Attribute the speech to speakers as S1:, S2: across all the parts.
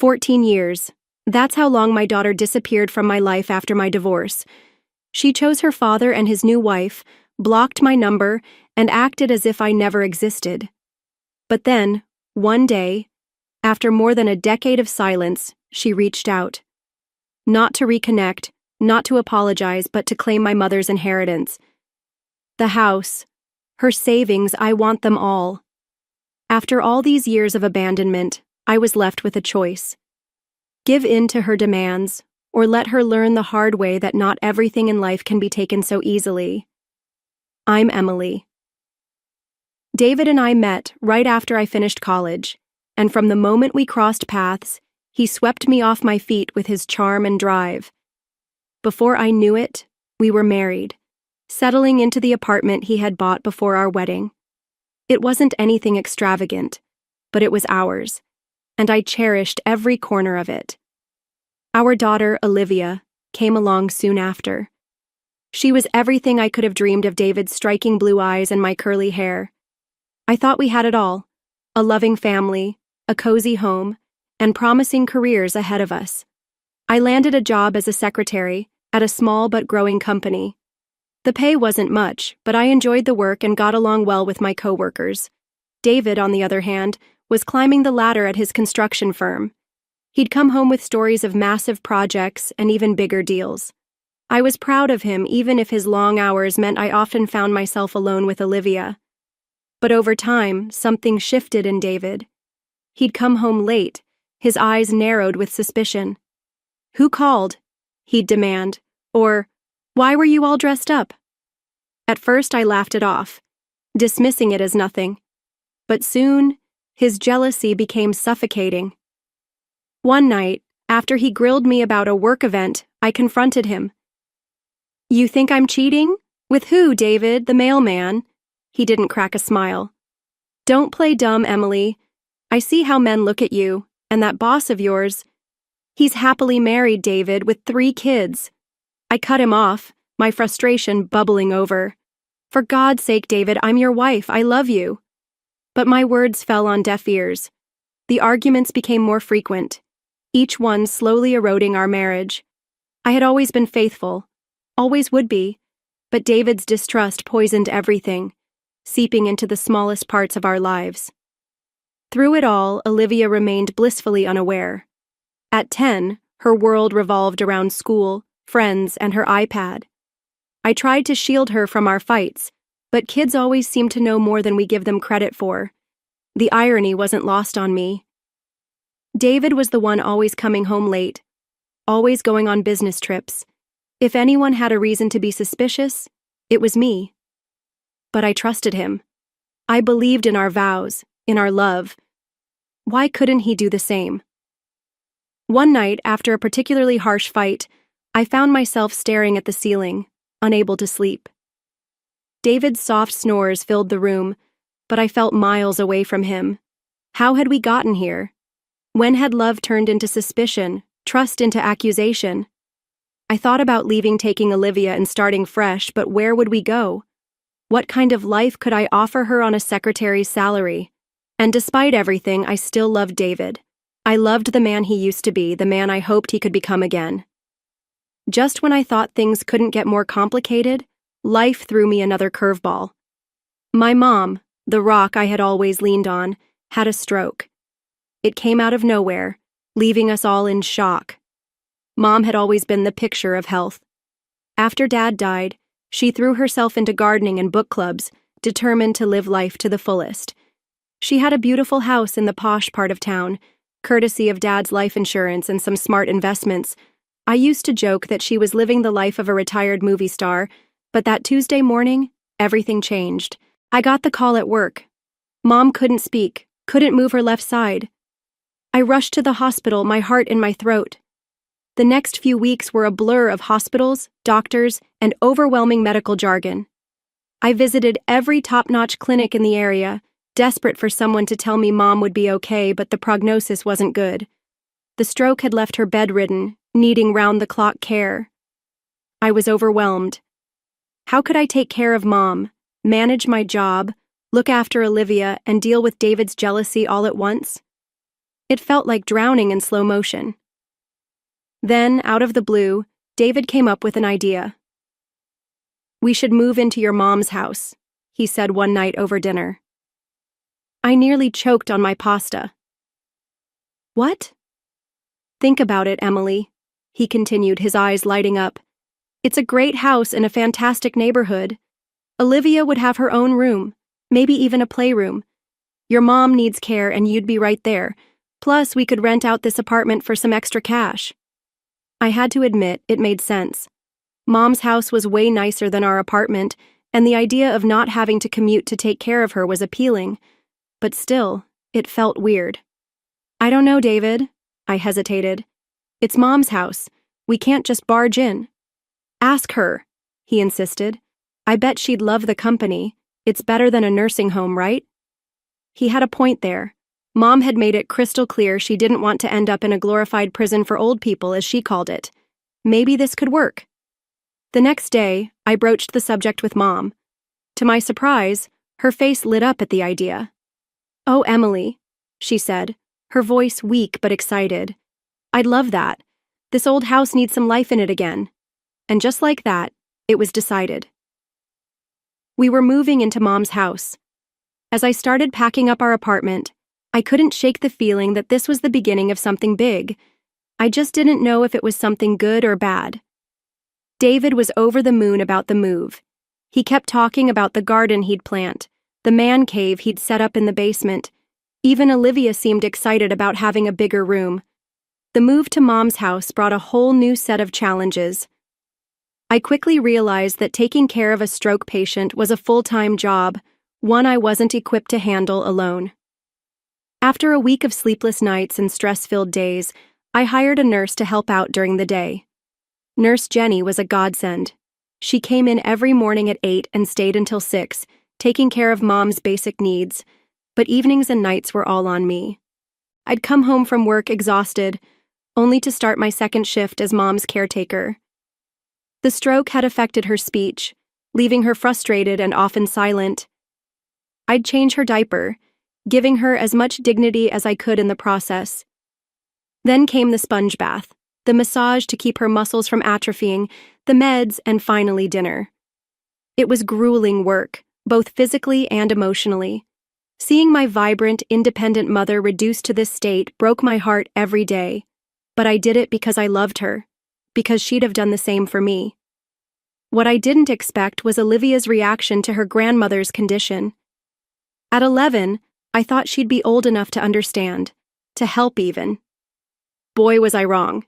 S1: 14 years. That's how long my daughter disappeared from my life after my divorce. She chose her father and his new wife, blocked my number, and acted as if I never existed. But then, one day, after more than a decade of silence, she reached out. Not to reconnect, not to apologize, but to claim my mother's inheritance. The house, her savings, I want them all. After all these years of abandonment, I was left with a choice. Give in to her demands, or let her learn the hard way that not everything in life can be taken so easily. I'm Emily. David and I met right after I finished college, and from the moment we crossed paths, he swept me off my feet with his charm and drive. Before I knew it, we were married, settling into the apartment he had bought before our wedding. It wasn't anything extravagant, but it was ours, and I cherished every corner of it. Our daughter, Olivia, came along soon after. She was everything I could have dreamed of: David's striking blue eyes and my curly hair. I thought we had it all: a loving family, a cozy home, and promising careers ahead of us. I landed a job as a secretary at a small but growing company. The pay wasn't much, but I enjoyed the work and got along well with my coworkers. David, on the other hand, was climbing the ladder at his construction firm. He'd come home with stories of massive projects and even bigger deals. I was proud of him, even if his long hours meant I often found myself alone with Olivia. But over time, something shifted in David. He'd come home late, his eyes narrowed with suspicion. "Who called?" he'd demand, or, "Why were you all dressed up?" At first I laughed it off, dismissing it as nothing. But soon, his jealousy became suffocating. One night, after he grilled me about a work event, I confronted him. "You think I'm cheating? With who, David, the mailman?" He didn't crack a smile. "Don't play dumb, Emily. I see how men look at you, and that boss of yours. He's happily married, David, with 3 kids. I cut him off, my frustration bubbling over. "For God's sake, David, I'm your wife. I love you." But my words fell on deaf ears. The arguments became more frequent, each one slowly eroding our marriage. I had always been faithful, always would be, but David's distrust poisoned everything, seeping into the smallest parts of our lives. Through it all, Olivia remained blissfully unaware. At 10, her world revolved around school, friends, and her iPad. I tried to shield her from our fights, but kids always seem to know more than we give them credit for. The irony wasn't lost on me. David was the one always coming home late, always going on business trips. If anyone had a reason to be suspicious, it was me. But I trusted him. I believed in our vows, in our love. Why couldn't he do the same? One night, after a particularly harsh fight, I found myself staring at the ceiling, unable to sleep. David's soft snores filled the room, but I felt miles away from him. How had we gotten here? When had love turned into suspicion, trust into accusation? I thought about leaving, taking Olivia, and starting fresh, but where would we go? What kind of life could I offer her on a secretary's salary? And despite everything, I still loved David. I loved the man he used to be, the man I hoped he could become again. Just when I thought things couldn't get more complicated, life threw me another curveball. My mom, the rock I had always leaned on, had a stroke. It came out of nowhere, leaving us all in shock. Mom had always been the picture of health. After Dad died, she threw herself into gardening and book clubs, determined to live life to the fullest. She had a beautiful house in the posh part of town, courtesy of Dad's life insurance and some smart investments. I used to joke that she was living the life of a retired movie star, but that Tuesday morning, everything changed. I got the call at work. Mom couldn't speak, couldn't move her left side. I rushed to the hospital, my heart in my throat. The next few weeks were a blur of hospitals, doctors, and overwhelming medical jargon. I visited every top-notch clinic in the area, desperate for someone to tell me Mom would be okay, but the prognosis wasn't good. The stroke had left her bedridden, needing round-the-clock care. I was overwhelmed. How could I take care of Mom, manage my job, look after Olivia, and deal with David's jealousy all at once? It felt like drowning in slow motion. Then, out of the blue, David came up with an idea. "We should move into your mom's house," he said one night over dinner. I nearly choked on my pasta. "What?" "Think about it, Emily," he continued, his eyes lighting up. "It's a great house in a fantastic neighborhood. Olivia would have her own room, maybe even a playroom. Your mom needs care and you'd be right there. Plus, we could rent out this apartment for some extra cash." I had to admit it made sense. Mom's house was way nicer than our apartment, and the idea of not having to commute to take care of her was appealing. But still, it felt weird. "I don't know, David," I hesitated. "It's Mom's house. We can't just barge in." "Ask her," he insisted. "I bet she'd love the company. It's better than a nursing home, right?" He had a point there. Mom had made it crystal clear she didn't want to end up in a glorified prison for old people, as she called it. Maybe this could work. The next day, I broached the subject with Mom. To my surprise, her face lit up at the idea. "Oh, Emily," she said, her voice weak but excited. "I'd love that. This old house needs some life in it again." And just like that, it was decided. We were moving into Mom's house. As I started packing up our apartment, I couldn't shake the feeling that this was the beginning of something big. I just didn't know if it was something good or bad. David was over the moon about the move. He kept talking about the garden he'd plant, the man cave he'd set up in the basement. Even Olivia seemed excited about having a bigger room. The move to Mom's house brought a whole new set of challenges. I quickly realized that taking care of a stroke patient was a full-time job, one I wasn't equipped to handle alone. After a week of sleepless nights and stress-filled days, I hired a nurse to help out during the day. Nurse Jenny was a godsend. She came in every morning at 8 and stayed until 6, taking care of Mom's basic needs, but evenings and nights were all on me. I'd come home from work exhausted, only to start my second shift as Mom's caretaker. The stroke had affected her speech, leaving her frustrated and often silent. I'd change her diaper, giving her as much dignity as I could in the process. Then came the sponge bath, the massage to keep her muscles from atrophying, the meds, and finally dinner. It was grueling work, both physically and emotionally. Seeing my vibrant, independent mother reduced to this state broke my heart every day, but I did it because I loved her, because she'd have done the same for me. What I didn't expect was Olivia's reaction to her grandmother's condition. At 11, I thought she'd be old enough to understand, to help even. Boy, was I wrong.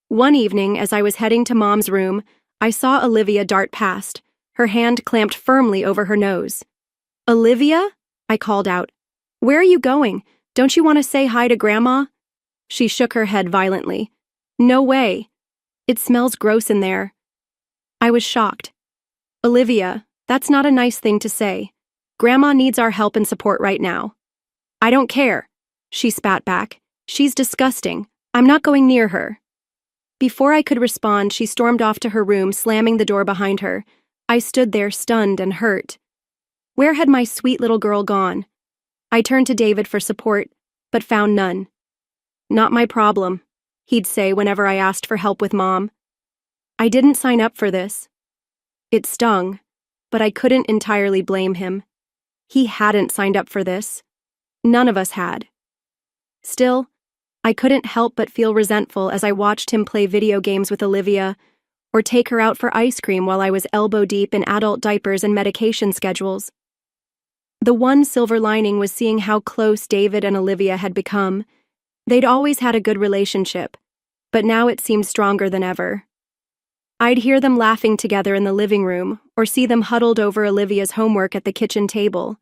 S1: One evening, as I was heading to Mom's room, I saw Olivia dart past, her hand clamped firmly over her nose. "Olivia?" I called out. "Where are you going? Don't you want to say hi to Grandma?" She shook her head violently. "No way. It smells gross in there." I was shocked. "Olivia, that's not a nice thing to say. Grandma needs our help and support right now." "I don't care," she spat back. "She's disgusting. I'm not going near her." Before I could respond, she stormed off to her room, slamming the door behind her. I stood there stunned and hurt. Where had my sweet little girl gone? I turned to David for support, but found none. "Not my problem," he'd say whenever I asked for help with Mom. I didn't sign up for this. It stung, but I couldn't entirely blame him. He hadn't signed up for this. None of us had. Still, I couldn't help but feel resentful as I watched him play video games with Olivia, or take her out for ice cream while I was elbow-deep in adult diapers and medication schedules. The one silver lining was seeing how close David and Olivia had become. They'd always had a good relationship, but now it seemed stronger than ever. I'd hear them laughing together in the living room, or see them huddled over Olivia's homework at the kitchen table.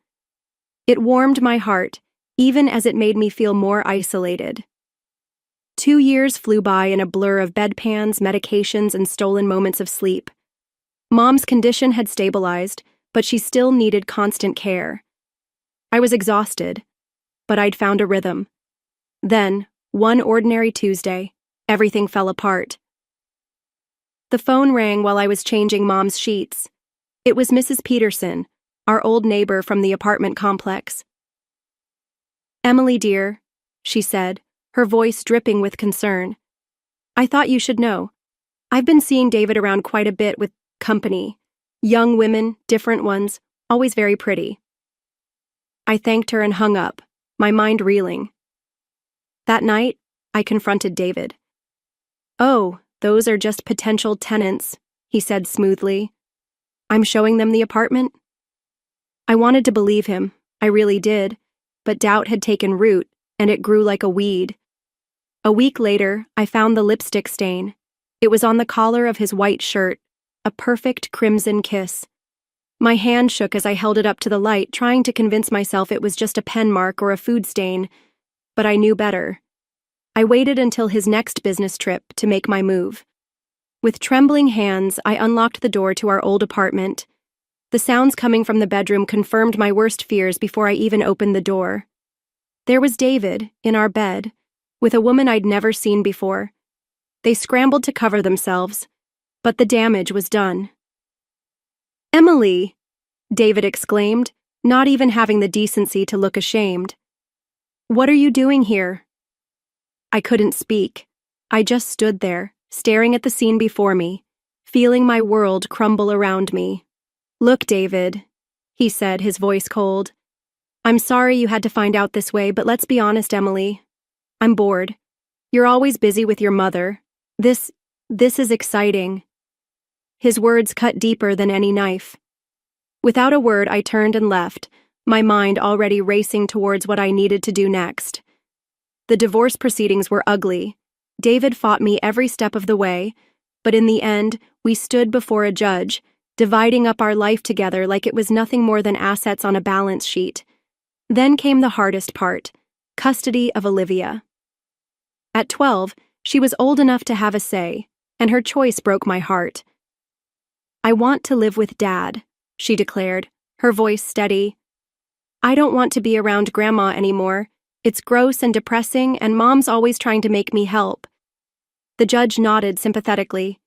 S1: It warmed my heart, even as it made me feel more isolated. 2 years flew by in a blur of bedpans, medications, and stolen moments of sleep. Mom's condition had stabilized, but she still needed constant care. I was exhausted, but I'd found a rhythm. Then, one ordinary Tuesday, everything fell apart. The phone rang while I was changing Mom's sheets. It was Mrs. Peterson, our old neighbor from the apartment complex. "Emily, dear," she said, her voice dripping with concern. "I thought you should know. I've been seeing David around quite a bit with company. Young women, different ones, always very pretty." I thanked her and hung up, my mind reeling. That night, I confronted David. "Oh, those are just potential tenants," he said smoothly. "I'm showing them the apartment?" I wanted to believe him, I really did, but doubt had taken root, and it grew like a weed. A week later, I found the lipstick stain. It was on the collar of his white shirt, a perfect crimson kiss. My hand shook as I held it up to the light, trying to convince myself it was just a pen mark or a food stain, but I knew better. I waited until his next business trip to make my move. With trembling hands, I unlocked the door to our old apartment. The sounds coming from the bedroom confirmed my worst fears before I even opened the door. There was David, in our bed, with a woman I'd never seen before. They scrambled to cover themselves, but the damage was done. "Emily!" David exclaimed, not even having the decency to look ashamed. "What are you doing here?" I couldn't speak. I just stood there, staring at the scene before me, feeling my world crumble around me. "Look, David," he said, his voice cold. "I'm sorry you had to find out this way, but let's be honest, Emily. I'm bored. You're always busy with your mother. This is exciting." His words cut deeper than any knife. Without a word, I turned and left, my mind already racing towards what I needed to do next. The divorce proceedings were ugly. David fought me every step of the way, but in the end, we stood before a judge, dividing up our life together like it was nothing more than assets on a balance sheet. Then came the hardest part, custody of Olivia. At 12, she was old enough to have a say, and her choice broke my heart. "I want to live with Dad," she declared, her voice steady. "I don't want to be around Grandma anymore. It's gross and depressing, and Mom's always trying to make me help." The judge nodded sympathetically.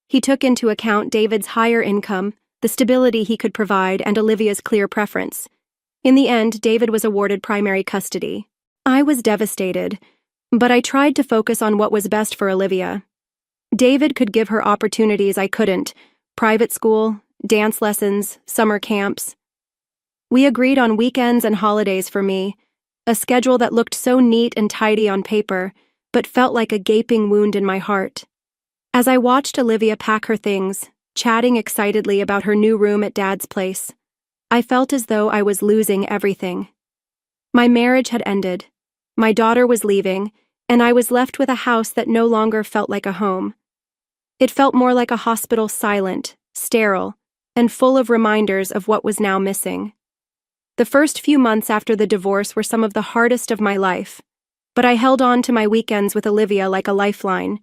S1: He took into account David's higher income, the stability he could provide, and Olivia's clear preference. In the end, David was awarded primary custody. I was devastated, but I tried to focus on what was best for Olivia. David could give her opportunities I couldn't: private school, dance lessons, summer camps. We agreed on weekends and holidays for me, a schedule that looked so neat and tidy on paper, but felt like a gaping wound in my heart. As I watched Olivia pack her things, chatting excitedly about her new room at Dad's place, I felt as though I was losing everything. My marriage had ended, my daughter was leaving, and I was left with a house that no longer felt like a home. It felt more like a hospital, silent, sterile, and full of reminders of what was now missing. The first few months after the divorce were some of the hardest of my life, but I held on to my weekends with Olivia like a lifeline.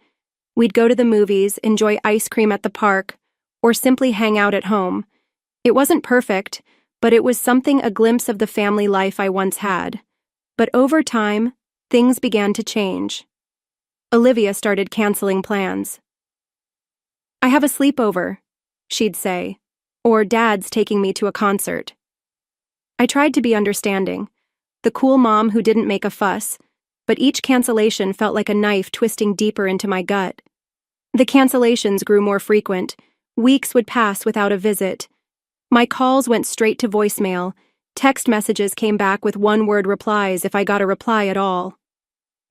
S1: We'd go to the movies, enjoy ice cream at the park, or simply hang out at home. It wasn't perfect, but it was something, a glimpse of the family life I once had. But over time, things began to change. Olivia started canceling plans. "I have a sleepover," she'd say, or "Dad's taking me to a concert." I tried to be understanding, the cool mom who didn't make a fuss, but each cancellation felt like a knife twisting deeper into my gut. The cancellations grew more frequent. Weeks would pass without a visit. My calls went straight to voicemail. Text messages came back with one-word replies if I got a reply at all.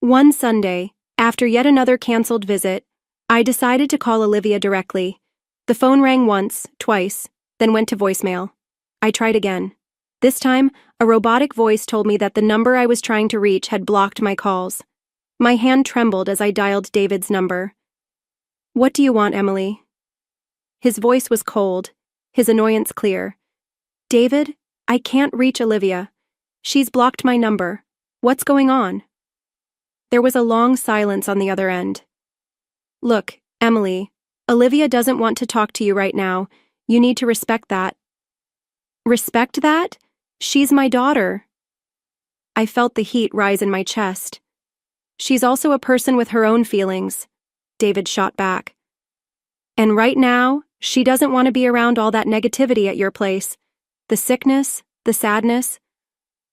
S1: One Sunday, after yet another canceled visit, I decided to call Olivia directly. The phone rang once, twice, then went to voicemail. I tried again. This time, a robotic voice told me that the number I was trying to reach had blocked my calls. My hand trembled as I dialed David's number. "What do you want, Emily?" His voice was cold, his annoyance clear. "David, I can't reach Olivia. She's blocked my number. What's going on?" There was a long silence on the other end. "Look, Emily, Olivia doesn't want to talk to you right now. You need to respect that." "Respect that? She's my daughter." I felt the heat rise in my chest. "She's also a person with her own feelings," David shot back. "And right now, she doesn't want to be around all that negativity at your place. The sickness, the sadness.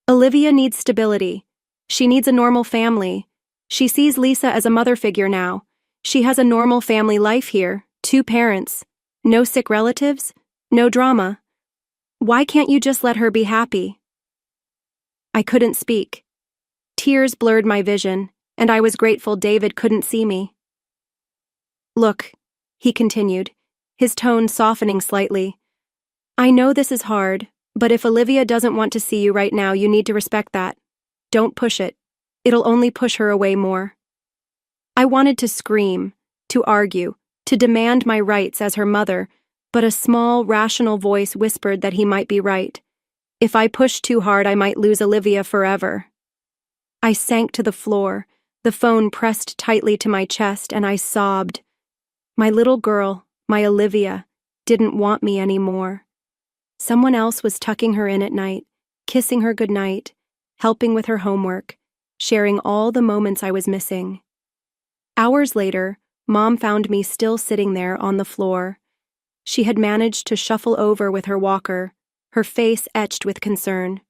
S1: Olivia needs stability. She needs a normal family. She sees Lisa as a mother figure now. She has a normal family life here, 2 parents, no sick relatives, no drama. Why can't you just let her be happy? I couldn't speak. Tears blurred my vision, and I was grateful David couldn't see me. Look, he continued, his tone softening slightly. I know this is hard, but if Olivia doesn't want to see you right now, you need to respect that. Don't push it. It'll only push her away more. I wanted to scream, to argue, to demand my rights as her mother, but a small, rational voice whispered that he might be right. If I pushed too hard, I might lose Olivia forever. I sank to the floor, the phone pressed tightly to my chest, and I sobbed. My little girl, my Olivia, didn't want me anymore. Someone else was tucking her in at night, kissing her goodnight, helping with her homework, sharing all the moments I was missing. Hours later, Mom found me still sitting there on the floor. She had managed to shuffle over with her walker, her face etched with concern.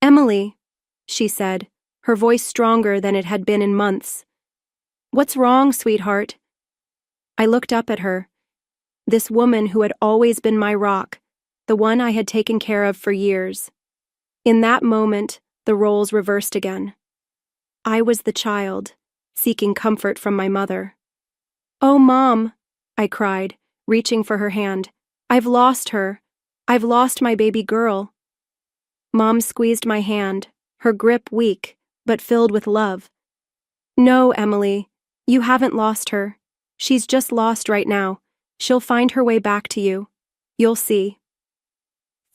S1: Emily, she said, her voice stronger than it had been in months. What's wrong, sweetheart? I looked up at her. This woman who had always been my rock, the one I had taken care of for years. In that moment, the roles reversed again. I was the child, seeking comfort from my mother. Oh, Mom, I cried, reaching for her hand. I've lost her. I've lost my baby girl. Mom squeezed my hand, her grip weak, but filled with love. No, Emily, you haven't lost her. She's just lost right now. She'll find her way back to you. You'll see.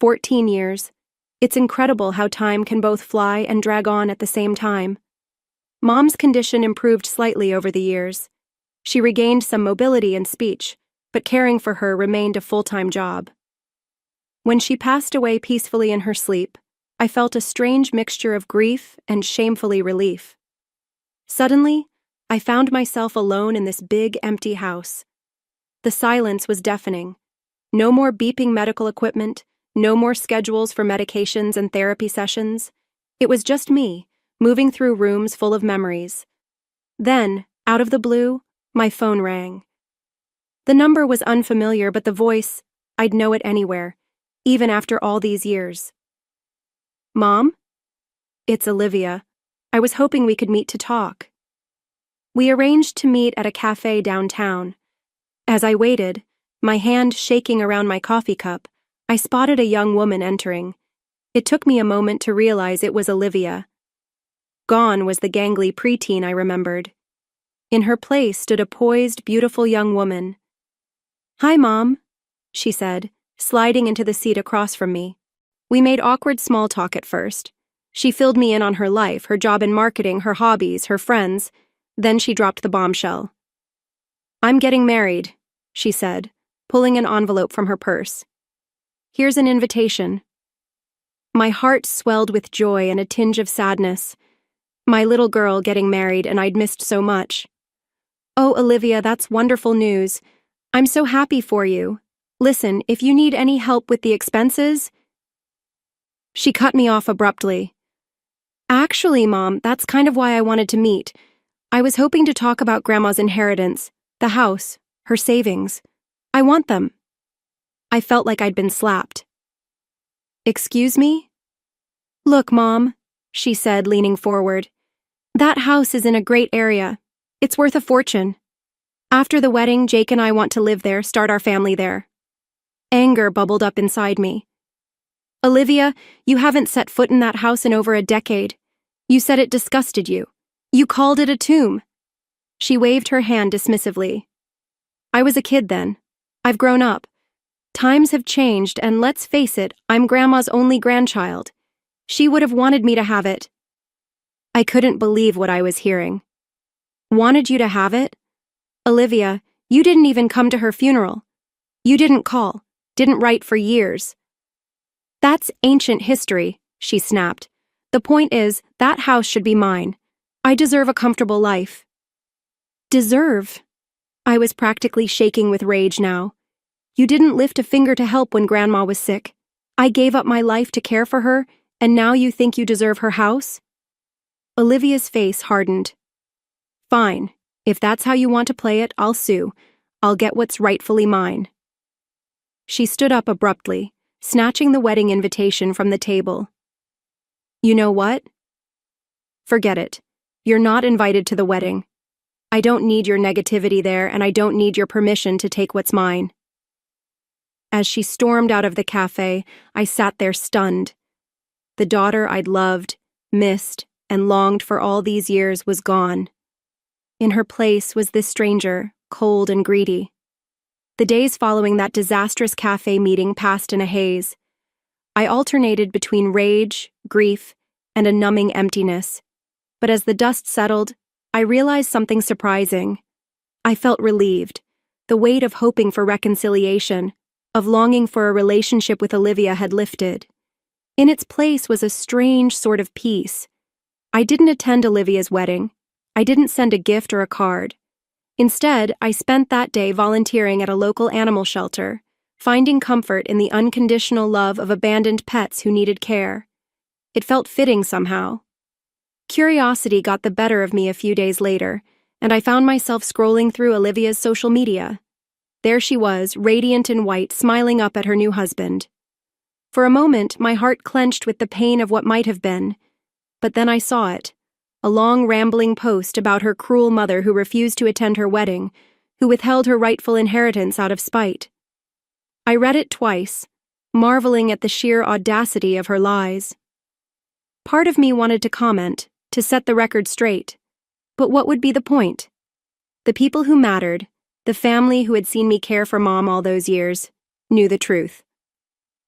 S1: 14 years. It's incredible how time can both fly and drag on at the same time. Mom's condition improved slightly over the years. She regained some mobility and speech, but caring for her remained a full-time job. When she passed away peacefully in her sleep, I felt a strange mixture of grief and shamefully relief. Suddenly, I found myself alone in this big, empty house. The silence was deafening. No more beeping medical equipment, no more schedules for medications and therapy sessions. It was just me, moving through rooms full of memories. Then, out of the blue, my phone rang. The number was unfamiliar, but the voice, I'd know it anywhere, even after all these years. Mom? It's Olivia. I was hoping we could meet to talk. We arranged to meet at a cafe downtown. As I waited, my hand shaking around my coffee cup, I spotted a young woman entering. It took me a moment to realize it was Olivia. Gone was the gangly preteen I remembered. In her place stood a poised, beautiful young woman. Hi, Mom, she said, sliding into the seat across from me. We made awkward small talk at first. She filled me in on her life, her job in marketing, her hobbies, her friends. Then she dropped the bombshell. I'm getting married, she said, pulling an envelope from her purse. Here's an invitation. My heart swelled with joy and a tinge of sadness. My little girl getting married, and I'd missed so much. Oh, Olivia, that's wonderful news. I'm so happy for you. Listen, if you need any help with the expenses... She cut me off abruptly. Actually, Mom, that's kind of why I wanted to meet. I was hoping to talk about Grandma's inheritance, the house, her savings. I want them. I felt like I'd been slapped. Excuse me? Look, Mom, she said, leaning forward. That house is in a great area. It's worth a fortune. After the wedding, Jake and I want to live there, start our family there. Anger bubbled up inside me. Olivia, you haven't set foot in that house in over a decade. You said it disgusted you. You called it a tomb. She waved her hand dismissively. I was a kid then. I've grown up. Times have changed, and let's face it, I'm Grandma's only grandchild. She would have wanted me to have it. I couldn't believe what I was hearing. Wanted you to have it? Olivia, you didn't even come to her funeral. You didn't call, didn't write for years. That's ancient history, she snapped. The point is, that house should be mine. I deserve a comfortable life. Deserve? I was practically shaking with rage now. You didn't lift a finger to help when Grandma was sick. I gave up my life to care for her, and now you think you deserve her house? Olivia's face hardened. Fine. If that's how you want to play it, I'll sue. I'll get what's rightfully mine. She stood up abruptly, snatching the wedding invitation from the table. You know what? Forget it. You're not invited to the wedding. I don't need your negativity there, and I don't need your permission to take what's mine. As she stormed out of the cafe, I sat there stunned. The daughter I'd loved, missed, and longed for all these years was gone. In her place was this stranger, cold and greedy. The days following that disastrous cafe meeting passed in a haze. I alternated between rage, grief, and a numbing emptiness. But as the dust settled, I realized something surprising. I felt relieved. The weight of hoping for reconciliation, of longing for a relationship with Olivia had lifted. In its place was a strange sort of peace. I didn't attend Olivia's wedding. I didn't send a gift or a card. Instead, I spent that day volunteering at a local animal shelter, finding comfort in the unconditional love of abandoned pets who needed care. It felt fitting somehow. Curiosity got the better of me a few days later, and I found myself scrolling through Olivia's social media. There she was, radiant in white, smiling up at her new husband. For a moment, my heart clenched with the pain of what might have been. But then I saw it. A long, rambling post about her cruel mother who refused to attend her wedding, who withheld her rightful inheritance out of spite. I read it twice, marveling at the sheer audacity of her lies. Part of me wanted to comment, to set the record straight. But what would be the point? The people who mattered, the family who had seen me care for Mom all those years, knew the truth.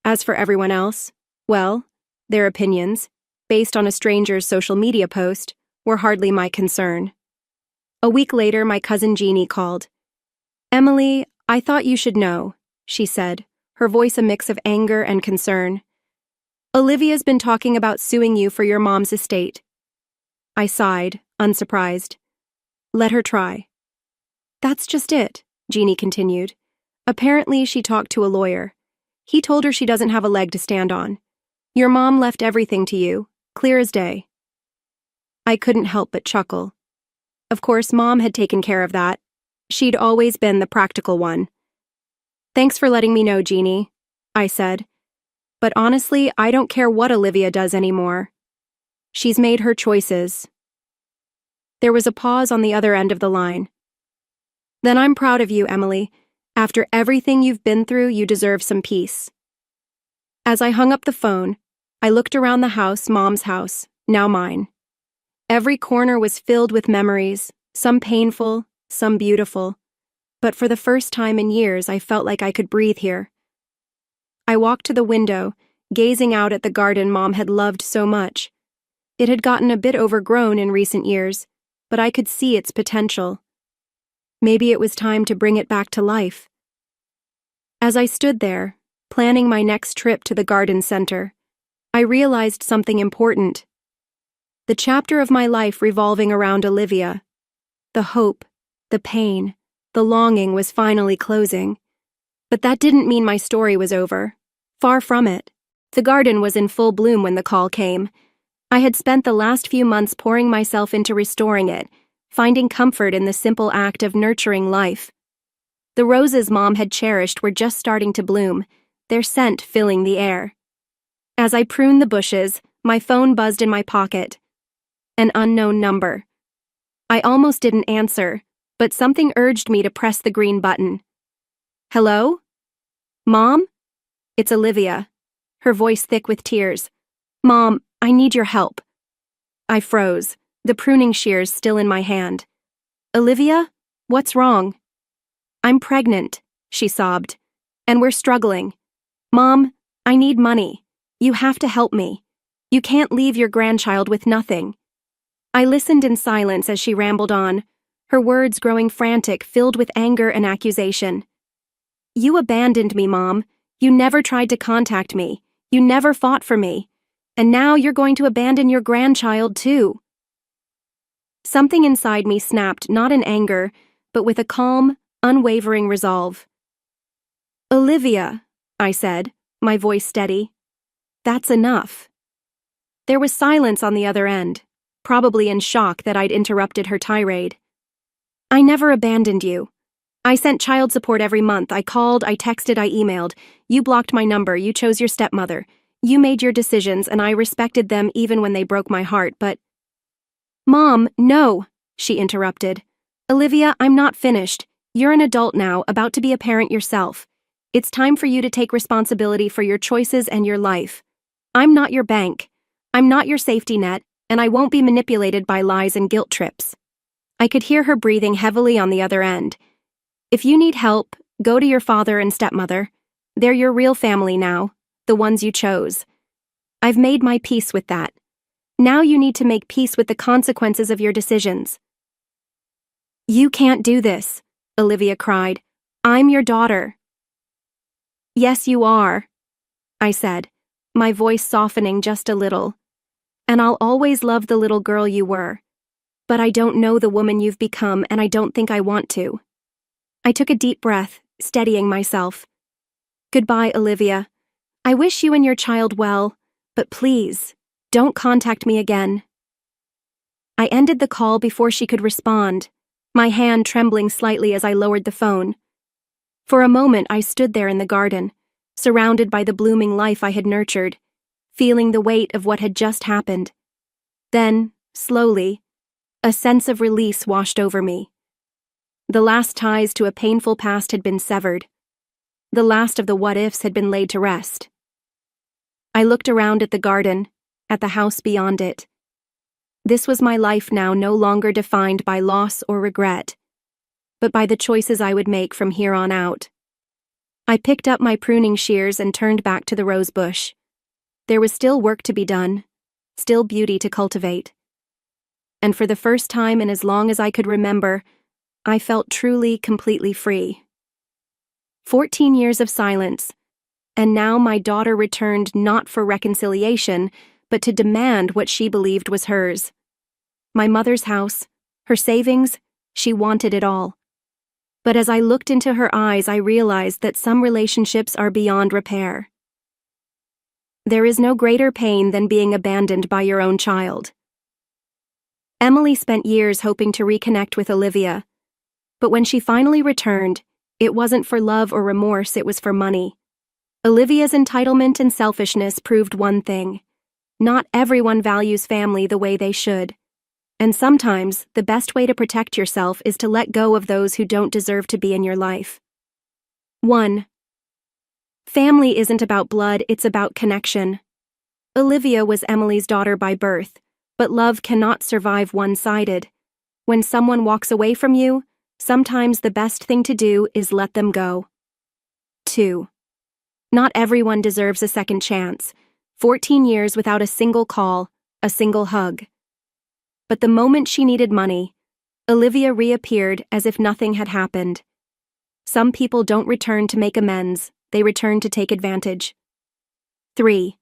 S1: As for everyone else, well, their opinions, based on a stranger's social media post, were hardly my concern. A week later, my cousin Jeannie called. "Emily, I thought you should know," she said, her voice a mix of anger and concern. "Olivia's been talking about suing you for your mom's estate." I sighed, unsurprised. "Let her try." "That's just it," Jeannie continued. "Apparently she talked to a lawyer. He told her she doesn't have a leg to stand on. Your mom left everything to you, clear as day." I couldn't help but chuckle. Of course, Mom had taken care of that. She'd always been the practical one. "Thanks for letting me know, Jeannie," I said. "But honestly, I don't care what Olivia does anymore. She's made her choices." There was a pause on the other end of the line. "Then I'm proud of you, Emily. After everything you've been through, you deserve some peace." As I hung up the phone, I looked around the house, Mom's house, now mine. Every corner was filled with memories, some painful, some beautiful. But for the first time in years, I felt like I could breathe here. I walked to the window, gazing out at the garden Mom had loved so much. It had gotten a bit overgrown in recent years, but I could see its potential. Maybe it was time to bring it back to life. As I stood there, planning my next trip to the garden center, I realized something important. The chapter of my life revolving around Olivia, the hope, the pain, the longing was finally closing. But that didn't mean my story was over. Far from it. The garden was in full bloom when the call came. I had spent the last few months pouring myself into restoring it, finding comfort in the simple act of nurturing life. The roses Mom had cherished were just starting to bloom, their scent filling the air. As I pruned the bushes, my phone buzzed in my pocket. An unknown number. I almost didn't answer, but something urged me to press the green button. "Hello? Mom? It's Olivia," her voice thick with tears. "Mom, I need your help." I froze, the pruning shears still in my hand. "Olivia? What's wrong?" "I'm pregnant," she sobbed. "And we're struggling. Mom, I need money. You have to help me. You can't leave your grandchild with nothing." I listened in silence as she rambled on, her words growing frantic, filled with anger and accusation. "You abandoned me, Mom. You never tried to contact me. You never fought for me. And now you're going to abandon your grandchild, too." Something inside me snapped, not in anger, but with a calm, unwavering resolve. "Olivia," I said, my voice steady. "That's enough." There was silence on the other end, probably in shock that I'd interrupted her tirade. I never abandoned you. I sent child support every month. I called, I texted, I emailed. You blocked my number, you chose your stepmother. You made your decisions, and I respected them even when they broke my heart, but— Mom, no, she interrupted. Olivia, I'm not finished. You're an adult now, about to be a parent yourself. It's time for you to take responsibility for your choices and your life. I'm not your bank. I'm not your safety net, and I won't be manipulated by lies and guilt trips. I could hear her breathing heavily on the other end. If you need help, go to your father and stepmother. They're your real family now, the ones you chose. I've made my peace with that. Now you need to make peace with the consequences of your decisions. You can't do this, Olivia cried. I'm your daughter. Yes, you are, I said, my voice softening just a little. And I'll always love the little girl you were. But I don't know the woman you've become, and I don't think I want to. I took a deep breath, steadying myself. Goodbye, Olivia. I wish you and your child well, but please, don't contact me again. I ended the call before she could respond, my hand trembling slightly as I lowered the phone. For a moment I stood there in the garden, surrounded by the blooming life I had nurtured, feeling the weight of what had just happened. Then, slowly, a sense of release washed over me. The last ties to a painful past had been severed. The last of the what-ifs had been laid to rest. I looked around at the garden, at the house beyond it. This was my life now, no longer defined by loss or regret, but by the choices I would make from here on out. I picked up my pruning shears and turned back to the rose bush. There was still work to be done, still beauty to cultivate. And for the first time in as long as I could remember, I felt truly, completely free. 14 years of silence, and now my daughter returned not for reconciliation, but to demand what she believed was hers. My mother's house, her savings, she wanted it all. But as I looked into her eyes, I realized that some relationships are beyond repair. There is no greater pain than being abandoned by your own child. Emily spent years hoping to reconnect with Olivia, but when she finally returned, it wasn't for love or remorse, it was for money. Olivia's entitlement and selfishness proved one thing: not everyone values family the way they should. And sometimes, the best way to protect yourself is to let go of those who don't deserve to be in your life. 1. Family isn't about blood, it's about connection. Olivia was Emily's daughter by birth, but love cannot survive one-sided. When someone walks away from you, sometimes the best thing to do is let them go. 2. Not everyone deserves a second chance. 14 years without a single call, a single hug. But the moment she needed money, Olivia reappeared as if nothing had happened. Some people don't return to make amends, they return to take advantage. 3.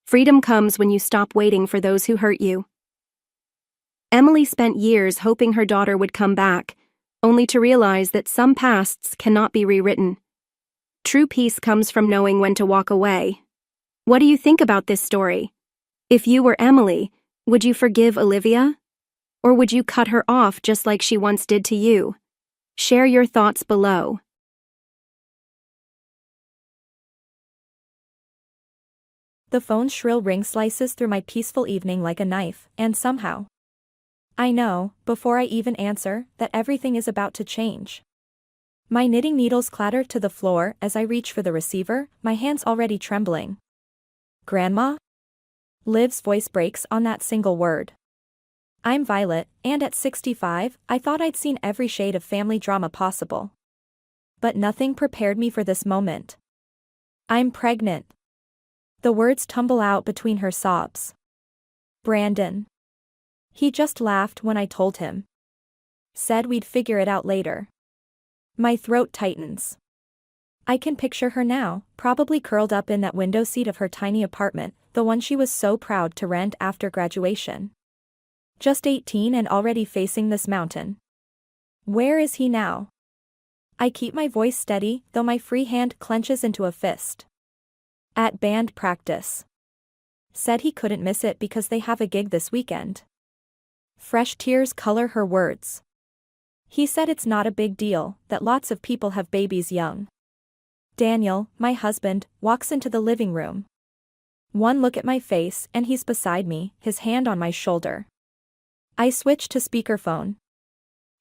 S1: Freedom comes when you stop waiting for those who hurt you. Emily spent years hoping her daughter would come back, only to realize that some pasts cannot be rewritten. True peace comes from knowing when to walk away. What do you think about this story? If you were Emily, would you forgive Olivia? Or would you cut her off just like she once did to you? Share your thoughts below.
S2: The phone's shrill ring slices through my peaceful evening like a knife, and somehow I know, before I even answer, that everything is about to change. My knitting needles clatter to the floor as I reach for the receiver, my hands already trembling. Grandma? Liv's voice breaks on that single word. I'm Violet, and at 65, I thought I'd seen every shade of family drama possible. But nothing prepared me for this moment. I'm pregnant. The words tumble out between her sobs. Brandon. He just laughed when I told him. Said we'd figure it out later. My throat tightens. I can picture her now, probably curled up in that window seat of her tiny apartment, the one she was so proud to rent after graduation. Just 18 and already facing this mountain. Where is he now? I keep my voice steady, though my free hand clenches into a fist. At band practice. Said he couldn't miss it because they have a gig this weekend. Fresh tears color her words. He said it's not a big deal, that lots of people have babies young. Daniel, my husband, walks into the living room. One look at my face and he's beside me, his hand on my shoulder. I switch to speakerphone.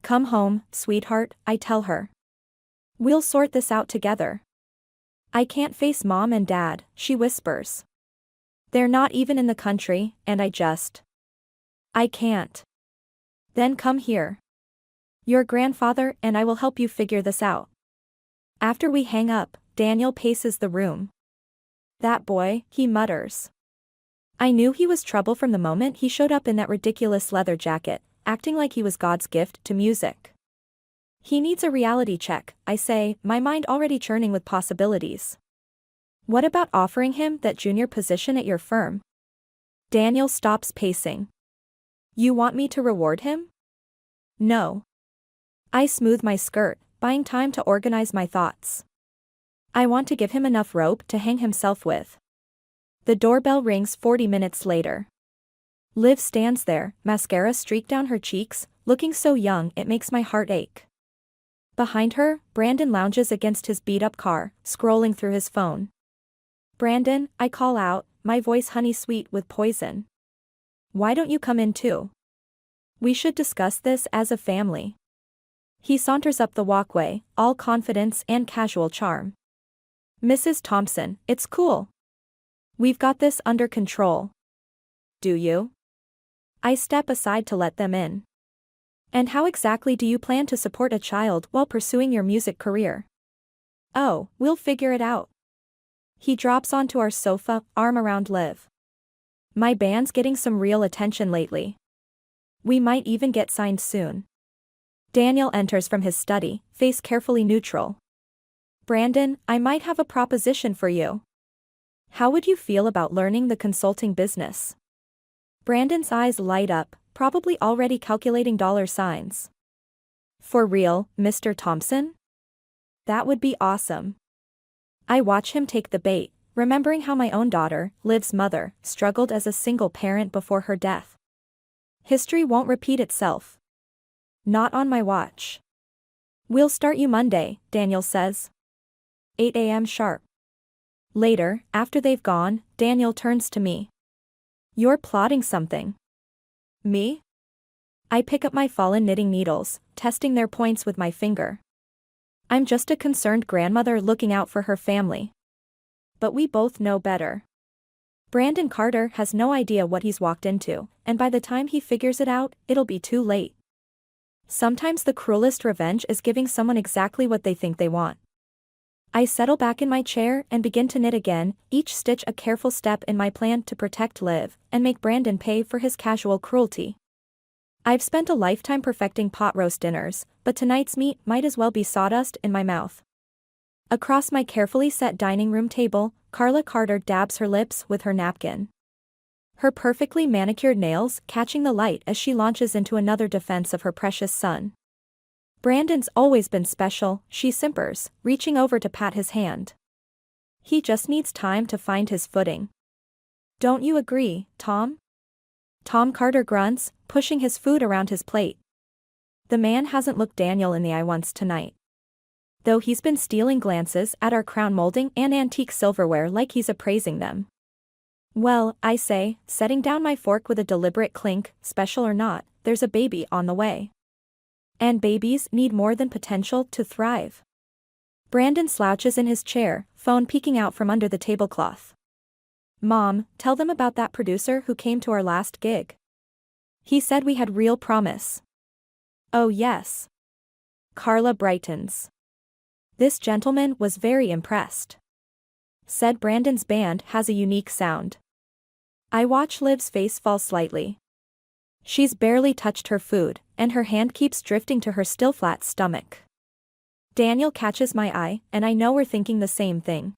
S2: Come home, sweetheart, I tell her. We'll sort this out together. I can't face mom and dad, she whispers. They're not even in the country, and I can't. Then come here. Your grandfather and I will help you figure this out. After we hang up, Daniel paces the room. That boy, he mutters. I knew he was trouble from the moment he showed up in that ridiculous leather jacket, acting like he was God's gift to music. He needs a reality check, I say, my mind already churning with possibilities. What about offering him that junior position at your firm? Daniel stops pacing. You want me to reward him? No. I smooth my skirt, buying time to organize my thoughts. I want to give him enough rope to hang himself with. The doorbell rings 40 minutes later. Liv stands there, mascara streaked down her cheeks, looking so young it makes my heart ache. Behind her, Brandon lounges against his beat-up car, scrolling through his phone. Brandon, I call out, my voice honey-sweet with poison. Why don't you come in too? We should discuss this as a family. He saunters up the walkway, all confidence and casual charm. Mrs. Thompson, it's cool. We've got this under control. Do you? I step aside to let them in. And how exactly do you plan to support a child while pursuing your music career? Oh, we'll figure it out. He drops onto our sofa, arm around Liv. My band's getting some real attention lately. We might even get signed soon. Daniel enters from his study, face carefully neutral. Brandon, I might have a proposition for you. How would you feel about learning the consulting business? Brandon's eyes light up, probably already calculating dollar signs. For real, Mr. Thompson? That would be awesome. I watch him take the bait, remembering how my own daughter, Liv's mother, struggled as a single parent before her death. History won't repeat itself. Not on my watch. We'll start you Monday, Daniel says. 8 a.m. sharp. Later, after they've gone, Daniel turns to me. You're plotting something. Me? I pick up my fallen knitting needles, testing their points with my finger. I'm just a concerned grandmother looking out for her family. But we both know better. Brandon Carter has no idea what he's walked into, and by the time he figures it out, it'll be too late. Sometimes the cruelest revenge is giving someone exactly what they think they want. I settle back in my chair and begin to knit again, each stitch a careful step in my plan to protect Liv and make Brandon pay for his casual cruelty. I've spent a lifetime perfecting pot roast dinners, but tonight's meat might as well be sawdust in my mouth. Across my carefully set dining room table, Carla Carter dabs her lips with her napkin. Her perfectly manicured nails catching the light as she launches into another defense of her precious son. Brandon's always been special, she simpers, reaching over to pat his hand. He just needs time to find his footing. Don't you agree, Tom? Tom Carter grunts, pushing his food around his plate. The man hasn't looked Daniel in the eye once tonight. Though he's been stealing glances at our crown molding and antique silverware like he's appraising them. Well, I say, setting down my fork with a deliberate clink, special or not, there's a baby on the way. And babies need more than potential to thrive. Brandon slouches in his chair, phone peeking out from under the tablecloth. Mom, tell them about that producer who came to our last gig. He said we had real promise. Oh yes. Carla brightens. This gentleman was very impressed. Said Brandon's band has a unique sound. I watch Liv's face fall slightly. She's barely touched her food, and her hand keeps drifting to her still flat stomach. Daniel catches my eye, and I know we're thinking the same thing.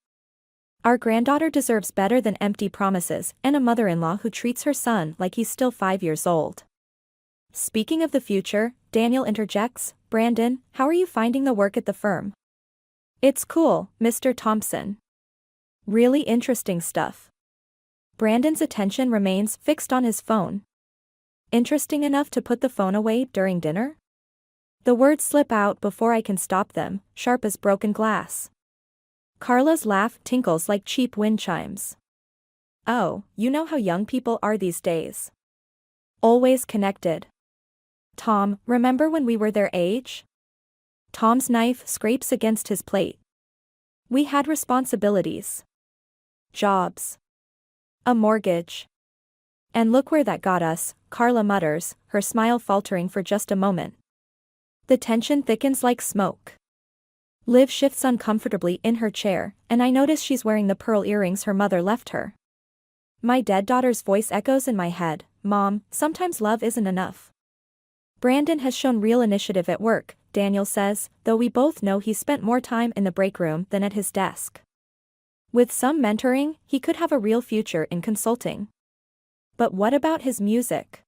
S2: Our granddaughter deserves better than empty promises and a mother-in-law who treats her son like he's still 5 years old. Speaking of the future, Daniel interjects, Brandon, how are you finding the work at the firm? It's cool, Mr. Thompson. Really interesting stuff. Brandon's attention remains fixed on his phone. Interesting enough to put the phone away during dinner? The words slip out before I can stop them, sharp as broken glass. Carla's laugh tinkles like cheap wind chimes. Oh, you know how young people are these days. Always connected. Tom, remember when we were their age? Tom's knife scrapes against his plate. We had responsibilities. Jobs. A mortgage. And look where that got us, Carla mutters, her smile faltering for just a moment. The tension thickens like smoke. Liv shifts uncomfortably in her chair, and I notice she's wearing the pearl earrings her mother left her. My dead daughter's voice echoes in my head, Mom, sometimes love isn't enough. Brandon has shown real initiative at work, Daniel says, though we both know he spent more time in the break room than at his desk. With some mentoring, he could have a real future in consulting. But what about his music?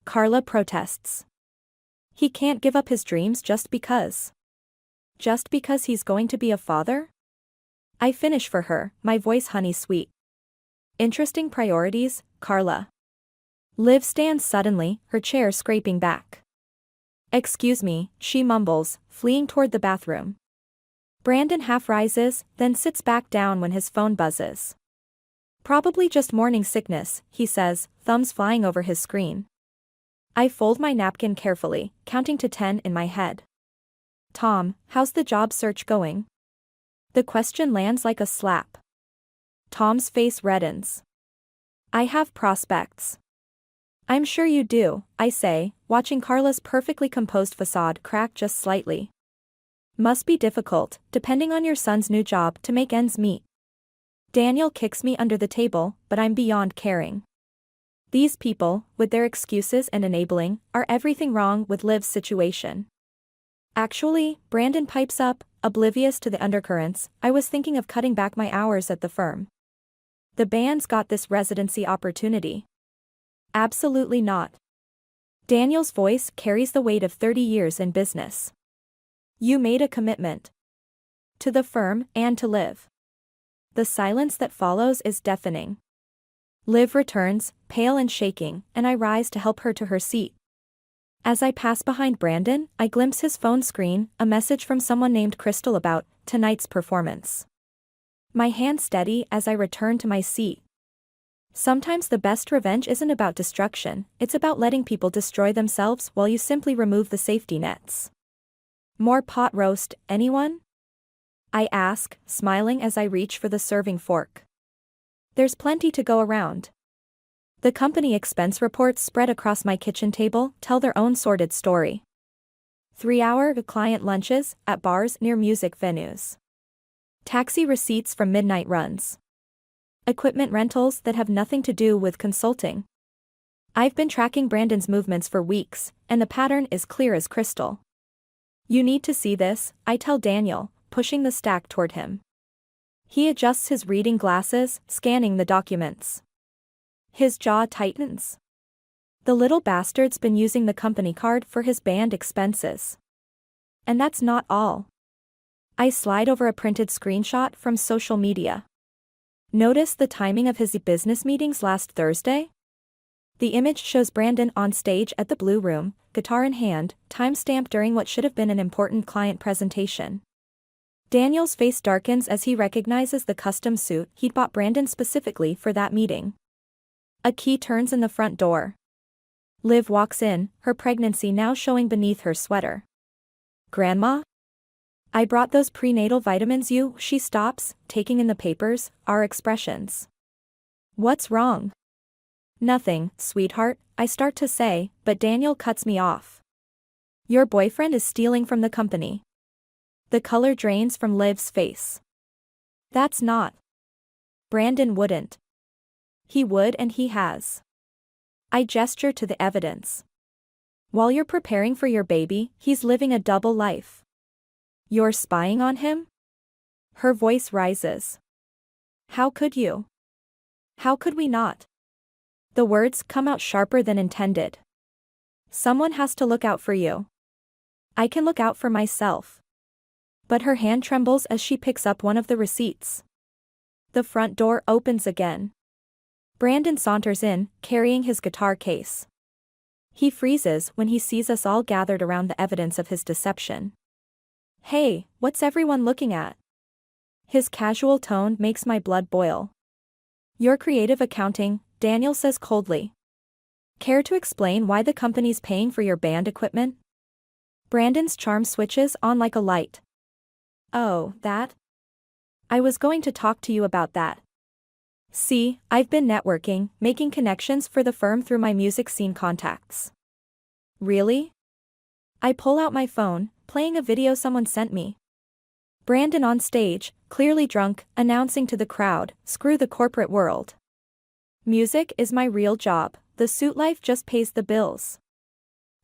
S2: Carla protests. He can't give up his dreams just because. Just because he's going to be a father? I finish for her, my voice honey sweet. Interesting priorities, Carla. Liv stands suddenly, her chair scraping back. Excuse me, she mumbles, fleeing toward the bathroom. Brandon half rises, then sits back down when his phone buzzes. Probably just morning sickness, he says, thumbs flying over his screen. I fold my napkin carefully, counting to 10 in my head. Tom, how's the job search going? The question lands like a slap. Tom's face reddens. I have prospects. I'm sure you do, I say, watching Carla's perfectly composed facade crack just slightly. Must be difficult, depending on your son's new job, to make ends meet. Daniel kicks me under the table, but I'm beyond caring. These people, with their excuses and enabling, are everything wrong with Liv's situation. Actually, Brandon pipes up, oblivious to the undercurrents, I was thinking of cutting back my hours at the firm. The band's got this residency opportunity. Absolutely not. Daniel's voice carries the weight of 30 years in business. You made a commitment. To the firm and to Liv. The silence that follows is deafening. Liv returns, pale and shaking, and I rise to help her to her seat. As I pass behind Brandon, I glimpse his phone screen, a message from someone named Crystal about tonight's performance. My hand steady as I return to my seat. Sometimes the best revenge isn't about destruction, it's about letting people destroy themselves while you simply remove the safety nets. More pot roast, anyone? I ask, smiling as I reach for the serving fork. There's plenty to go around. The company expense reports spread across my kitchen table tell their own sordid story. 3-hour client lunches at bars near music venues. Taxi receipts from midnight runs. Equipment rentals that have nothing to do with consulting. I've been tracking Brandon's movements for weeks, and the pattern is clear as crystal. You need to see this, I tell Daniel, pushing the stack toward him. He adjusts his reading glasses, scanning the documents. His jaw tightens. The little bastard's been using the company card for his band expenses. And that's not all. I slide over a printed screenshot from social media. Notice the timing of his business meetings last Thursday? The image shows Brandon on stage at the Blue Room, guitar in hand, time-stamped during what should have been an important client presentation. Daniel's face darkens as he recognizes the custom suit he'd bought Brandon specifically for that meeting. A key turns in the front door. Liv walks in, her pregnancy now showing beneath her sweater. Grandma? I brought those prenatal vitamins you, she stops, taking in the papers, our expressions. What's wrong? Nothing, sweetheart, I start to say, but Daniel cuts me off. Your boyfriend is stealing from the company. The color drains from Liv's face. That's not. Brandon wouldn't. He would and he has. I gesture to the evidence. While you're preparing for your baby, he's living a double life. You're spying on him? Her voice rises. How could you? How could we not? The words come out sharper than intended. Someone has to look out for you. I can look out for myself. But her hand trembles as she picks up one of the receipts. The front door opens again. Brandon saunters in, carrying his guitar case. He freezes when he sees us all gathered around the evidence of his deception. Hey, what's everyone looking at? His casual tone makes my blood boil. Your creative accounting, Daniel says coldly. Care to explain why the company's paying for your band equipment? Brandon's charm switches on like a light. Oh, that? I was going to talk to you about that. See, I've been networking, making connections for the firm through my music scene contacts. Really? I pull out my phone, playing a video someone sent me. Brandon on stage, clearly drunk, announcing to the crowd, screw the corporate world. Music is my real job, the suit life just pays the bills.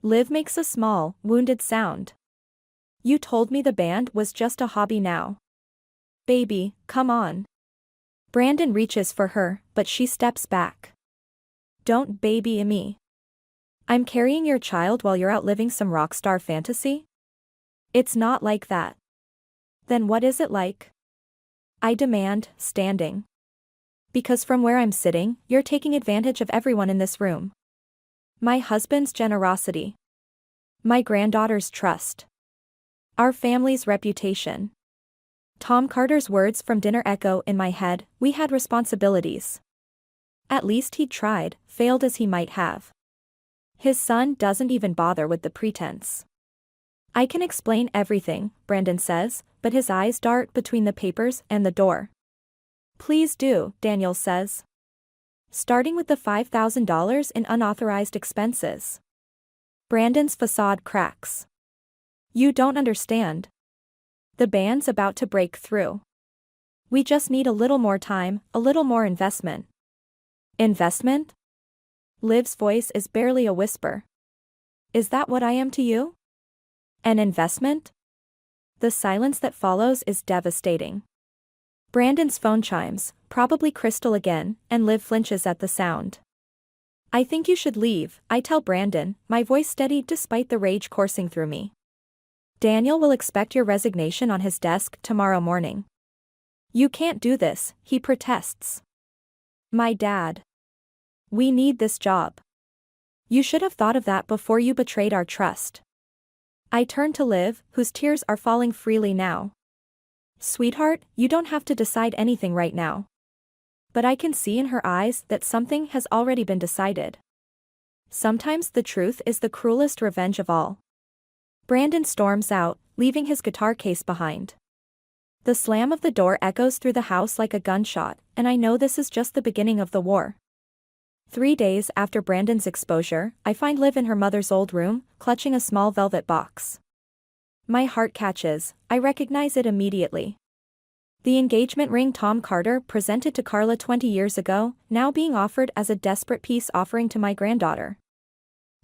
S2: Liv makes a small, wounded sound. You told me the band was just a hobby now. Baby, come on. Brandon reaches for her, but she steps back. Don't baby me. I'm carrying your child while you're out living some rockstar fantasy? It's not like that. Then what is it like? I demand, standing. Because from where I'm sitting, you're taking advantage of everyone in this room. My husband's generosity. My granddaughter's trust. Our family's reputation. Tom Carter's words from dinner echo in my head, we had responsibilities. At least he'd tried, failed as he might have. His son doesn't even bother with the pretense. I can explain everything, Brandon says, but his eyes dart between the papers and the door. Please do, Daniel says. Starting with the $5,000 in unauthorized expenses. Brandon's facade cracks. You don't understand. The band's about to break through. We just need a little more time, a little more investment. Investment? Liv's voice is barely a whisper. Is that what I am to you? An investment? The silence that follows is devastating. Brandon's phone chimes, probably Crystal again, and Liv flinches at the sound. I think you should leave, I tell Brandon, my voice steady despite the rage coursing through me. Daniel will expect your resignation on his desk tomorrow morning. You can't do this, he protests. My dad. We need this job. You should have thought of that before you betrayed our trust. I turn to Liv, whose tears are falling freely now. Sweetheart, you don't have to decide anything right now. But I can see in her eyes that something has already been decided. Sometimes the truth is the cruelest revenge of all. Brandon storms out, leaving his guitar case behind. The slam of the door echoes through the house like a gunshot, and I know this is just the beginning of the war. 3 days after Brandon's exposure, I find Liv in her mother's old room, clutching a small velvet box. My heart catches, I recognize it immediately. The engagement ring Tom Carter presented to Carla 20 years ago, now being offered as a desperate peace offering to my granddaughter.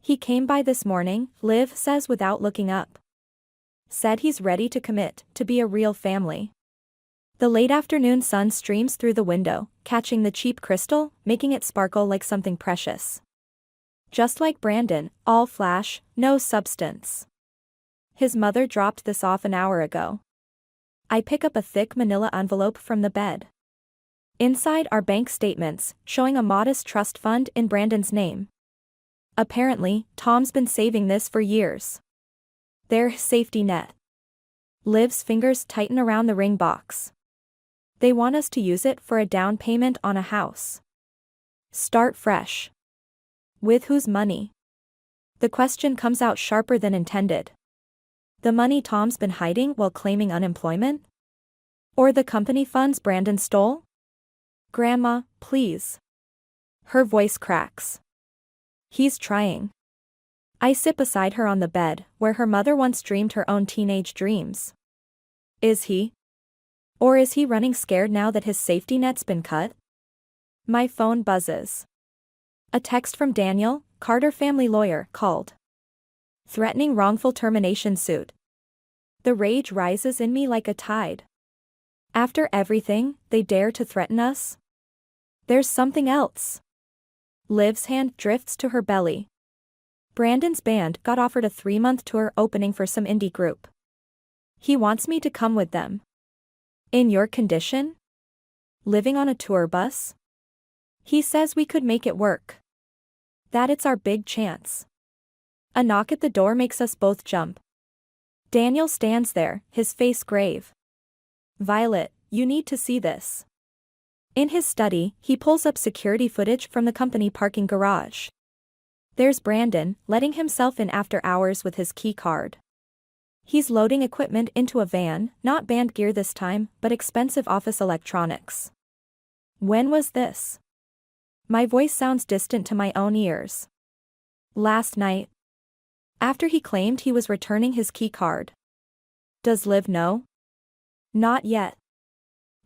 S2: He came by this morning, Liv says without looking up. Said he's ready to commit, to be a real family. The late afternoon sun streams through the window, catching the cheap crystal, making it sparkle like something precious. Just like Brandon, all flash, no substance. His mother dropped this off an hour ago. I pick up a thick manila envelope from the bed. Inside are bank statements, showing a modest trust fund in Brandon's name. Apparently, Tom's been saving this for years. Their safety net. Liv's fingers tighten around the ring box. They want us to use it for a down payment on a house. Start fresh. With whose money? The question comes out sharper than intended. The money Tom's been hiding while claiming unemployment? Or the company funds Brandon stole? Grandma, please. Her voice cracks. He's trying. I sit beside her on the bed, where her mother once dreamed her own teenage dreams. Is he? Or is he running scared now that his safety net's been cut? My phone buzzes. A text from Daniel, Carter family lawyer, called. Threatening wrongful termination suit. The rage rises in me like a tide. After everything, they dare to threaten us? There's something else. Liv's hand drifts to her belly. Brandon's band got offered a 3-month tour opening for some indie group. He wants me to come with them. In your condition? Living on a tour bus? He says we could make it work. That it's our big chance. A knock at the door makes us both jump. Daniel stands there, his face grave. Violet, you need to see this. In his study, he pulls up security footage from the company parking garage. There's Brandon, letting himself in after hours with his key card. He's loading equipment into a van, not band gear this time, but expensive office electronics. When was this? My voice sounds distant to my own ears. Last night. After he claimed he was returning his key card. Does Liv know? Not yet.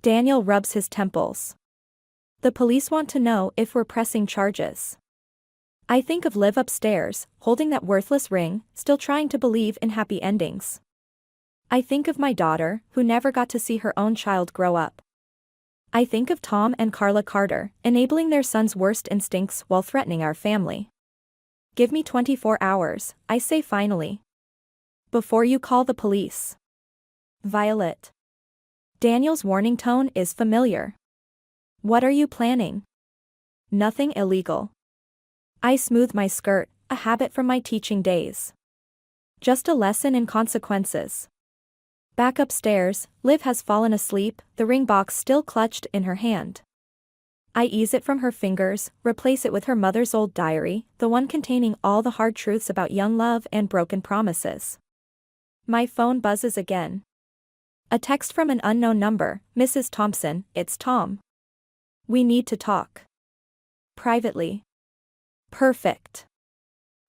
S2: Daniel rubs his temples. The police want to know if we're pressing charges. I think of Liv upstairs, holding that worthless ring, still trying to believe in happy endings. I think of my daughter, who never got to see her own child grow up. I think of Tom and Carla Carter, enabling their son's worst instincts while threatening our family. Give me 24 hours, I say finally. Before you call the police. Violet. Daniel's warning tone is familiar. What are you planning? Nothing illegal. I smooth my skirt, a habit from my teaching days. Just a lesson in consequences. Back upstairs, Liv has fallen asleep, the ring box still clutched in her hand. I ease it from her fingers, replace it with her mother's old diary, the one containing all the hard truths about young love and broken promises. My phone buzzes again. A text from an unknown number, Mrs. Thompson, it's Tom. We need to talk. Privately. Perfect.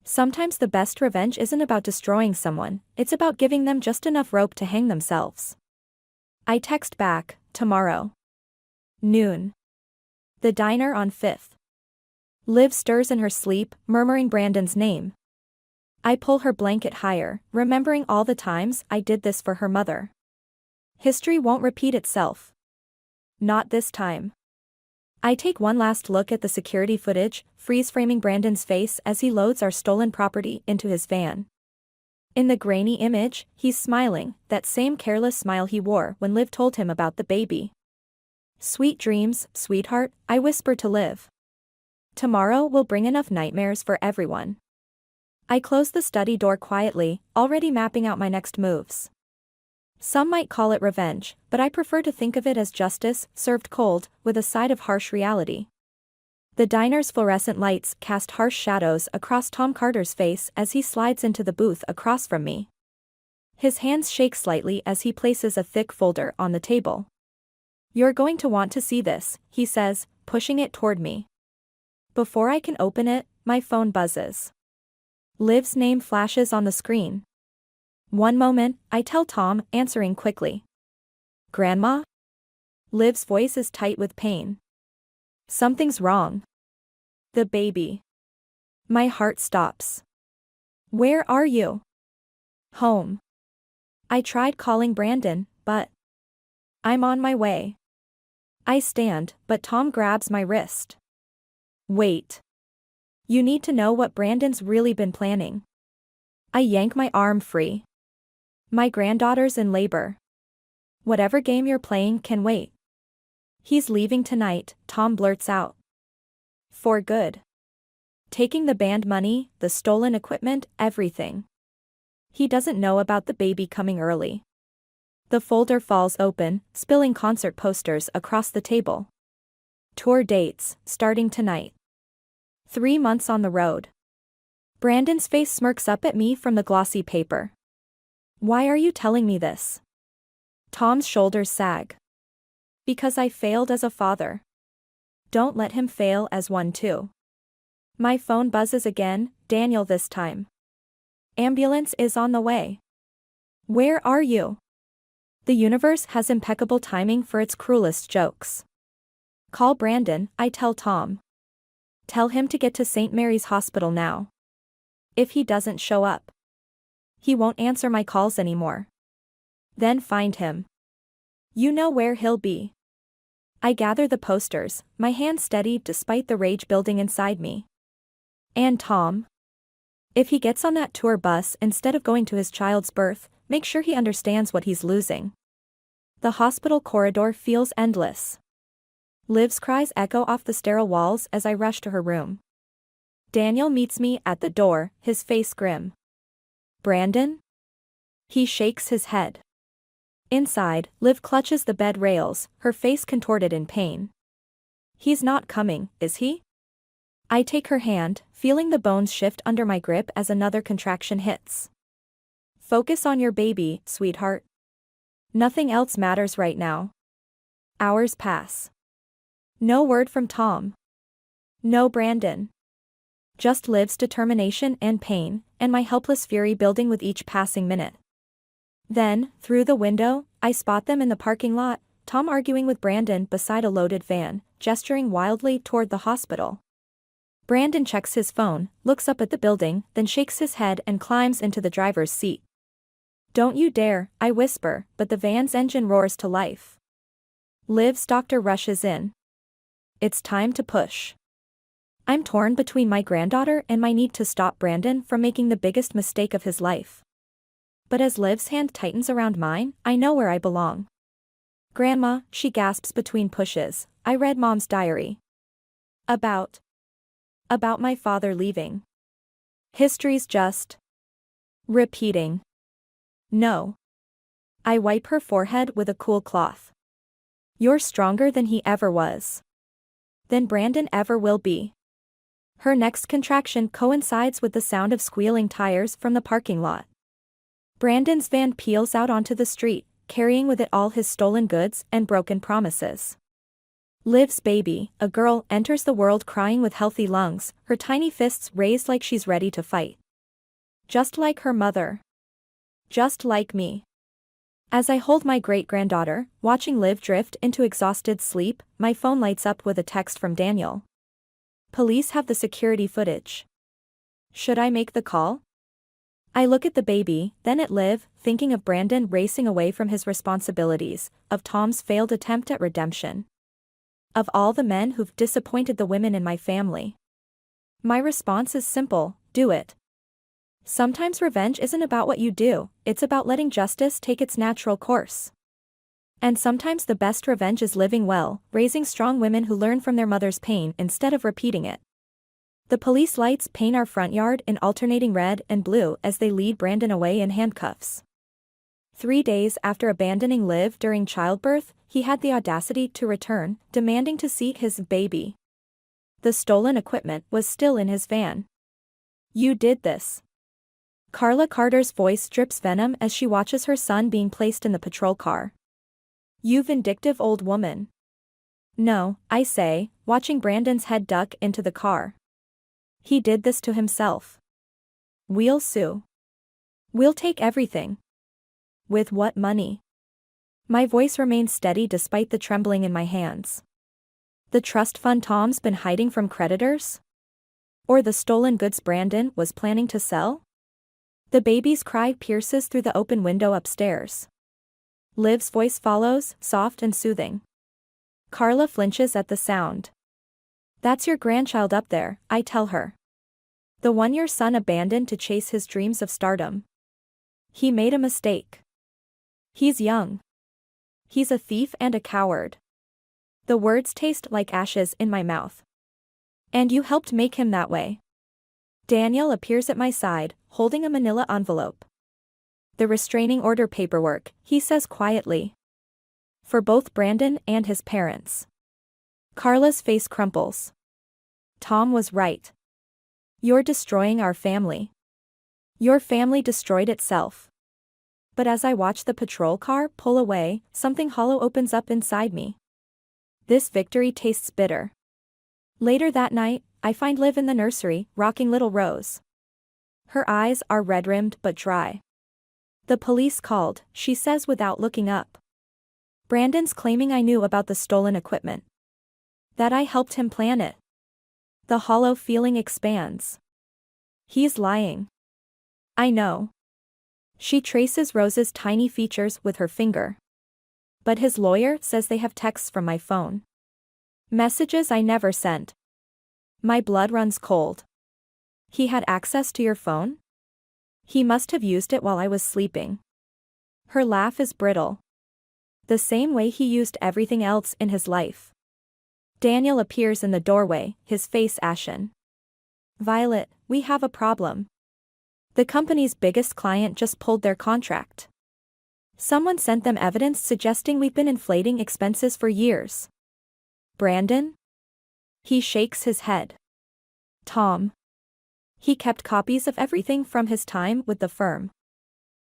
S2: Sometimes the best revenge isn't about destroying someone, it's about giving them just enough rope to hang themselves. I text back, tomorrow. Noon. The diner on 5th. Liv stirs in her sleep, murmuring Brandon's name. I pull her blanket higher, remembering all the times I did this for her mother. History won't repeat itself. Not this time. I take one last look at the security footage, freeze-framing Brandon's face as he loads our stolen property into his van. In the grainy image, he's smiling, that same careless smile he wore when Liv told him about the baby. Sweet dreams, sweetheart, I whisper to Liv. Tomorrow will bring enough nightmares for everyone. I close the study door quietly, already mapping out my next moves. Some might call it revenge, but I prefer to think of it as justice, served cold, with a side of harsh reality. The diner's fluorescent lights cast harsh shadows across Tom Carter's face as he slides into the booth across from me. His hands shake slightly as he places a thick folder on the table. You're going to want to see this, he says, pushing it toward me. Before I can open it, my phone buzzes. Liv's name flashes on the screen. One moment, I tell Tom, answering quickly. Grandma? Liv's voice is tight with pain. Something's wrong. The baby. My heart stops. Where are you? Home. I tried calling Brandon, but I'm on my way. I stand, but Tom grabs my wrist. Wait. You need to know what Brandon's really been planning. I yank my arm free. My granddaughter's in labor. Whatever game you're playing can wait. He's leaving tonight, Tom blurts out. For good. Taking the band money, the stolen equipment, everything. He doesn't know about the baby coming early. The folder falls open, spilling concert posters across the table. Tour dates, starting tonight. 3 months on the road. Brandon's face smirks up at me from the glossy paper. Why are you telling me this? Tom's shoulders sag. Because I failed as a father. Don't let him fail as one too. My phone buzzes again, Daniel this time. Ambulance is on the way. Where are you? The universe has impeccable timing for its cruelest jokes. Call Brandon, I tell Tom. Tell him to get to St. Mary's Hospital now. If he doesn't show up, he won't answer my calls anymore. Then find him. You know where he'll be. I gather the posters, my hand steady despite the rage building inside me. And Tom? If he gets on that tour bus instead of going to his child's birth, make sure he understands what he's losing. The hospital corridor feels endless. Liv's cries echo off the sterile walls as I rush to her room. Daniel meets me at the door, his face grim. Brandon? He shakes his head. Inside, Liv clutches the bed rails, her face contorted in pain. He's not coming, is he? I take her hand, feeling the bones shift under my grip as another contraction hits. Focus on your baby, sweetheart. Nothing else matters right now. Hours pass. No word from Tom. No Brandon. Just Liv's determination and pain, and my helpless fury building with each passing minute. Then, through the window, I spot them in the parking lot, Tom arguing with Brandon beside a loaded van, gesturing wildly toward the hospital. Brandon checks his phone, looks up at the building, then shakes his head and climbs into the driver's seat. Don't you dare, I whisper, but the van's engine roars to life. Liv's doctor rushes in. It's time to push. I'm torn between my granddaughter and my need to stop Brandon from making the biggest mistake of his life. But as Liv's hand tightens around mine, I know where I belong. Grandma, she gasps between pushes, I read Mom's diary. About my father leaving. History's just repeating. No. I wipe her forehead with a cool cloth. You're stronger than he ever was. Than Brandon ever will be. Her next contraction coincides with the sound of squealing tires from the parking lot. Brandon's van peels out onto the street, carrying with it all his stolen goods and broken promises. Liv's baby, a girl, enters the world crying with healthy lungs, her tiny fists raised like she's ready to fight. Just like her mother. Just like me. As I hold my great-granddaughter, watching Liv drift into exhausted sleep, my phone lights up with a text from Daniel. Police have the security footage. Should I make the call? I look at the baby, then at Liv, thinking of Brandon racing away from his responsibilities, of Tom's failed attempt at redemption. Of all the men who've disappointed the women in my family. My response is simple, do it. Sometimes revenge isn't about what you do, it's about letting justice take its natural course. And sometimes the best revenge is living well, raising strong women who learn from their mother's pain instead of repeating it. The police lights paint our front yard in alternating red and blue as they lead Brandon away in handcuffs. 3 days after abandoning Liv during childbirth, he had the audacity to return, demanding to see his baby. The stolen equipment was still in his van. You did this. Carla Carter's voice drips venom as she watches her son being placed in the patrol car. You vindictive old woman. No, I say, watching Brandon's head duck into the car. He did this to himself. We'll sue. We'll take everything. With what money? My voice remains steady despite the trembling in my hands. The trust fund Tom's been hiding from creditors? Or the stolen goods Brandon was planning to sell? The baby's cry pierces through the open window upstairs. Liv's voice follows, soft and soothing. Carla flinches at the sound. That's your grandchild up there, I tell her. The one your son abandoned to chase his dreams of stardom. He made a mistake. He's young. He's a thief and a coward. The words taste like ashes in my mouth. And you helped make him that way. Daniel appears at my side, holding a manila envelope. The restraining order paperwork, he says quietly. For both Brandon and his parents. Carla's face crumples. Tom was right. You're destroying our family. Your family destroyed itself. But as I watch the patrol car pull away, something hollow opens up inside me. This victory tastes bitter. Later that night, I find Liv in the nursery, rocking little Rose. Her eyes are red-rimmed but dry. The police called, she says without looking up. Brandon's claiming I knew about the stolen equipment. That I helped him plan it. The hollow feeling expands. He's lying. I know. She traces Rose's tiny features with her finger. But his lawyer says they have texts from my phone. Messages I never sent. My blood runs cold. He had access to your phone? He must have used it while I was sleeping. Her laugh is brittle. The same way he used everything else in his life. Daniel appears in the doorway, his face ashen. Violet, we have a problem. The company's biggest client just pulled their contract. Someone sent them evidence suggesting we've been inflating expenses for years. Brandon? He shakes his head. Tom. He kept copies of everything from his time with the firm.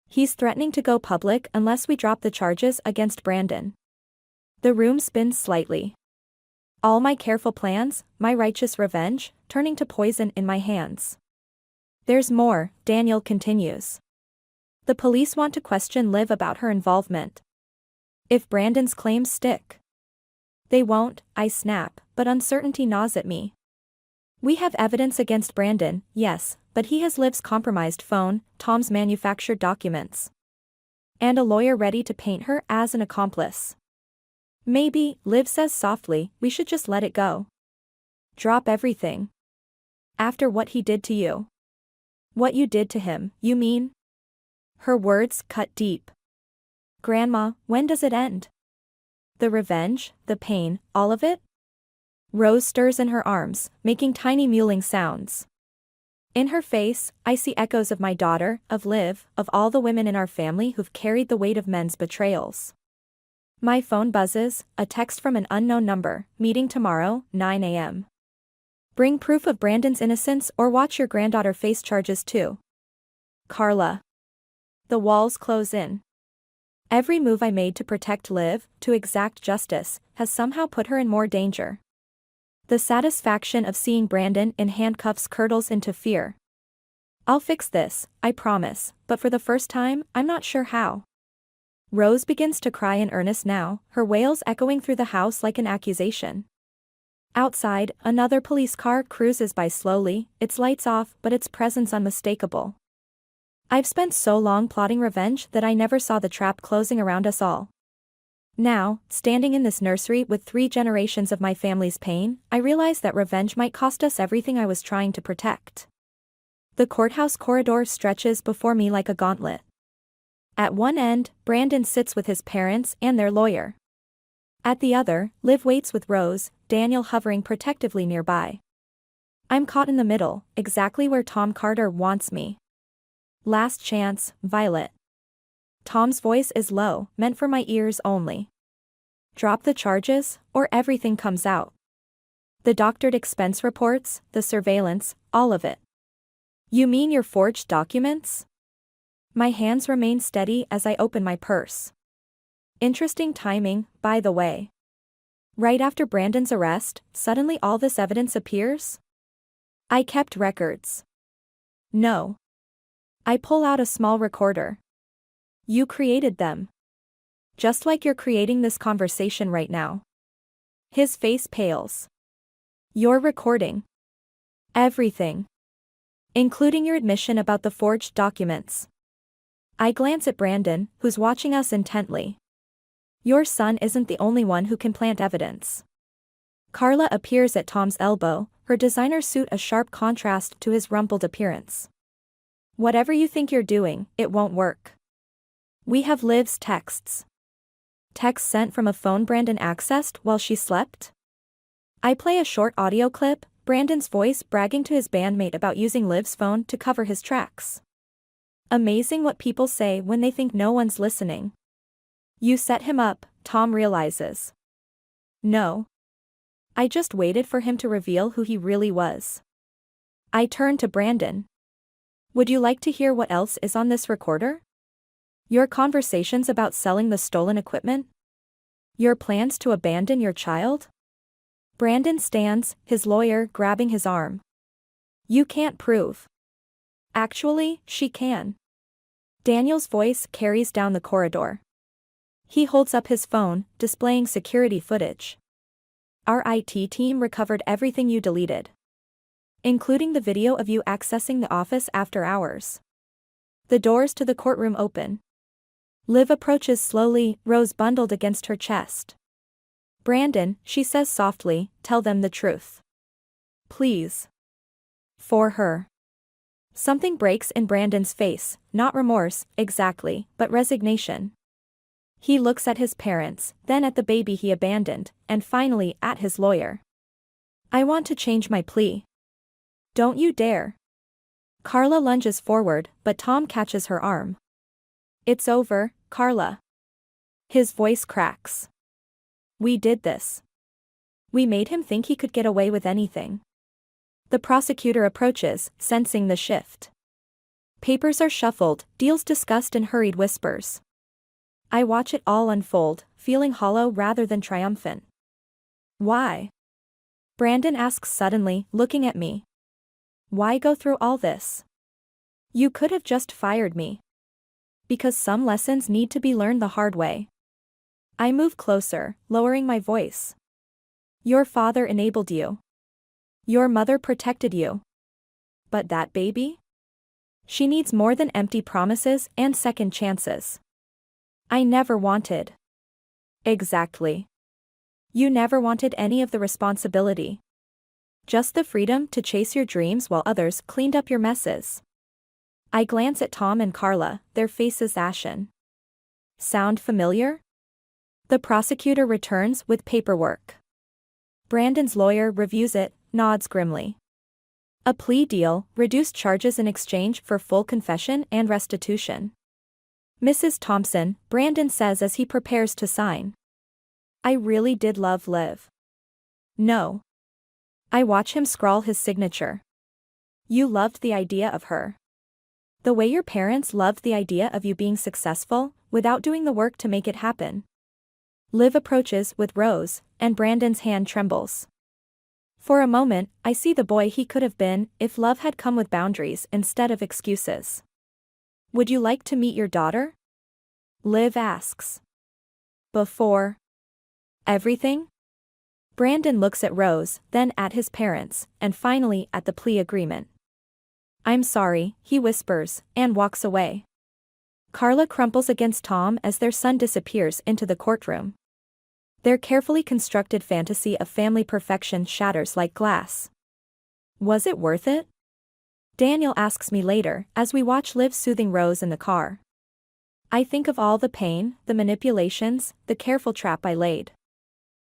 S2: He's threatening to go public unless we drop the charges against Brandon. The room spins slightly. All my careful plans, my righteous revenge, turning to poison in my hands. There's more, Daniel continues. The police want to question Liv about her involvement. If Brandon's claims stick. They won't, I snap, but uncertainty gnaws at me. We have evidence against Brandon, yes, but he has Liv's compromised phone, Tom's manufactured documents. And a lawyer ready to paint her as an accomplice. Maybe, Liv says softly, we should just let it go. Drop everything. After what he did to you. What you did to him, you mean? Her words cut deep. Grandma, when does it end? The revenge, the pain, all of it? Rose stirs in her arms, making tiny mewling sounds. In her face, I see echoes of my daughter, of Liv, of all the women in our family who've carried the weight of men's betrayals. My phone buzzes, a text from an unknown number, meeting tomorrow, 9 a.m. Bring proof of Brandon's innocence or watch your granddaughter face charges too. Carla. The walls close in. Every move I made to protect Liv, to exact justice, has somehow put her in more danger. The satisfaction of seeing Brandon in handcuffs curdles into fear. I'll fix this, I promise, but for the first time, I'm not sure how. Rose begins to cry in earnest now, her wails echoing through the house like an accusation. Outside, another police car cruises by slowly, its lights off but its presence unmistakable. I've spent so long plotting revenge that I never saw the trap closing around us all. Now, standing in this nursery with 3 generations of my family's pain, I realize that revenge might cost us everything I was trying to protect. The courthouse corridor stretches before me like a gauntlet. At one end, Brandon sits with his parents and their lawyer. At the other, Liv waits with Rose, Daniel hovering protectively nearby. I'm caught in the middle, exactly where Tom Carter wants me. Last chance, Violet. Tom's voice is low, meant for my ears only. Drop the charges, or everything comes out. The doctored expense reports, the surveillance, all of it. You mean your forged documents? My hands remain steady as I open my purse. Interesting timing, by the way. Right after Brandon's arrest, suddenly all this evidence appears? I kept records. No. I pull out a small recorder. You created them. Just like you're creating this conversation right now. His face pales. You're recording. Everything. Including your admission about the forged documents. I glance at Brandon, who's watching us intently. Your son isn't the only one who can plant evidence. Carla appears at Tom's elbow, her designer suit a sharp contrast to his rumpled appearance. Whatever you think you're doing, it won't work. We have Liv's texts. Texts sent from a phone Brandon accessed while she slept? I play a short audio clip, Brandon's voice bragging to his bandmate about using Liv's phone to cover his tracks. Amazing what people say when they think no one's listening. You set him up, Tom realizes. No. I just waited for him to reveal who he really was. I turn to Brandon. Would you like to hear what else is on this recorder? Your conversations about selling the stolen equipment? Your plans to abandon your child? Brandon stands, his lawyer grabbing his arm. You can't prove. Actually, she can. Daniel's voice carries down the corridor. He holds up his phone, displaying security footage. Our IT team recovered everything you deleted. Including the video of you accessing the office after hours. The doors to the courtroom open. Liv approaches slowly, Rose bundled against her chest. Brandon, she says softly, tell them the truth. Please. For her. Something breaks in Brandon's face, not remorse, exactly, but resignation. He looks at his parents, then at the baby he abandoned, and finally at his lawyer. I want to change my plea. Don't you dare. Carla lunges forward, but Tom catches her arm. It's over, Carla. His voice cracks. We did this. We made him think he could get away with anything. The prosecutor approaches, sensing the shift. Papers are shuffled, deals discussed in hurried whispers. I watch it all unfold, feeling hollow rather than triumphant. Why? Brandon asks suddenly, looking at me. Why go through all this? You could have just fired me. Because some lessons need to be learned the hard way. I move closer, lowering my voice. Your father enabled you. Your mother protected you. But that baby? She needs more than empty promises and second chances. I never wanted. Exactly. You never wanted any of the responsibility. Just the freedom to chase your dreams while others cleaned up your messes. I glance at Tom and Carla, their faces ashen. Sound familiar? The prosecutor returns with paperwork. Brandon's lawyer reviews it, nods grimly. A plea deal, reduced charges in exchange for full confession and restitution. Mrs. Thompson, Brandon says as he prepares to sign. I really did love Liv. No. I watch him scrawl his signature. You loved the idea of her. The way your parents loved the idea of you being successful, without doing the work to make it happen. Liv approaches with Rose, and Brandon's hand trembles. For a moment, I see the boy he could have been if love had come with boundaries instead of excuses. Would you like to meet your daughter? Liv asks. Before everything? Brandon looks at Rose, then at his parents, and finally at the plea agreement. I'm sorry, he whispers, and walks away. Carla crumples against Tom as their son disappears into the courtroom. Their carefully constructed fantasy of family perfection shatters like glass. Was it worth it? Daniel asks me later, as we watch Liv soothing Rose in the car. I think of all the pain, the manipulations, the careful trap I laid.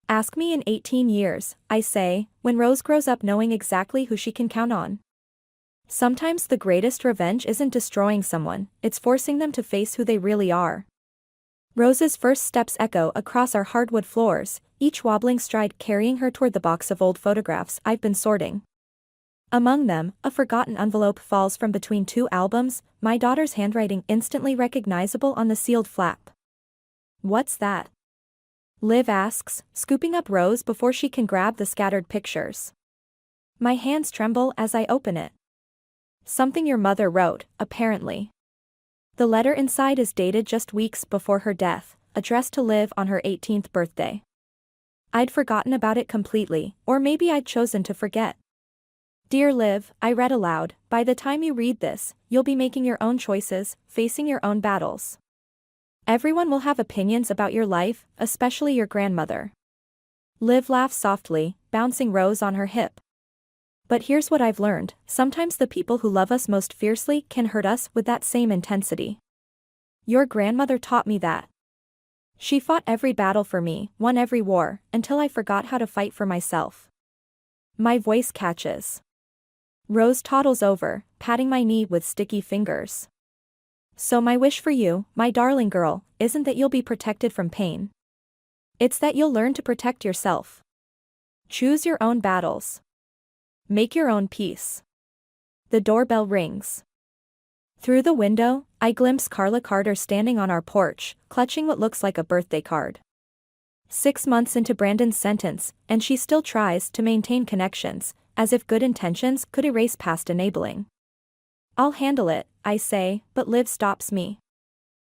S2: Ask me in 18 years, I say, when Rose grows up knowing exactly who she can count on. Sometimes the greatest revenge isn't destroying someone, it's forcing them to face who they really are. Rose's first steps echo across our hardwood floors, each wobbling stride carrying her toward the box of old photographs I've been sorting. Among them, a forgotten envelope falls from between two albums, my daughter's handwriting instantly recognizable on the sealed flap. What's that? Liv asks, scooping up Rose before she can grab the scattered pictures. My hands tremble as I open it. Something your mother wrote, apparently. The letter inside is dated just weeks before her death, addressed to Liv on her 18th birthday. I'd forgotten about it completely, or maybe I'd chosen to forget. Dear Liv, I read aloud, by the time you read this, you'll be making your own choices, facing your own battles. Everyone will have opinions about your life, especially your grandmother. Liv laughs softly, bouncing Rose on her hip. But here's what I've learned, sometimes the people who love us most fiercely can hurt us with that same intensity. Your grandmother taught me that. She fought every battle for me, won every war, until I forgot how to fight for myself. My voice catches. Rose toddles over, patting my knee with sticky fingers. So my wish for you, my darling girl, isn't that you'll be protected from pain. It's that you'll learn to protect yourself. Choose your own battles. Make your own peace. The doorbell rings. Through the window, I glimpse Carla Carter standing on our porch, clutching what looks like a birthday card. 6 months into Brandon's sentence, and she still tries to maintain connections, as if good intentions could erase past enabling. I'll handle it, I say, but Liv stops me.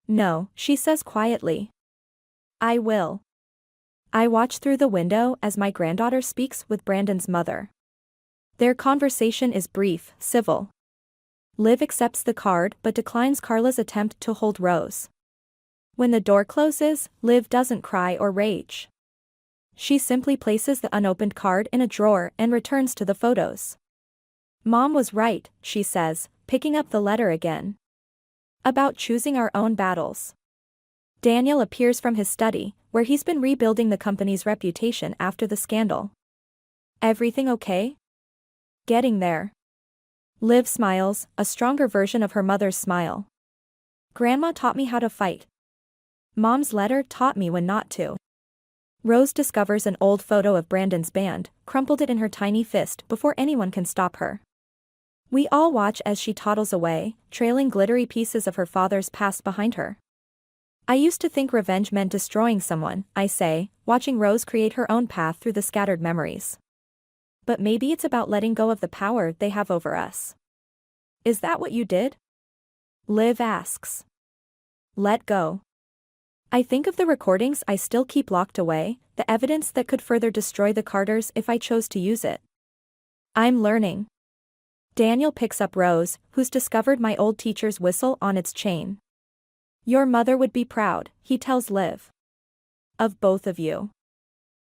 S2: No, she says quietly. I will. I watch through the window as my granddaughter speaks with Brandon's mother. Their conversation is brief, civil. Liv accepts the card but declines Carla's attempt to hold Rose. When the door closes, Liv doesn't cry or rage. She simply places the unopened card in a drawer and returns to the photos. Mom was right, she says, picking up the letter again. About choosing our own battles. Daniel appears from his study, where he's been rebuilding the company's reputation after the scandal. Everything okay? Getting there. Liv smiles, a stronger version of her mother's smile. Grandma taught me how to fight. Mom's letter taught me when not to. Rose discovers an old photo of Brandon's band, crumpled it in her tiny fist before anyone can stop her. We all watch as she toddles away, trailing glittery pieces of her father's past behind her. I used to think revenge meant destroying someone, I say, watching Rose create her own path through the scattered memories. But maybe it's about letting go of the power they have over us. Is that what you did? Liv asks. Let go. I think of the recordings I still keep locked away, the evidence that could further destroy the Carters if I chose to use it. I'm learning. Daniel picks up Rose, who's discovered my old teacher's whistle on its chain. Your mother would be proud, he tells Liv. Of both of you.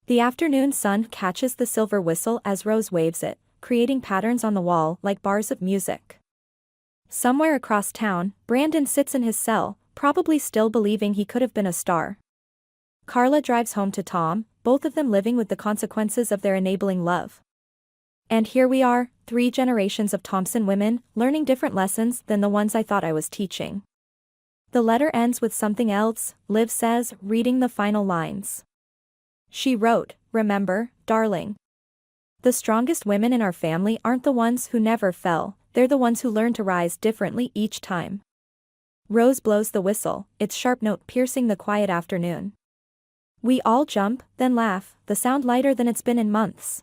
S2: The afternoon sun catches the silver whistle as Rose waves it, creating patterns on the wall like bars of music. Somewhere across town, Brandon sits in his cell, probably still believing he could have been a star. Carla drives home to Tom, both of them living with the consequences of their enabling love. And here we are, 3 generations of Thompson women, learning different lessons than the ones I thought I was teaching. The letter ends with something else, Liv says, reading the final lines. She wrote, remember, darling. The strongest women in our family aren't the ones who never fell, they're the ones who learn to rise differently each time. Rose blows the whistle, its sharp note piercing the quiet afternoon. We all jump, then laugh, the sound lighter than it's been in months.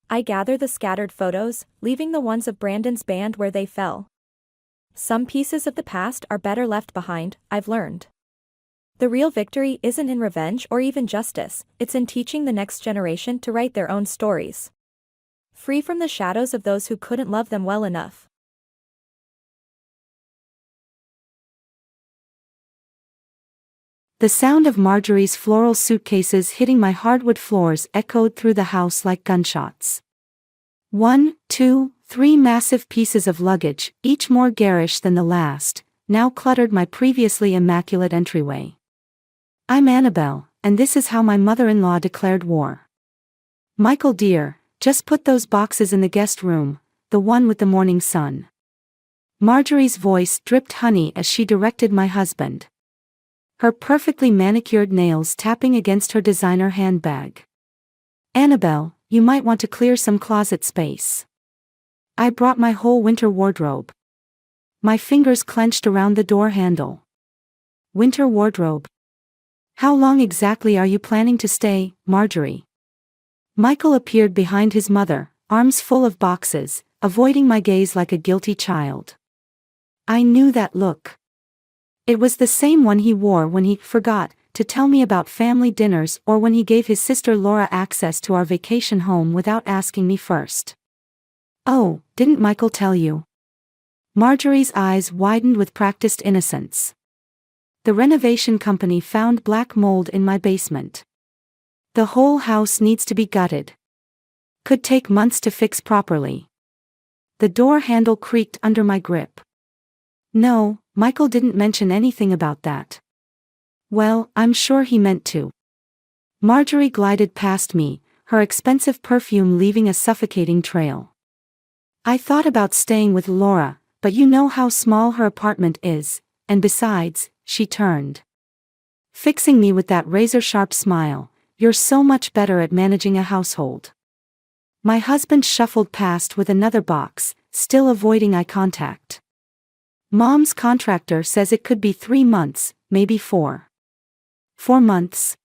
S2: I gather the scattered photos, leaving the ones of Brandon's band where they fell. Some pieces of the past are better left behind, I've learned. The real victory isn't in revenge or even justice, it's in teaching the next generation to write their own stories. Free from the shadows of those who couldn't love them well enough.
S3: The sound of Marjorie's floral suitcases hitting my hardwood floors echoed through the house like gunshots. 1, 2, 3 massive pieces of luggage, each more garish than the last, now cluttered my previously immaculate entryway. I'm Annabelle, and this is how my mother-in-law declared war. Michael dear, just put those boxes in the guest room, the one with the morning sun. Marjorie's voice dripped honey as she directed my husband. Her perfectly manicured nails tapping against her designer handbag. Annabelle, you might want to clear some closet space. I brought my whole winter wardrobe. My fingers clenched around the door handle. Winter wardrobe. How long exactly are you planning to stay, Marjorie? Michael appeared behind his mother, arms full of boxes, avoiding my gaze like a guilty child. I knew that look. It was the same one he wore when he forgot to tell me about family dinners or when he gave his sister Laura access to our vacation home without asking me first. Oh, didn't Michael tell you? Marjorie's eyes widened with practiced innocence. The renovation company found black mold in my basement. The whole house needs to be gutted. Could take months to fix properly. The door handle creaked under my grip. No, Michael didn't mention anything about that. Well, I'm sure he meant to. Marjorie glided past me, her expensive perfume leaving a suffocating trail. I thought about staying with Laura, but you know how small her apartment is, and besides, she turned. Fixing me with that razor-sharp smile, you're so much better at managing a household. My husband shuffled past with another box, still avoiding eye contact. Mom's contractor says it could be 3 months, maybe 4. 4 months.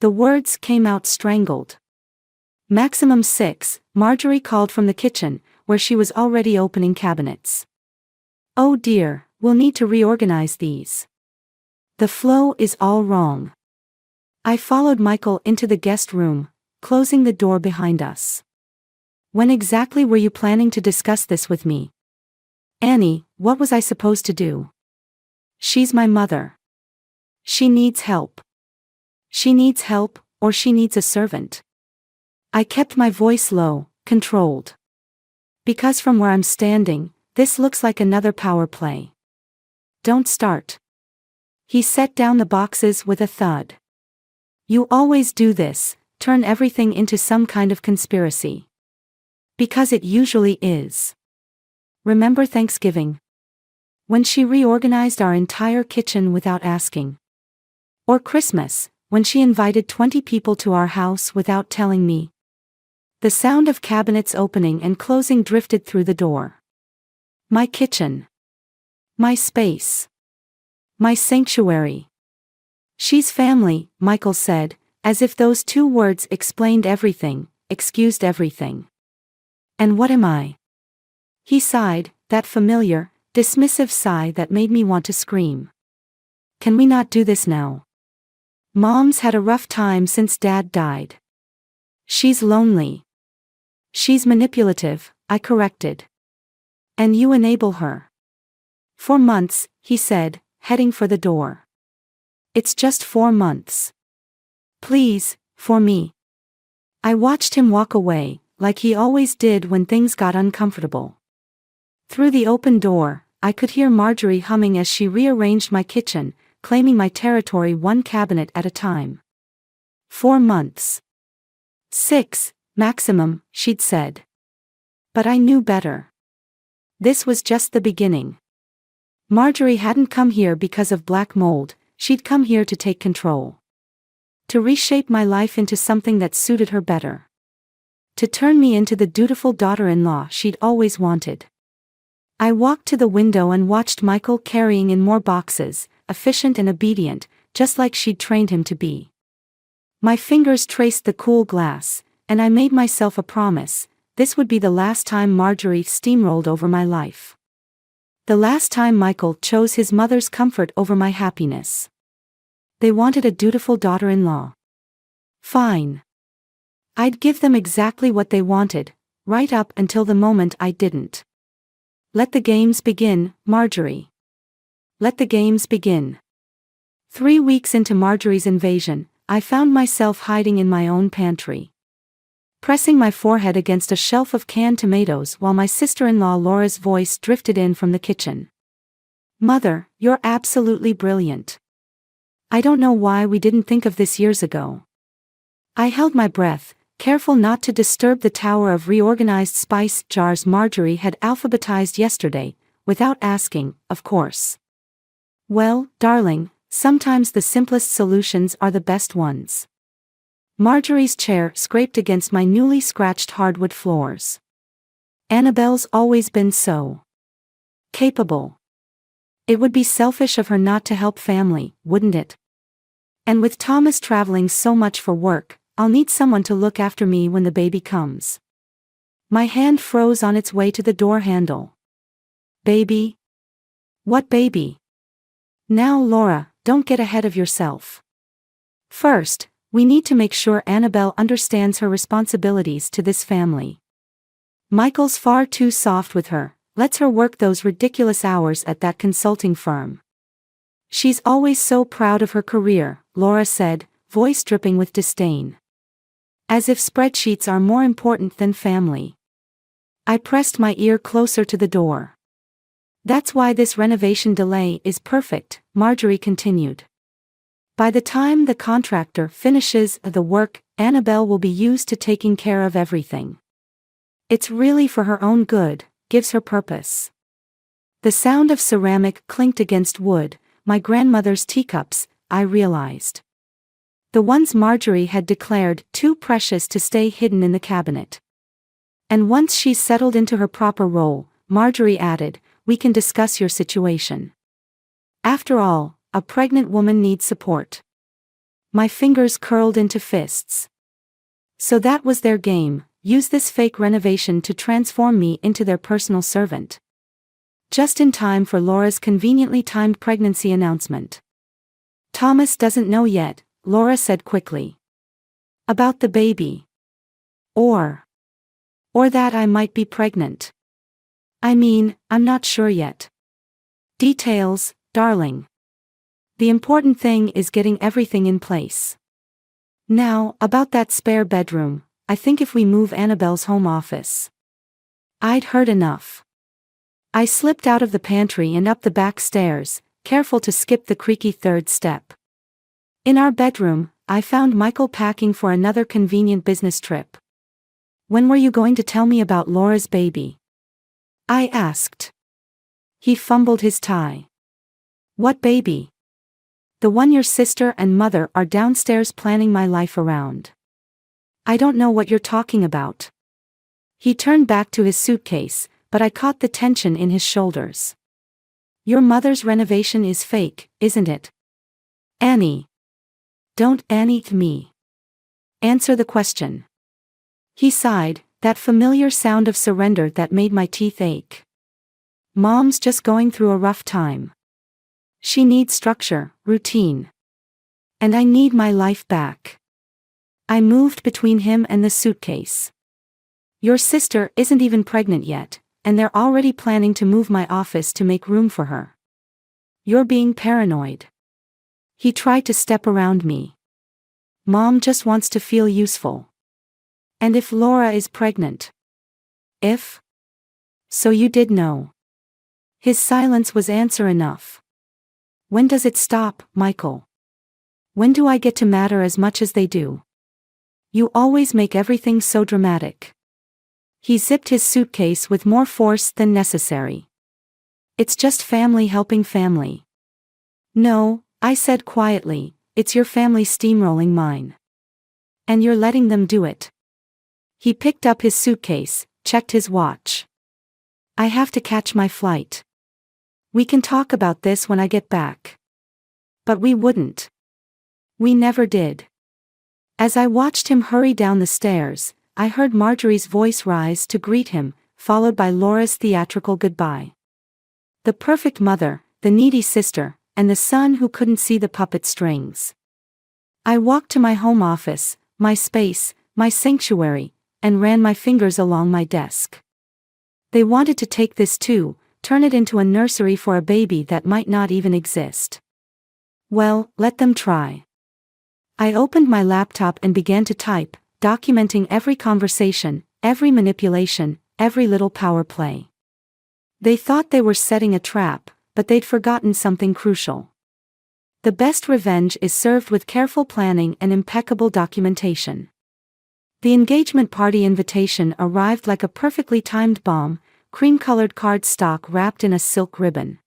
S3: The words came out strangled. Maximum 6, Marjorie called from the kitchen, where she was already opening cabinets. Oh dear, we'll need to reorganize these. The flow is all wrong. I followed Michael into the guest room, closing the door behind us. When exactly were you planning to discuss this with me? Annie, what was I supposed to do? She's my mother. She needs help. She needs help, or she needs a servant. I kept my voice low, controlled. Because from where I'm standing, this looks like another power play. Don't start. He set down the boxes with a thud. You always do this, turn everything into some kind of conspiracy. Because it usually is. Remember Thanksgiving? When she reorganized our entire kitchen without asking. Or Christmas, when she invited 20 people to our house without telling me. The sound of cabinets opening and closing drifted through the door. My kitchen. My space. My sanctuary. She's family, Michael said, as if those two words explained everything, excused everything. And what am I? He sighed, that familiar, dismissive sigh that made me want to scream. Can we not do this now? Mom's had a rough time since Dad died. She's lonely. She's manipulative, I corrected. And you enable her. For months, he said, heading for the door. It's just 4 months. Please, for me. I watched him walk away, like he always did when things got uncomfortable. Through the open door, I could hear Marjorie humming as she rearranged my kitchen, claiming my territory one cabinet at a time. 4 months. 6, maximum, she'd said. But I knew better. This was just the beginning. Marjorie hadn't come here because of black mold, she'd come here to take control. To reshape my life into something that suited her better. To turn me into the dutiful daughter-in-law she'd always wanted. I walked to the window and watched Michael carrying in more boxes, efficient and obedient, just like she'd trained him to be. My fingers traced the cool glass, and I made myself a promise: this would be the last time Marjorie steamrolled over my life. The last time Michael chose his mother's comfort over my happiness. They wanted a dutiful daughter-in-law. Fine. I'd give them exactly what they wanted, right up until the moment I didn't. Let the games begin, Marjorie. Let the games begin. 3 weeks into Marjorie's invasion, I found myself hiding in my own pantry. Pressing my forehead against a shelf of canned tomatoes while my sister-in-law Laura's voice drifted in from the kitchen. Mother, you're absolutely brilliant. I don't know why we didn't think of this years ago. I held my breath, careful not to disturb the tower of reorganized spice jars Marjorie had alphabetized yesterday, without asking, of course. Well, darling, sometimes the simplest solutions are the best ones. Marjorie's chair scraped against my newly scratched hardwood floors. Annabelle's always been so capable. It would be selfish of her not to help family, wouldn't it? And with Thomas traveling so much for work, I'll need someone to look after me when the baby comes. My hand froze on its way to the door handle. Baby? What baby? Now Laura, don't get ahead of yourself. First, we need to make sure Annabelle understands her responsibilities to this family. Michael's far too soft with her, lets her work those ridiculous hours at that consulting firm. She's always so proud of her career, Laura said, voice dripping with disdain. As if spreadsheets are more important than family. I pressed my ear closer to the door. That's why this renovation delay is perfect, Marjorie continued. By the time the contractor finishes the work, Annabelle will be used to taking care of everything. It's really for her own good, gives her purpose. The sound of ceramic clinked against wood, my grandmother's teacups, I realized. The ones Marjorie had declared too precious to stay hidden in the cabinet. And once she's settled into her proper role, Marjorie added, we can discuss your situation. After all, a pregnant woman needs support. My fingers curled into fists. So that was their game, use this fake renovation to transform me into their personal servant. Just in time for Laura's conveniently timed pregnancy announcement. Thomas doesn't know yet, Laura said quickly. About the baby. Or that I might be pregnant. I mean, I'm not sure yet. Details, darling. The important thing is getting everything in place. Now, about that spare bedroom, I think if we move Annabelle's home office. I'd heard enough. I slipped out of the pantry and up the back stairs, careful to skip the creaky third step. In our bedroom, I found Michael packing for another convenient business trip. When were you going to tell me about Laura's baby? I asked. He fumbled his tie. What baby? The one your sister and mother are downstairs planning my life around. I don't know what you're talking about. He turned back to his suitcase, but I caught the tension in his shoulders. Your mother's renovation is fake, isn't it? Annie. Don't Annie me. Answer the question. He sighed, that familiar sound of surrender that made my teeth ache. Mom's just going through a rough time. She needs structure, routine. And I need my life back. I moved between him and the suitcase. Your sister isn't even pregnant yet, and they're already planning to move my office to make room for her. You're being paranoid. He tried to step around me. Mom just wants to feel useful. And if Laura is pregnant? If? So you did know. His silence was answer enough. When does it stop, Michael? When do I get to matter as much as they do? You always make everything so dramatic. He zipped his suitcase with more force than necessary. It's just family helping family. No, I said quietly, it's your family steamrolling mine. And you're letting them do it. He picked up his suitcase, checked his watch. I have to catch my flight. We can talk about this when I get back. But we wouldn't. We never did. As I watched him hurry down the stairs, I heard Marjorie's voice rise to greet him, followed by Laura's theatrical goodbye. The perfect mother, the needy sister, and the son who couldn't see the puppet strings. I walked to my home office, my space, my sanctuary, and ran my fingers along my desk. They wanted to take this too, turn it into a nursery for a baby that might not even exist. Well, let them try. I opened my laptop and began to type, documenting every conversation, every manipulation, every little power play. They thought they were setting a trap, but they'd forgotten something crucial. The best revenge is served with careful planning and impeccable documentation. The engagement party invitation arrived like a perfectly timed bomb, cream-colored cardstock wrapped in a silk ribbon.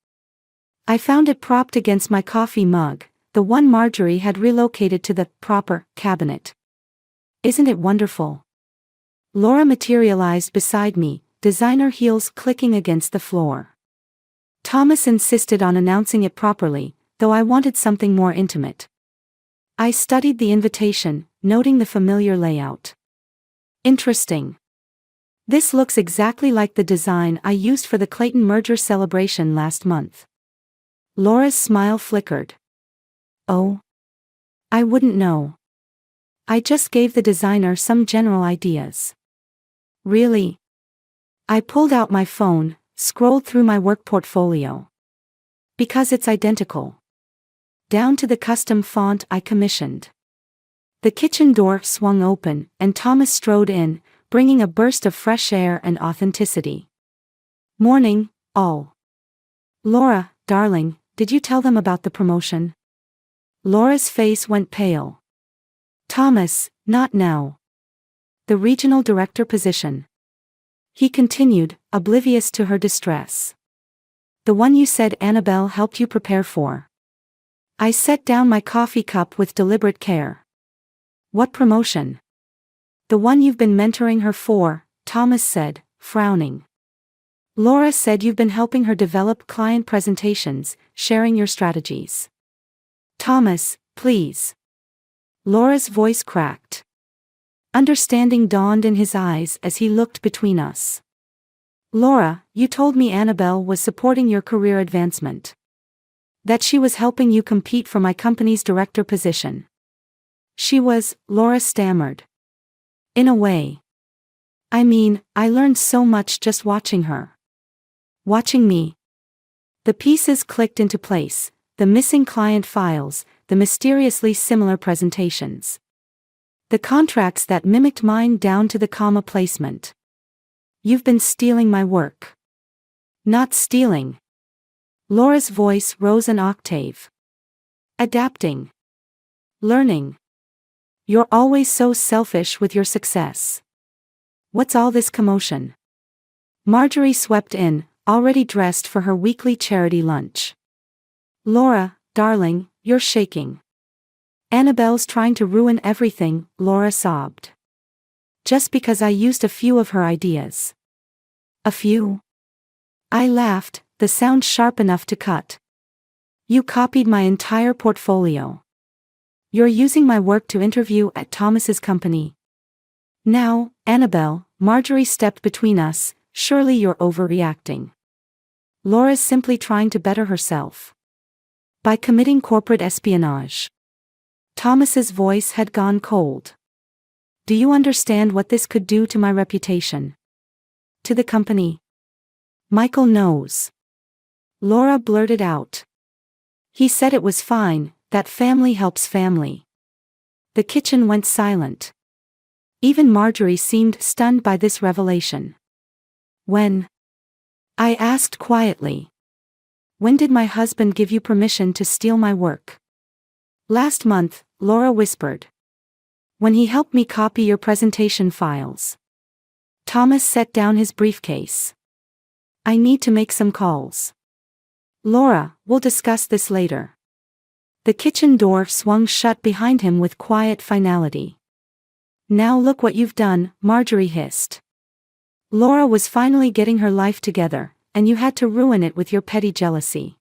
S3: I found it propped against my coffee mug, the one Marjorie had relocated to the proper cabinet. Isn't it wonderful? Laura materialized beside me, designer heels clicking against the floor. Thomas insisted on announcing it properly, though I wanted something more intimate. I studied the invitation, noting the familiar layout. Interesting. This looks exactly like the design I used for the Clayton merger celebration last month. Laura's smile flickered. Oh? I wouldn't know. I just gave the designer some general ideas. Really? I pulled out my phone, scrolled through my work portfolio. Because it's identical. Down to the custom font I commissioned. The kitchen door swung open, and Thomas strode in, bringing a burst of fresh air and authenticity. Morning, all. Laura, darling, did you tell them about the promotion? Laura's face went pale. Thomas, not now. The regional director position. He continued, oblivious to her distress. The one you said Annabelle helped you prepare for. I set down my coffee cup with deliberate care. What promotion? The one you've been mentoring her for, Thomas said, frowning. Laura said you've been helping her develop client presentations, sharing your strategies. Thomas, please. Laura's voice cracked. Understanding dawned in his eyes as he looked between us. Laura, you told me Annabelle was supporting your career advancement. That she was helping you compete for my company's director position. She was, Laura stammered. In a way. I mean, I learned so much just watching her. Watching me. The pieces clicked into place, the missing client files, the mysteriously similar presentations. The contracts that mimicked mine down to the comma placement. You've been stealing my work. Not stealing. Laura's voice rose an octave. Adapting. Learning. You're always so selfish with your success. What's all this commotion? Marjorie swept in, already dressed for her weekly charity lunch. "Laura, darling, you're shaking. Annabelle's trying to ruin everything," Laura sobbed. "Just because I used a few of her ideas." "A few?" I laughed, the sound sharp enough to cut. "You copied my entire portfolio. You're using my work to interview at Thomas's company." "Now, Annabelle," Marjorie stepped between us, "surely you're overreacting. Laura's simply trying to better herself by committing corporate espionage." Thomas's voice had gone cold. "Do you understand what this could do to my reputation? To the company?" "Michael knows." Laura blurted out. "He said it was fine, that family helps family." The kitchen went silent. Even Marjorie seemed stunned by this revelation. "When?" I asked quietly. "When did my husband give you permission to steal my work?" "Last month," Laura whispered. "When he helped me copy your presentation files." Thomas set down his briefcase. "I need to make some calls." "Laura, we'll discuss this later." The kitchen door swung shut behind him with quiet finality. "Now look what you've done," Marjorie hissed. Laura was finally getting her life together, and you had to ruin it with your petty jealousy.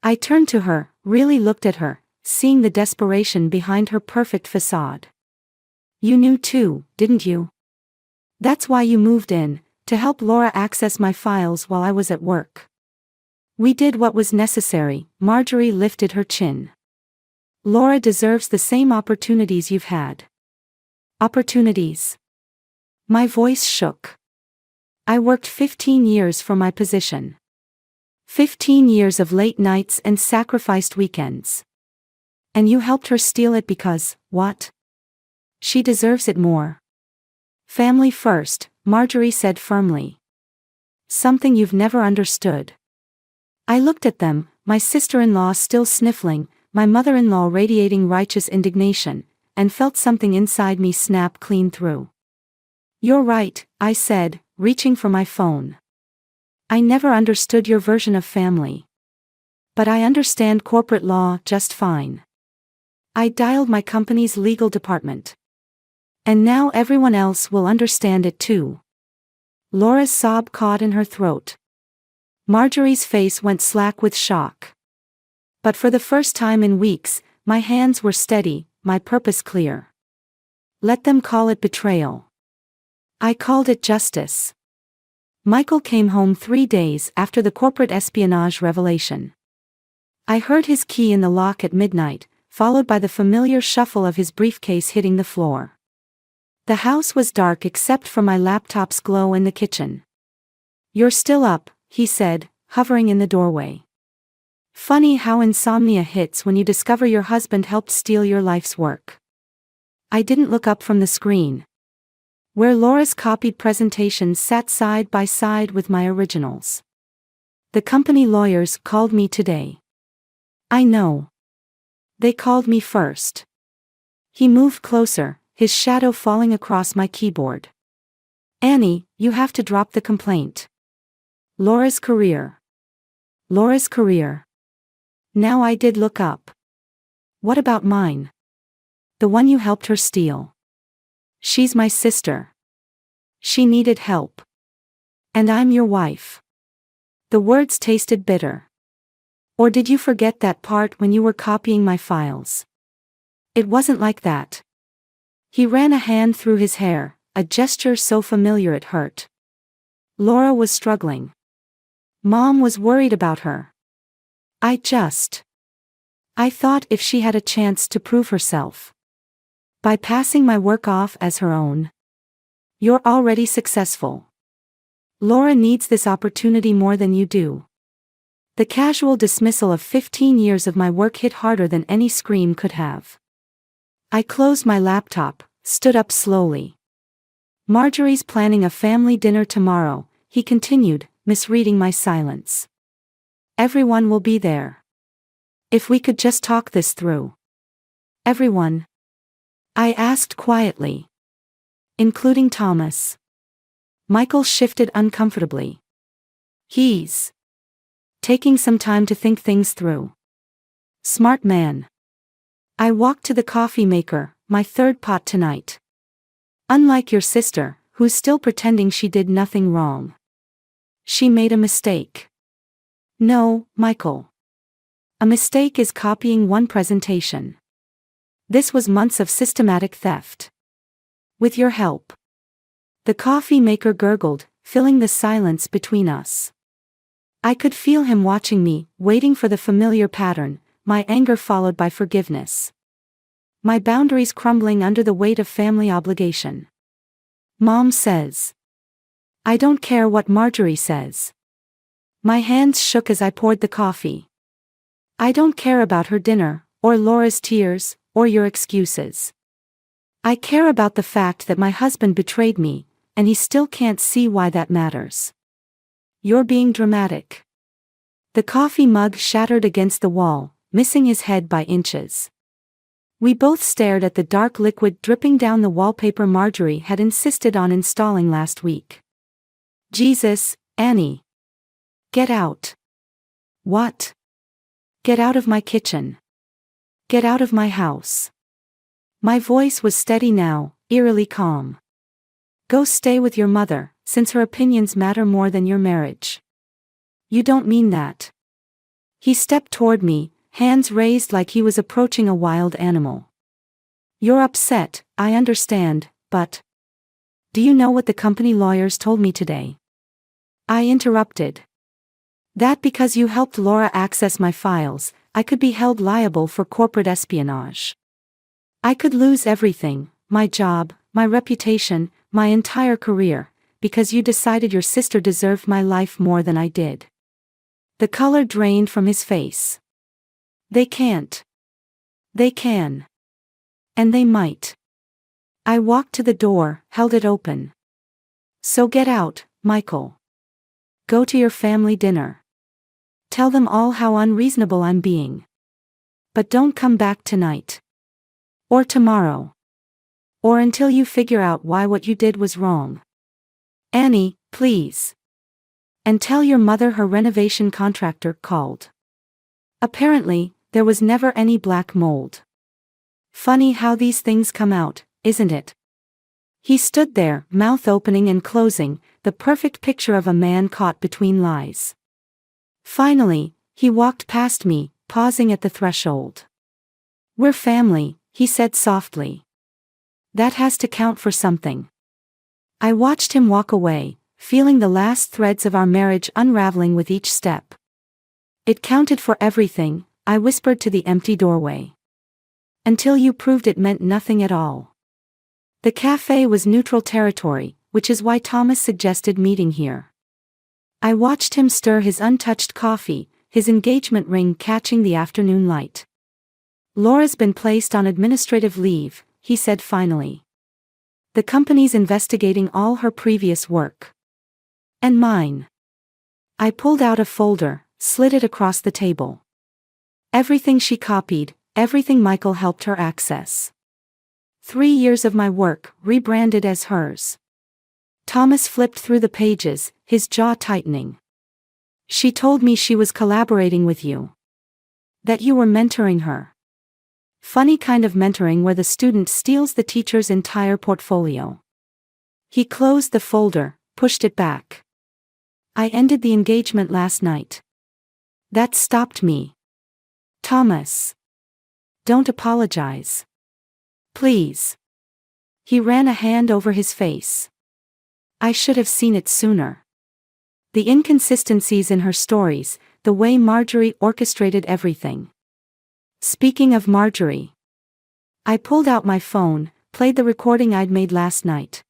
S3: I turned to her, really looked at her, seeing the desperation behind her perfect facade. "You knew too, didn't you? That's why you moved in, to help Laura access my files while I was at work." "We did what was necessary," Marjorie lifted her chin. "Laura deserves the same opportunities you've had." "Opportunities?" My voice shook. "I worked 15 years for my position. 15 years of late nights and sacrificed weekends. And you helped her steal it because, what? She deserves it more." "Family first," Marjorie said firmly. "Something you've never understood." I looked at them, my sister-in-law still sniffling, my mother-in-law radiating righteous indignation, and felt something inside me snap clean through. "You're right," I said, reaching for my phone. "I never understood your version of family. But I understand corporate law just fine." I dialed my company's legal department. "And now everyone else will understand it too." Laura's sob caught in her throat. Marjorie's face went slack with shock. But for the first time in weeks, my hands were steady, my purpose clear. Let them call it betrayal. I called it justice. Michael came home 3 days after the corporate espionage revelation. I heard his key in the lock at midnight, followed by the familiar shuffle of his briefcase hitting the floor. The house was dark except for my laptop's glow in the kitchen. "You're still up," he said, hovering in the doorway. "Funny how insomnia hits when you discover your husband helped steal your life's work." I didn't look up from the screen, where Laura's copied presentations sat side by side with my originals. "The company lawyers called me today." "I know. They called me first." He moved closer, his shadow falling across my keyboard. "Annie, you have to drop the complaint." Laura's career. Laura's career. Now I did look up. "What about mine? The one you helped her steal?" "She's my sister. She needed help. And I'm your wife." The words tasted bitter. "Or did you forget that part when you were copying my files?" "It wasn't like that." He ran a hand through his hair, a gesture so familiar it hurt. Laura was struggling. Mom was worried about her. I thought if she had a chance to prove herself by passing my work off as her own. "You're already successful. Laura needs this opportunity more than you do." The casual dismissal of 15 years of my work hit harder than any scream could have. I closed my laptop, stood up slowly. "Marjorie's planning a family dinner tomorrow," he continued, misreading my silence. "Everyone will be there. If we could just talk this through." "Everyone?" I asked quietly. "Including Thomas." Michael shifted uncomfortably. He's taking some time to think things through. Smart man. I walked to the coffee maker, my third pot tonight. Unlike your sister, who's still pretending she did nothing wrong. She made a mistake. No, Michael. A mistake is copying one presentation. This was months of systematic theft. With your help. The coffee maker gurgled, filling the silence between us. I could feel him watching me, waiting for the familiar pattern, my anger followed by forgiveness. My boundaries crumbling under the weight of family obligation. Mom says. I don't care what Marjorie says. My hands shook as I poured the coffee. I don't care about her dinner, or Laura's tears, or your excuses. I care about the fact that my husband betrayed me, and he still can't see why that matters. You're being dramatic. The coffee mug shattered against the wall, missing his head by inches. We both stared at the dark liquid dripping down the wallpaper Marjorie had insisted on installing last week. Jesus, Annie. Get out. What? Get out of my kitchen. Get out of my house. My voice was steady now, eerily calm. Go stay with your mother, since her opinions matter more than your marriage. You don't mean that. He stepped toward me, hands raised like he was approaching a wild animal. You're upset, I understand, but... Do you know what the company lawyers told me today? I interrupted. That because you helped Laura access my files, I could be held liable for corporate espionage. I could lose everything, my job, my reputation, my entire career, because you decided your sister deserved my life more than I did. The color drained from his face. They can't. They can. And they might. I walked to the door, held it open. So get out, Michael. Go to your family dinner. Tell them all how unreasonable I'm being. But don't come back tonight. Or tomorrow. Or until you figure out why what you did was wrong. Annie, please. And tell your mother her renovation contractor called. Apparently, there was never any black mold. Funny how these things come out, isn't it? He stood there, mouth opening and closing, the perfect picture of a man caught between lies. Finally, he walked past me, pausing at the threshold. We're family, he said softly. That has to count for something. I watched him walk away, feeling the last threads of our marriage unraveling with each step. It counted for everything, I whispered to the empty doorway. Until you proved it meant nothing at all. The cafe was neutral territory, which is why Thomas suggested meeting here. I watched him stir his untouched coffee, his engagement ring catching the afternoon light. Laura's been placed on administrative leave, he said finally. The company's investigating all her previous work. And mine. I pulled out a folder, slid it across the table. Everything she copied, everything Michael helped her access. 3 years of my work, rebranded as hers. Thomas flipped through the pages, his jaw tightening. She told me she was collaborating with you. That you were mentoring her. Funny kind of mentoring where the student steals the teacher's entire portfolio. He closed the folder, pushed it back. I ended the engagement last night. That stopped me. Thomas. Don't apologize. Please. He ran a hand over his face. I should have seen it sooner. The inconsistencies in her stories, the way Marjorie orchestrated everything. Speaking of Marjorie. I pulled out my phone, played the recording I'd made last night.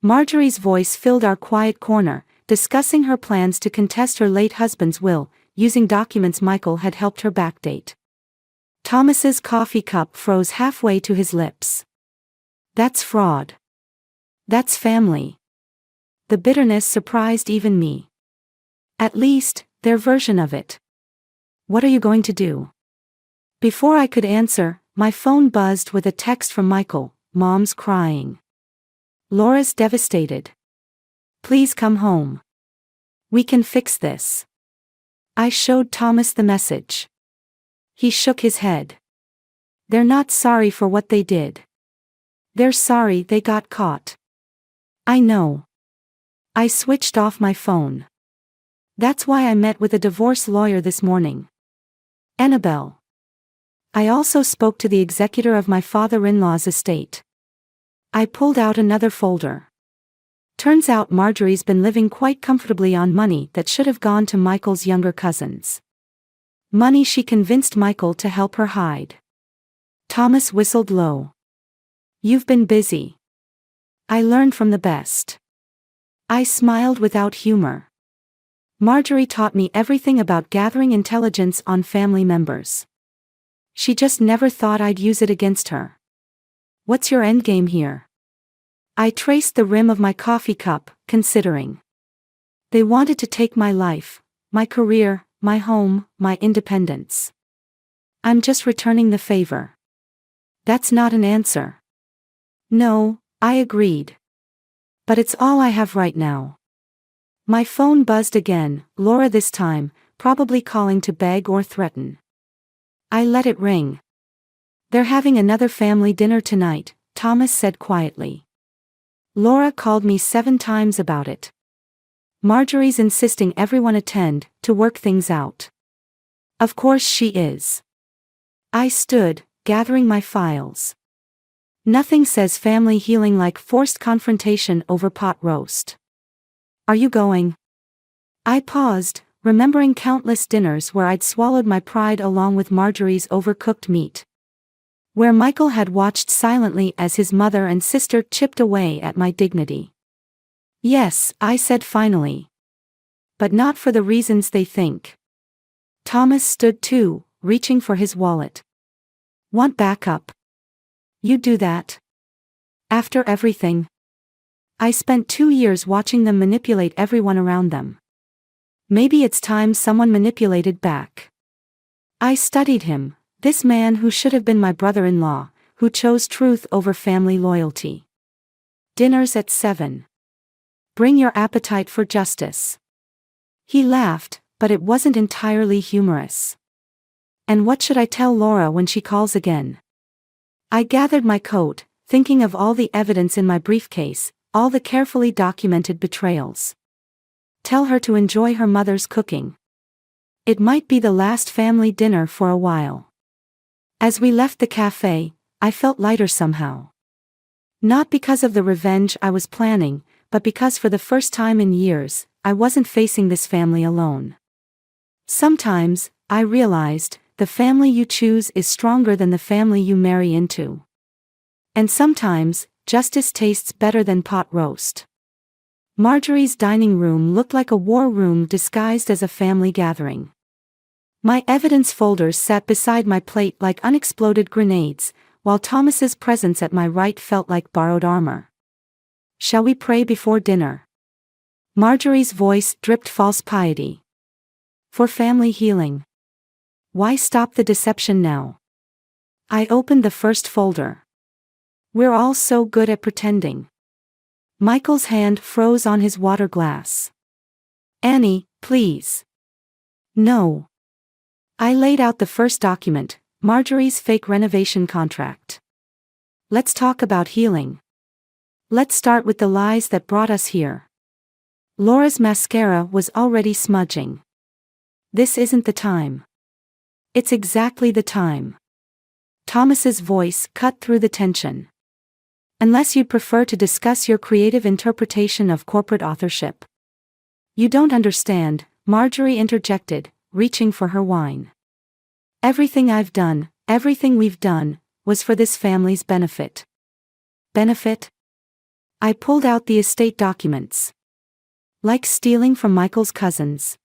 S3: Marjorie's voice filled our quiet corner, discussing her plans to contest her late husband's will, using documents Michael had helped her backdate. Thomas's coffee cup froze halfway to his lips. That's fraud. That's family. The bitterness surprised even me. At least, their version of it. What are you going to do? Before I could answer, my phone buzzed with a text from Michael. Mom's crying. Laura's devastated. Please come home. We can fix this. I showed Thomas the message. He shook his head. They're not sorry for what they did. They're sorry they got caught. I know. I switched off my phone. That's why I met with a divorce lawyer this morning. Annabelle. I also spoke to the executor of my father-in-law's estate. I pulled out another folder. Turns out Marjorie's been living quite comfortably on money that should have gone to Michael's younger cousins. Money she convinced Michael to help her hide. Thomas whistled low. You've been busy. I learned from the best. I smiled without humor. Marjorie taught me everything about gathering intelligence on family members. She just never thought I'd use it against her. What's your endgame here? I traced the rim of my coffee cup, considering. They wanted to take my life, my career, my home, my independence. I'm just returning the favor. That's not an answer. No, I agreed. But it's all I have right now. My phone buzzed again, Laura this time, probably calling to beg or threaten. I let it ring. They're having another family dinner tonight, Thomas said quietly. Laura called me 7 times about it. Marjorie's insisting everyone attend, to work things out. Of course she is. I stood, gathering my files. Nothing says family healing like forced confrontation over pot roast. Are you going? I paused, remembering countless dinners where I'd swallowed my pride along with Marjorie's overcooked meat. Where Michael had watched silently as his mother and sister chipped away at my dignity. Yes, I said finally. But not for the reasons they think. Thomas stood too, reaching for his wallet. Want backup? You do that? After everything? I spent 2 years watching them manipulate everyone around them. Maybe it's time someone manipulated back. I studied him, this man who should have been my brother-in-law, who chose truth over family loyalty. Dinners at 7. Bring your appetite for justice. He laughed, but it wasn't entirely humorous. And what should I tell Laura when she calls again? I gathered my coat, thinking of all the evidence in my briefcase, all the carefully documented betrayals. Tell her to enjoy her mother's cooking. It might be the last family dinner for a while. As we left the cafe, I felt lighter somehow. Not because of the revenge I was planning, but because for the first time in years, I wasn't facing this family alone. Sometimes, I realized, the family you choose is stronger than the family you marry into. And sometimes, justice tastes better than pot roast. Marjorie's dining room looked like a war room disguised as a family gathering. My evidence folders sat beside my plate like unexploded grenades, while Thomas's presence at my right felt like borrowed armor. Shall we pray before dinner? Marjorie's voice dripped false piety. For family healing. Why stop the deception now? I opened the first folder. We're all so good at pretending. Michael's hand froze on his water glass. Annie, please. No. I laid out the first document, Marjorie's fake renovation contract. Let's talk about healing. Let's start with the lies that brought us here. Laura's mascara was already smudging. This isn't the time. It's exactly the time. Thomas's voice cut through the tension. Unless you'd prefer to discuss your creative interpretation of corporate authorship. You don't understand, Marjorie interjected, reaching for her wine. Everything I've done, everything we've done, was for this family's benefit. Benefit? I pulled out the estate documents. Like stealing from Michael's cousins.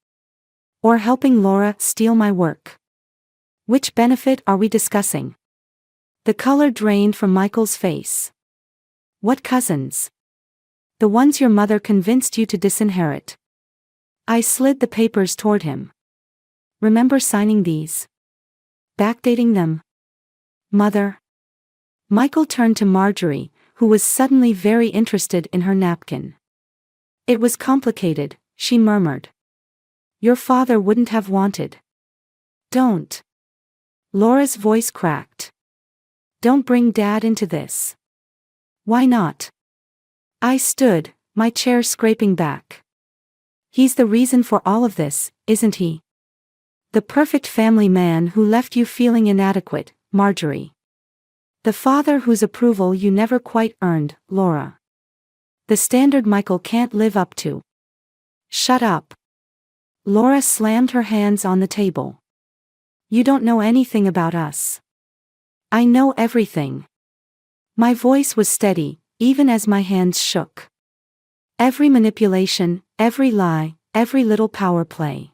S3: Or helping Laura steal my work. Which benefit are we discussing? The color drained from Michael's face. What cousins? The ones your mother convinced you to disinherit. I slid the papers toward him. Remember signing these? Backdating them? Mother? Michael turned to Marjorie, who was suddenly very interested in her napkin. It was complicated, she murmured. Your father wouldn't have wanted. Don't. Laura's voice cracked. Don't bring Dad into this. Why not? I stood, my chair scraping back. He's the reason for all of this, isn't he? The perfect family man who left you feeling inadequate, Marjorie. The father whose approval you never quite earned, Laura. The standard Michael can't live up to. Shut up. Laura slammed her hands on the table. You don't know anything about us. I know everything. My voice was steady, even as my hands shook. Every manipulation, every lie, every little power play.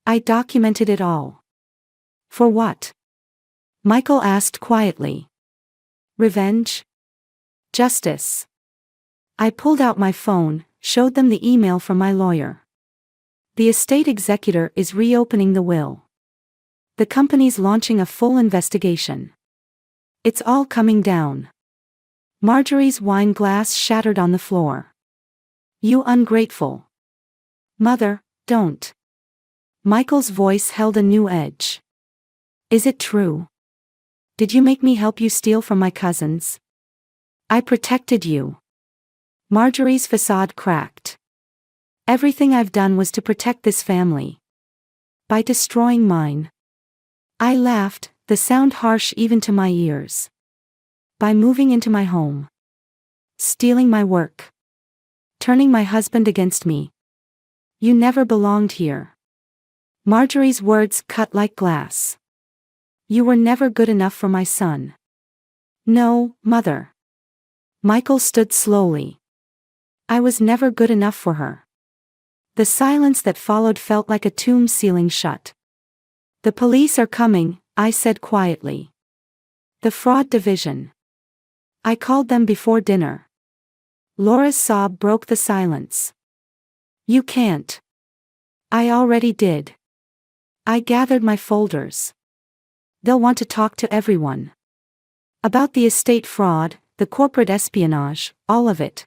S3: I documented it all. For what? Michael asked quietly. Revenge? Justice? I pulled out my phone, showed them the email from my lawyer. The estate executor is reopening the will. The company's launching a full investigation. It's all coming down. Marjorie's wine glass shattered on the floor. You ungrateful. Mother, don't. Michael's voice held a new edge. Is it true? Did you make me help you steal from my cousins? I protected you. Marjorie's facade cracked. Everything I've done was to protect this family. By destroying mine. I laughed, the sound harsh even to my ears. By moving into my home. Stealing my work. Turning my husband against me. You never belonged here. Marjorie's words cut like glass. You were never good enough for my son. No, Mother. Michael stood slowly. I was never good enough for her. The silence that followed felt like a tomb sealing shut. The police are coming, I said quietly. The fraud division. I called them before dinner. Laura's sob broke the silence. You can't. I already did. I gathered my folders. They'll want to talk to everyone. About the estate fraud, the corporate espionage, all of it.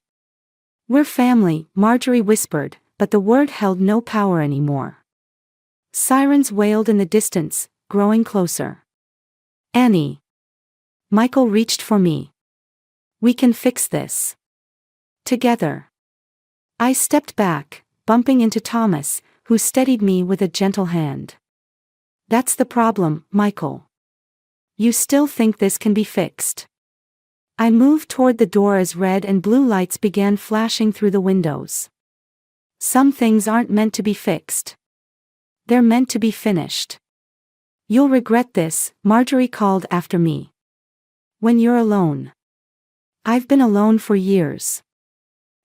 S3: We're family, Marjorie whispered, but the word held no power anymore. Sirens wailed in the distance, growing closer. Annie. Michael reached for me. We can fix this. Together. I stepped back, bumping into Thomas, who steadied me with a gentle hand. That's the problem, Michael. You still think this can be fixed. I moved toward the door as red and blue lights began flashing through the windows. Some things aren't meant to be fixed. They're meant to be finished. You'll regret this, Marjorie called after me. When you're alone. I've been alone for years.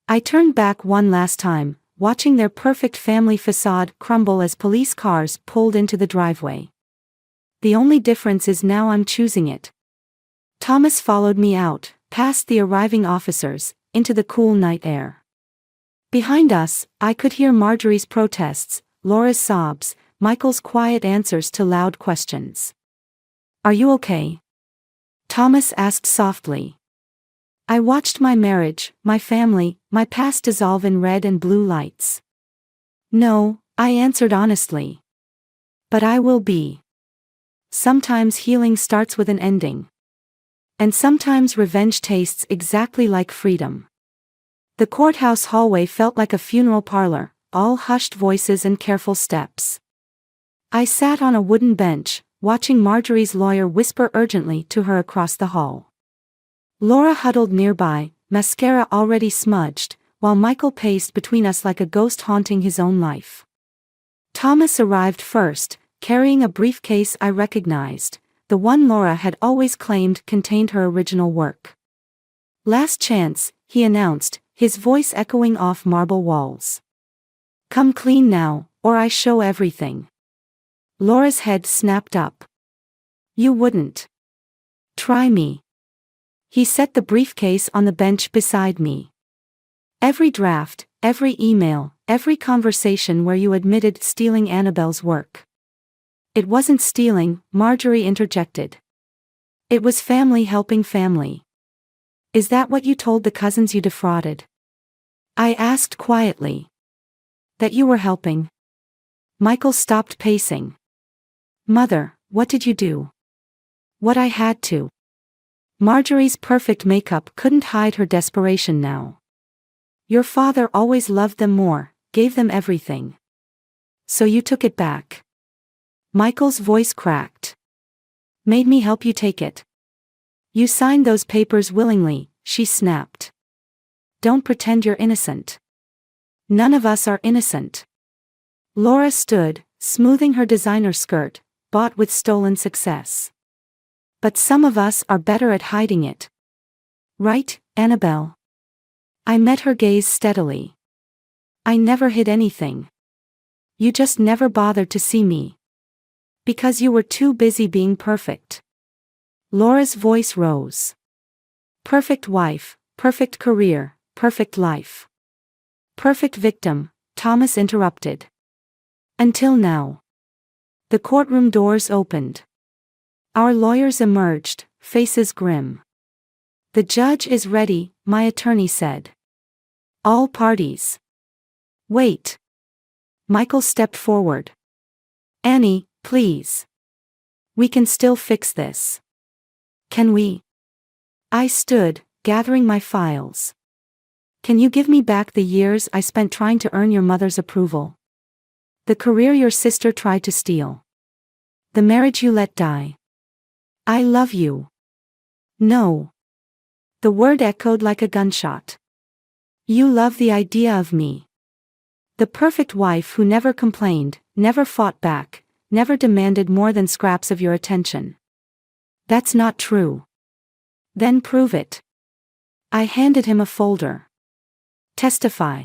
S3: I turned back one last time, watching their perfect family facade crumble as police cars pulled into the driveway. The only difference is now I'm choosing it. Thomas followed me out, past the arriving officers, into the cool night air. Behind us, I could hear Marjorie's protests, Laura's sobs, Michael's quiet answers to loud questions. Are you okay? Thomas asked softly. I watched my marriage, my family, my past dissolve in red and blue lights. No, I answered honestly. But I will be. Sometimes healing starts with an ending. And sometimes revenge tastes exactly like freedom. The courthouse hallway felt like a funeral parlor, all hushed voices and careful steps. I sat on a wooden bench, watching Marjorie's lawyer whisper urgently to her across the hall. Laura huddled nearby, mascara already smudged, while Michael paced between us like a ghost haunting his own life. Thomas arrived first, carrying a briefcase I recognized, the one Laura had always claimed contained her original work. Last chance, he announced, his voice echoing off marble walls. Come clean now, or I show everything. Laura's head snapped up. You wouldn't. Try me. He set the briefcase on the bench beside me. Every draft, every email, every conversation where you admitted stealing Annabelle's work. It wasn't stealing, Marjorie interjected. It was family helping family. Is that what you told the cousins you defrauded? I asked quietly. That you were helping. Michael stopped pacing. Mother, what did you do? What I had to. Marjorie's perfect makeup couldn't hide her desperation now. Your father always loved them more, gave them everything. So you took it back. Michael's voice cracked. Made me help you take it. You signed those papers willingly, she snapped. Don't pretend you're innocent. None of us are innocent. Laura stood, smoothing her designer skirt, bought with stolen success. But some of us are better at hiding it. Right, Annabelle? I met her gaze steadily. I never hid anything. You just never bothered to see me. Because you were too busy being perfect. Laura's voice rose. Perfect wife, perfect career, perfect life. Perfect victim, Thomas interrupted. Until now. The courtroom doors opened. Our lawyers emerged, faces grim. The judge is ready, my attorney said. All parties. Wait. Michael stepped forward. Annie, please. We can still fix this. Can we? I stood, gathering my files. Can you give me back the years I spent trying to earn your mother's approval? The career your sister tried to steal. The marriage you let die. I love you. No. The word echoed like a gunshot. You love the idea of me. The perfect wife who never complained, never fought back, never demanded more than scraps of your attention. That's not true. Then prove it. I handed him a folder. Testify.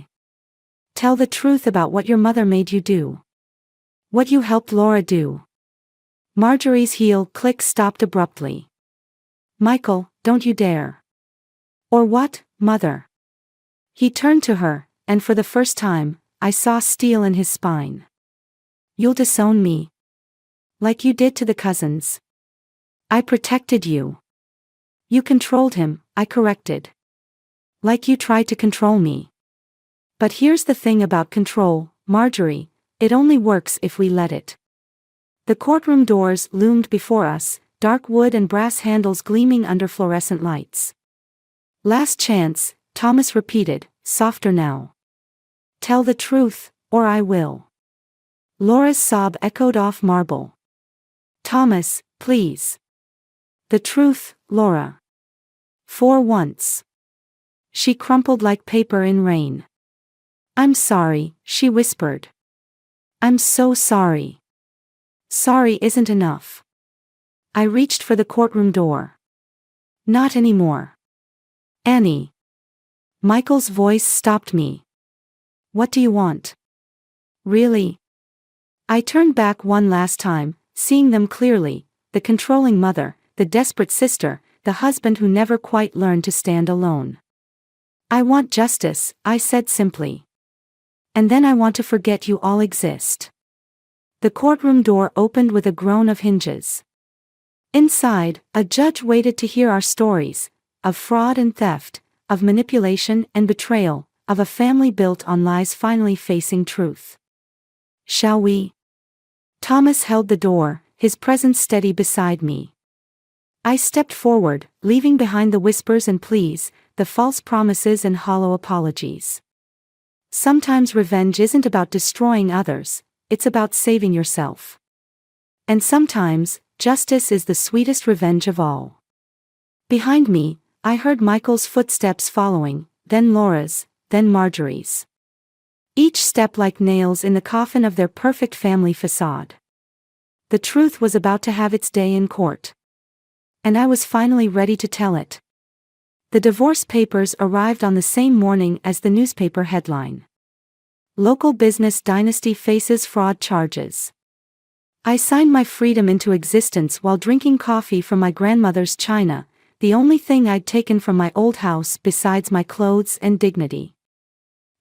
S3: Tell the truth about what your mother made you do. What you helped Laura do. Marjorie's heel click stopped abruptly. Michael, don't you dare. Or what, mother? He turned to her, and for the first time, I saw steel in his spine. You'll disown me. Like you did to the cousins. I protected you. You controlled him, I corrected. Like you tried to control me. But here's the thing about control, Marjorie, it only works if we let it. The courtroom doors loomed before us, dark wood and brass handles gleaming under fluorescent lights. Last chance, Thomas repeated, softer now. Tell the truth, or I will. Laura's sob echoed off marble. Thomas, please. The truth, Laura. For once. She crumpled like paper in rain. I'm sorry, she whispered. I'm so sorry. Sorry isn't enough. I reached for the courtroom door. Not anymore. Annie. Michael's voice stopped me. What do you want? Really? I turned back one last time, seeing them clearly, the controlling mother, the desperate sister, the husband who never quite learned to stand alone. I want justice, I said simply. And then I want to forget you all exist. The courtroom door opened with a groan of hinges. Inside, a judge waited to hear our stories, of fraud and theft, of manipulation and betrayal, of a family built on lies finally facing truth. Shall we? Thomas held the door, his presence steady beside me. I stepped forward, leaving behind the whispers and pleas, the false promises and hollow apologies. Sometimes revenge isn't about destroying others, it's about saving yourself. And sometimes, justice is the sweetest revenge of all. Behind me, I heard Michael's footsteps following, then Laura's, then Marjorie's. Each step like nails in the coffin of their perfect family facade. The truth was about to have its day in court. And I was finally ready to tell it. The divorce papers arrived on the same morning as the newspaper headline. Local business dynasty faces fraud charges. I signed my freedom into existence while drinking coffee from my grandmother's china, the only thing I'd taken from my old house besides my clothes and dignity.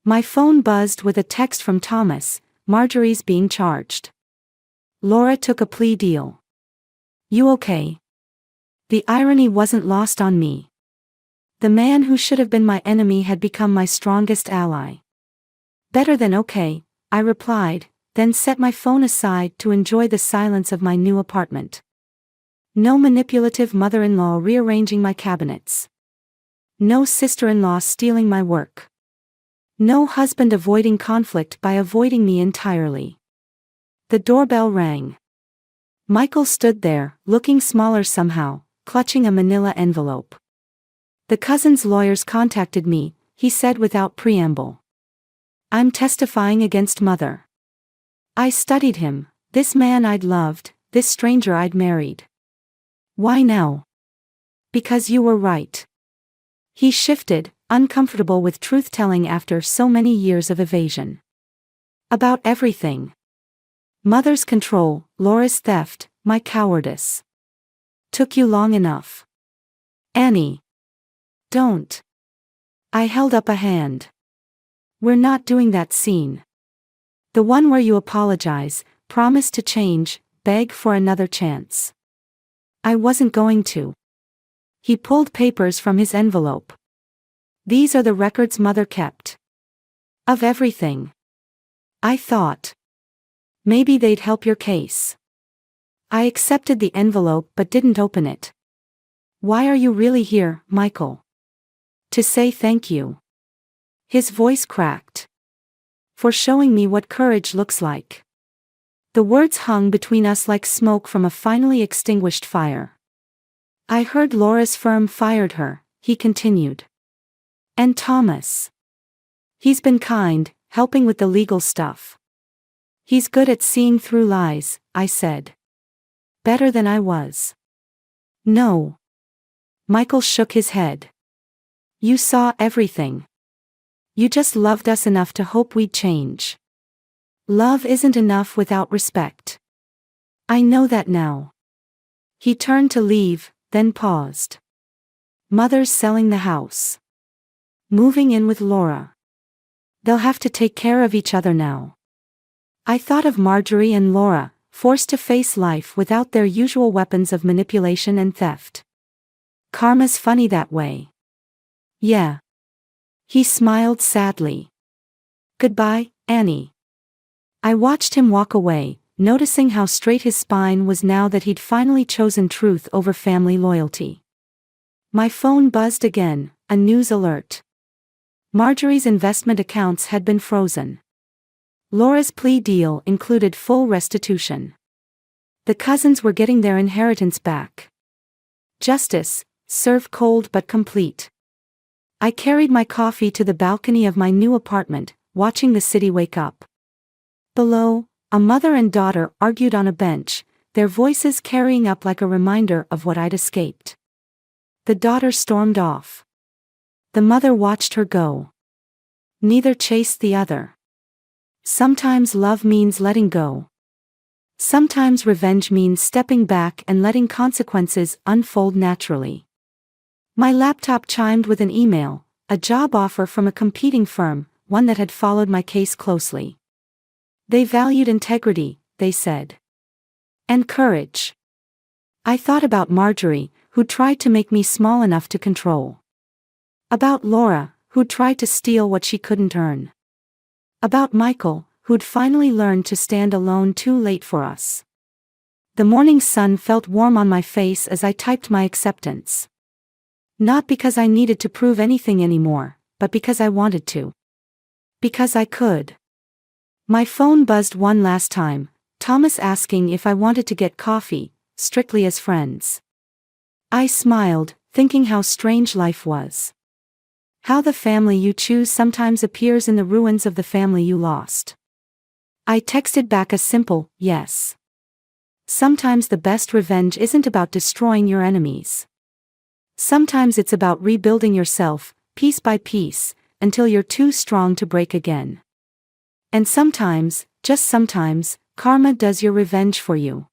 S3: My phone buzzed with a text from Thomas, Marjorie's being charged. Laura took a plea deal. You okay? The irony wasn't lost on me. The man who should have been my enemy had become my strongest ally. Better than okay, I replied, then set my phone aside to enjoy the silence of my new apartment. No manipulative mother-in-law rearranging my cabinets. No sister-in-law stealing my work. No husband avoiding conflict by avoiding me entirely. The doorbell rang. Michael stood there, looking smaller somehow, clutching a manila envelope. The cousin's lawyers contacted me, he said without preamble. I'm testifying against mother. I studied him, this man I'd loved, this stranger I'd married. Why now? Because you were right. He shifted, uncomfortable with truth-telling after so many years of evasion. About everything. Mother's control, Laura's theft, my cowardice. Took you long enough. Annie. Don't. I held up a hand. We're not doing that scene. The one where you apologize, promise to change, beg for another chance. I wasn't going to. He pulled papers from his envelope. These are the records mother kept. Of everything. I thought. Maybe they'd help your case. I accepted the envelope but didn't open it. Why are you really here, Michael? To say thank you. His voice cracked. For showing me what courage looks like. The words hung between us like smoke from a finally extinguished fire. I heard Laura's firm fired her, he continued. And Thomas. He's been kind, helping with the legal stuff. He's good at seeing through lies, I said. Better than I was. No. Michael shook his head. You saw everything. You just loved us enough to hope we'd change. Love isn't enough without respect. I know that now. He turned to leave, then paused. Mother's selling the house. Moving in with Laura. They'll have to take care of each other now. I thought of Marjorie and Laura, forced to face life without their usual weapons of manipulation and theft. Karma's funny that way. Yeah. He smiled sadly. Goodbye, Annie. I watched him walk away, noticing how straight his spine was now that he'd finally chosen truth over family loyalty. My phone buzzed again, a news alert. Marjorie's investment accounts had been frozen. Laura's plea deal included full restitution. The cousins were getting their inheritance back. Justice, served cold but complete. I carried my coffee to the balcony of my new apartment, watching the city wake up. Below, a mother and daughter argued on a bench, their voices carrying up like a reminder of what I'd escaped. The daughter stormed off. The mother watched her go. Neither chased the other. Sometimes love means letting go. Sometimes revenge means stepping back and letting consequences unfold naturally. My laptop chimed with an email, a job offer from a competing firm, one that had followed my case closely. They valued integrity, they said. And courage. I thought about Marjorie, who tried to make me small enough to control. About Laura, who tried to steal what she couldn't earn. About Michael, who'd finally learned to stand alone too late for us. The morning sun felt warm on my face as I typed my acceptance. Not because I needed to prove anything anymore, but because I wanted to. Because I could. My phone buzzed one last time, Thomas asking if I wanted to get coffee, strictly as friends. I smiled, thinking how strange life was. How the family you choose sometimes appears in the ruins of the family you lost. I texted back a simple, yes. Sometimes the best revenge isn't about destroying your enemies. Sometimes it's about rebuilding yourself, piece by piece, until you're too strong to break again. And sometimes, just sometimes, karma does your revenge for you.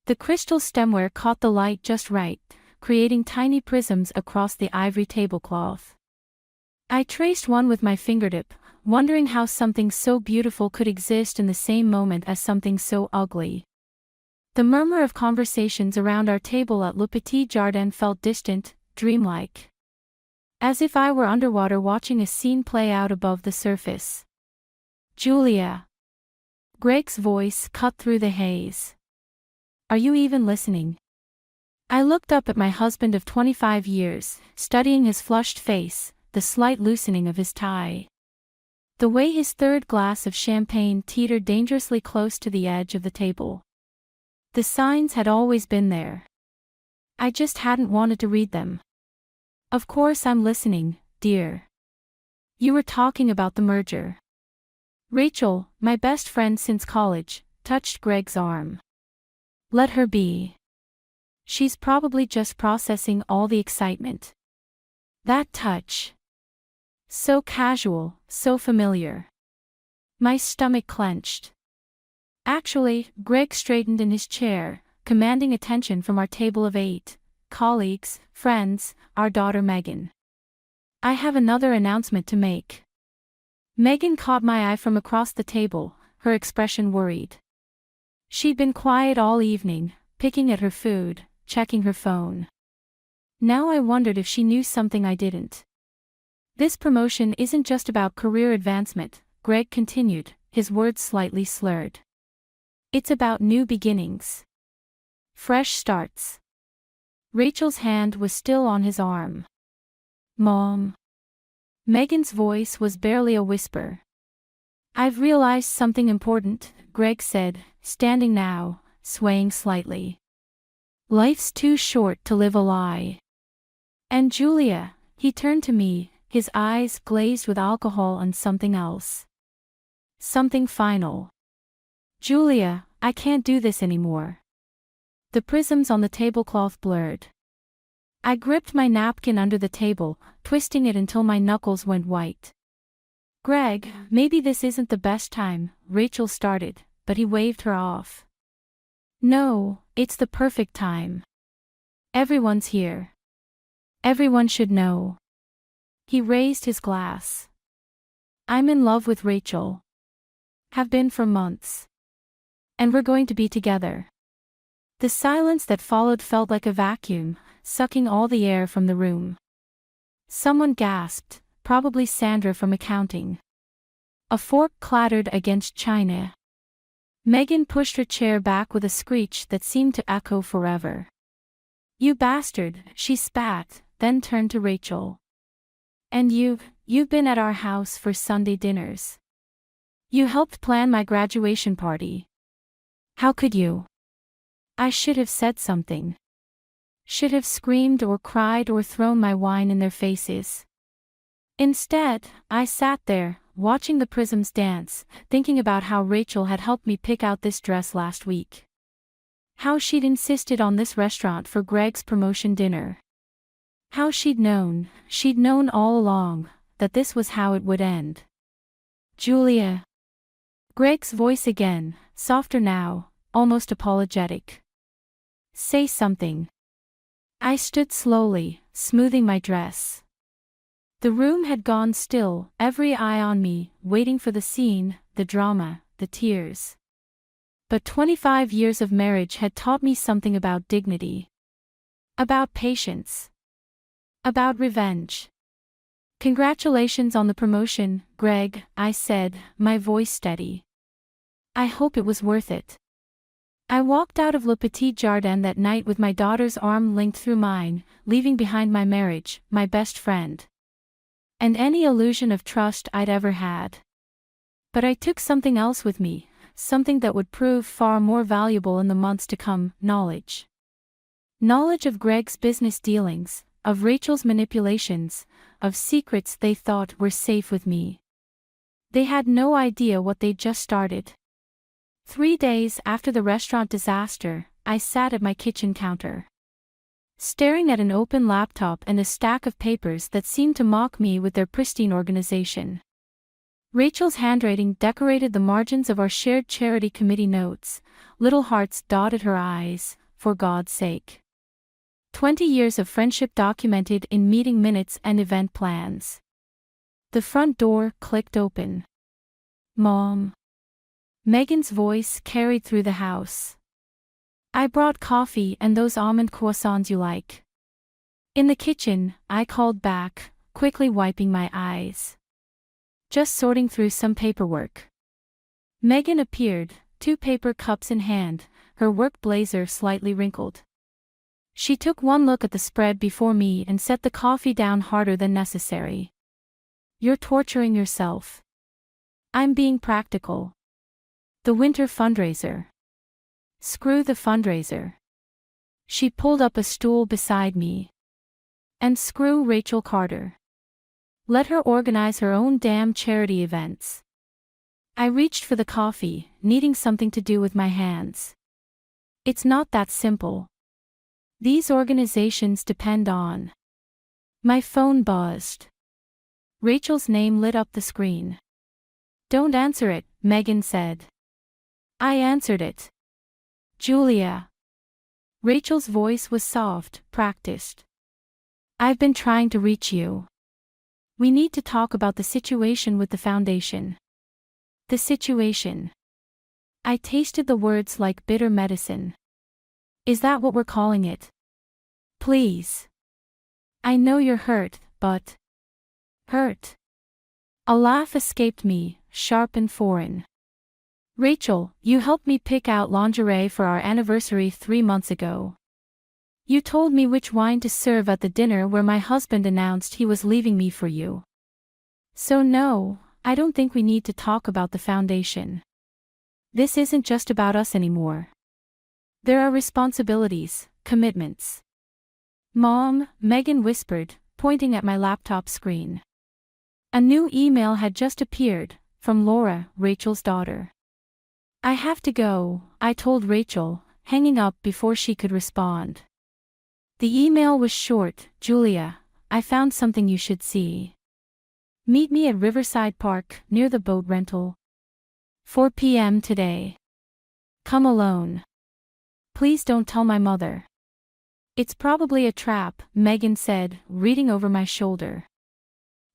S4: The crystal stemware caught the light just right, creating tiny prisms across the ivory tablecloth. I traced one with my fingertip, wondering how something so beautiful could exist in the same moment as something so ugly. The murmur of conversations around our table at Le Petit Jardin felt distant, dreamlike. As if I were underwater watching a scene play out above the surface. Julia. Greg's voice cut through the haze. Are you even listening? I looked up at my husband of 25 years, studying his flushed face, the slight loosening of his tie. The way his third glass of champagne teetered dangerously close to the edge of the table. The signs had always been there. I just hadn't wanted to read them. Of course I'm listening, dear. You were talking about the merger. Rachel, my best friend since college, touched Greg's arm. Let her be. She's probably just processing all the excitement. That touch. So casual, so familiar. My stomach clenched. Actually, Greg straightened in his chair, commanding attention from our table of 8, colleagues, friends, our daughter Megan. I have another announcement to make. Megan caught my eye from across the table, her expression worried. She'd been quiet all evening, picking at her food, checking her phone. Now I wondered if she knew something I didn't. This promotion isn't just about career advancement, Greg continued, his words slightly slurred. It's about new beginnings. Fresh starts. Rachel's hand was still on his arm. Mom. Megan's voice was barely a whisper. I've realized something important, Greg said, standing now, swaying slightly. Life's too short to live a lie. And Julia, he turned to me, his eyes glazed with alcohol and something else. Something final. Julia, I can't do this anymore. The prisms on the tablecloth blurred. I gripped my napkin under the table, twisting it until my knuckles went white. Greg, maybe this isn't the best time, Rachel started, but he waved her off. No, it's the perfect time. Everyone's here. Everyone should know. He raised his glass. I'm in love with Rachel. Have been for months. And we're going to be together. The silence that followed felt like a vacuum, sucking all the air from the room. Someone gasped, probably Sandra from accounting. A fork clattered against china. Megan pushed her chair back with a screech that seemed to echo forever. You bastard, she spat, then turned to Rachel. And you've been at our house for Sunday dinners. You helped plan my graduation party. How could you? I should have said something. Should have screamed or cried or thrown my wine in their faces. Instead, I sat there, watching the prisms dance, thinking about how Rachel had helped me pick out this dress last week. How she'd insisted on this restaurant for Greg's promotion dinner. How she'd known all along, that this was how it would end. Julia. Greg's voice again, softer now, almost apologetic. Say something. I stood slowly, smoothing my dress. The room had gone still, every eye on me, waiting for the scene, the drama, the tears. But 25 years of marriage had taught me something about dignity. About patience. About revenge. Congratulations on the promotion, Greg, I said, my voice steady. I hope it was worth it. I walked out of Le Petit Jardin that night with my daughter's arm linked through mine, leaving behind my marriage, my best friend. And any illusion of trust I'd ever had. But I took something else with me, something that would prove far more valuable in the months to come, knowledge. Knowledge of Greg's business dealings, of Rachel's manipulations, of secrets they thought were safe with me. They had no idea what they'd just started. 3 days after the restaurant disaster, I sat at my kitchen counter. Staring at an open laptop and a stack of papers that seemed to mock me with their pristine organization. Rachel's handwriting decorated the margins of our shared charity committee notes, little hearts dotted her eyes, for God's sake. 20 years of friendship documented in meeting minutes and event plans. The front door clicked open. Mom. Megan's voice carried through the house. I brought coffee and those almond croissants you like. In the kitchen, I called back, quickly wiping my eyes. Just sorting through some paperwork. Megan appeared, 2 paper cups in hand, her work blazer slightly wrinkled. She took one look at the spread before me and set the coffee down harder than necessary. You're torturing yourself. I'm being practical. The winter fundraiser. Screw the fundraiser. She pulled up a stool beside me. And screw Rachel Carter. Let her organize her own damn charity events. I reached for the coffee, needing something to do with my hands. It's not that simple. These organizations depend on. My phone buzzed. Rachel's name lit up the screen. Don't answer it, Megan said. I answered it. Julia. Rachel's voice was soft, practiced. I've been trying to reach you. We need to talk about the situation with the foundation. The situation. I tasted the words like bitter medicine. Is that what we're calling it? Please. I know you're hurt, but... Hurt. A laugh escaped me, sharp and foreign. Rachel, you helped me pick out lingerie for our anniversary 3 months ago. You told me which wine to serve at the dinner where my husband announced he was leaving me for you. So no, I don't think we need to talk about the foundation. This isn't just about us anymore. There are responsibilities, commitments. Mom, Megan whispered, pointing at my laptop screen. A new email had just appeared, from Laura, Rachel's daughter. I have to go, I told Rachel, hanging up before she could respond. The email was short. Julia, I found something you should see. Meet me at Riverside Park, near the boat rental. 4 p.m. today. Come alone. Please don't tell my mother. It's probably a trap, Megan said, reading over my shoulder.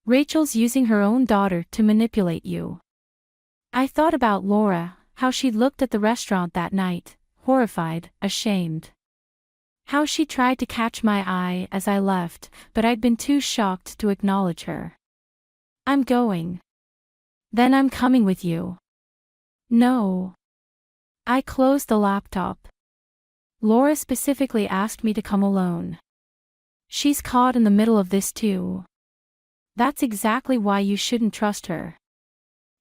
S4: Rachel's using her own daughter to manipulate you. I thought about Laura, how she'd looked at the restaurant that night, horrified, ashamed. How she tried to catch my eye as I left, but I'd been too shocked to acknowledge her. I'm going. Then I'm coming with you. No. I closed the laptop. Laura specifically asked me to come alone. She's caught in the middle of this too. That's exactly why you shouldn't trust her.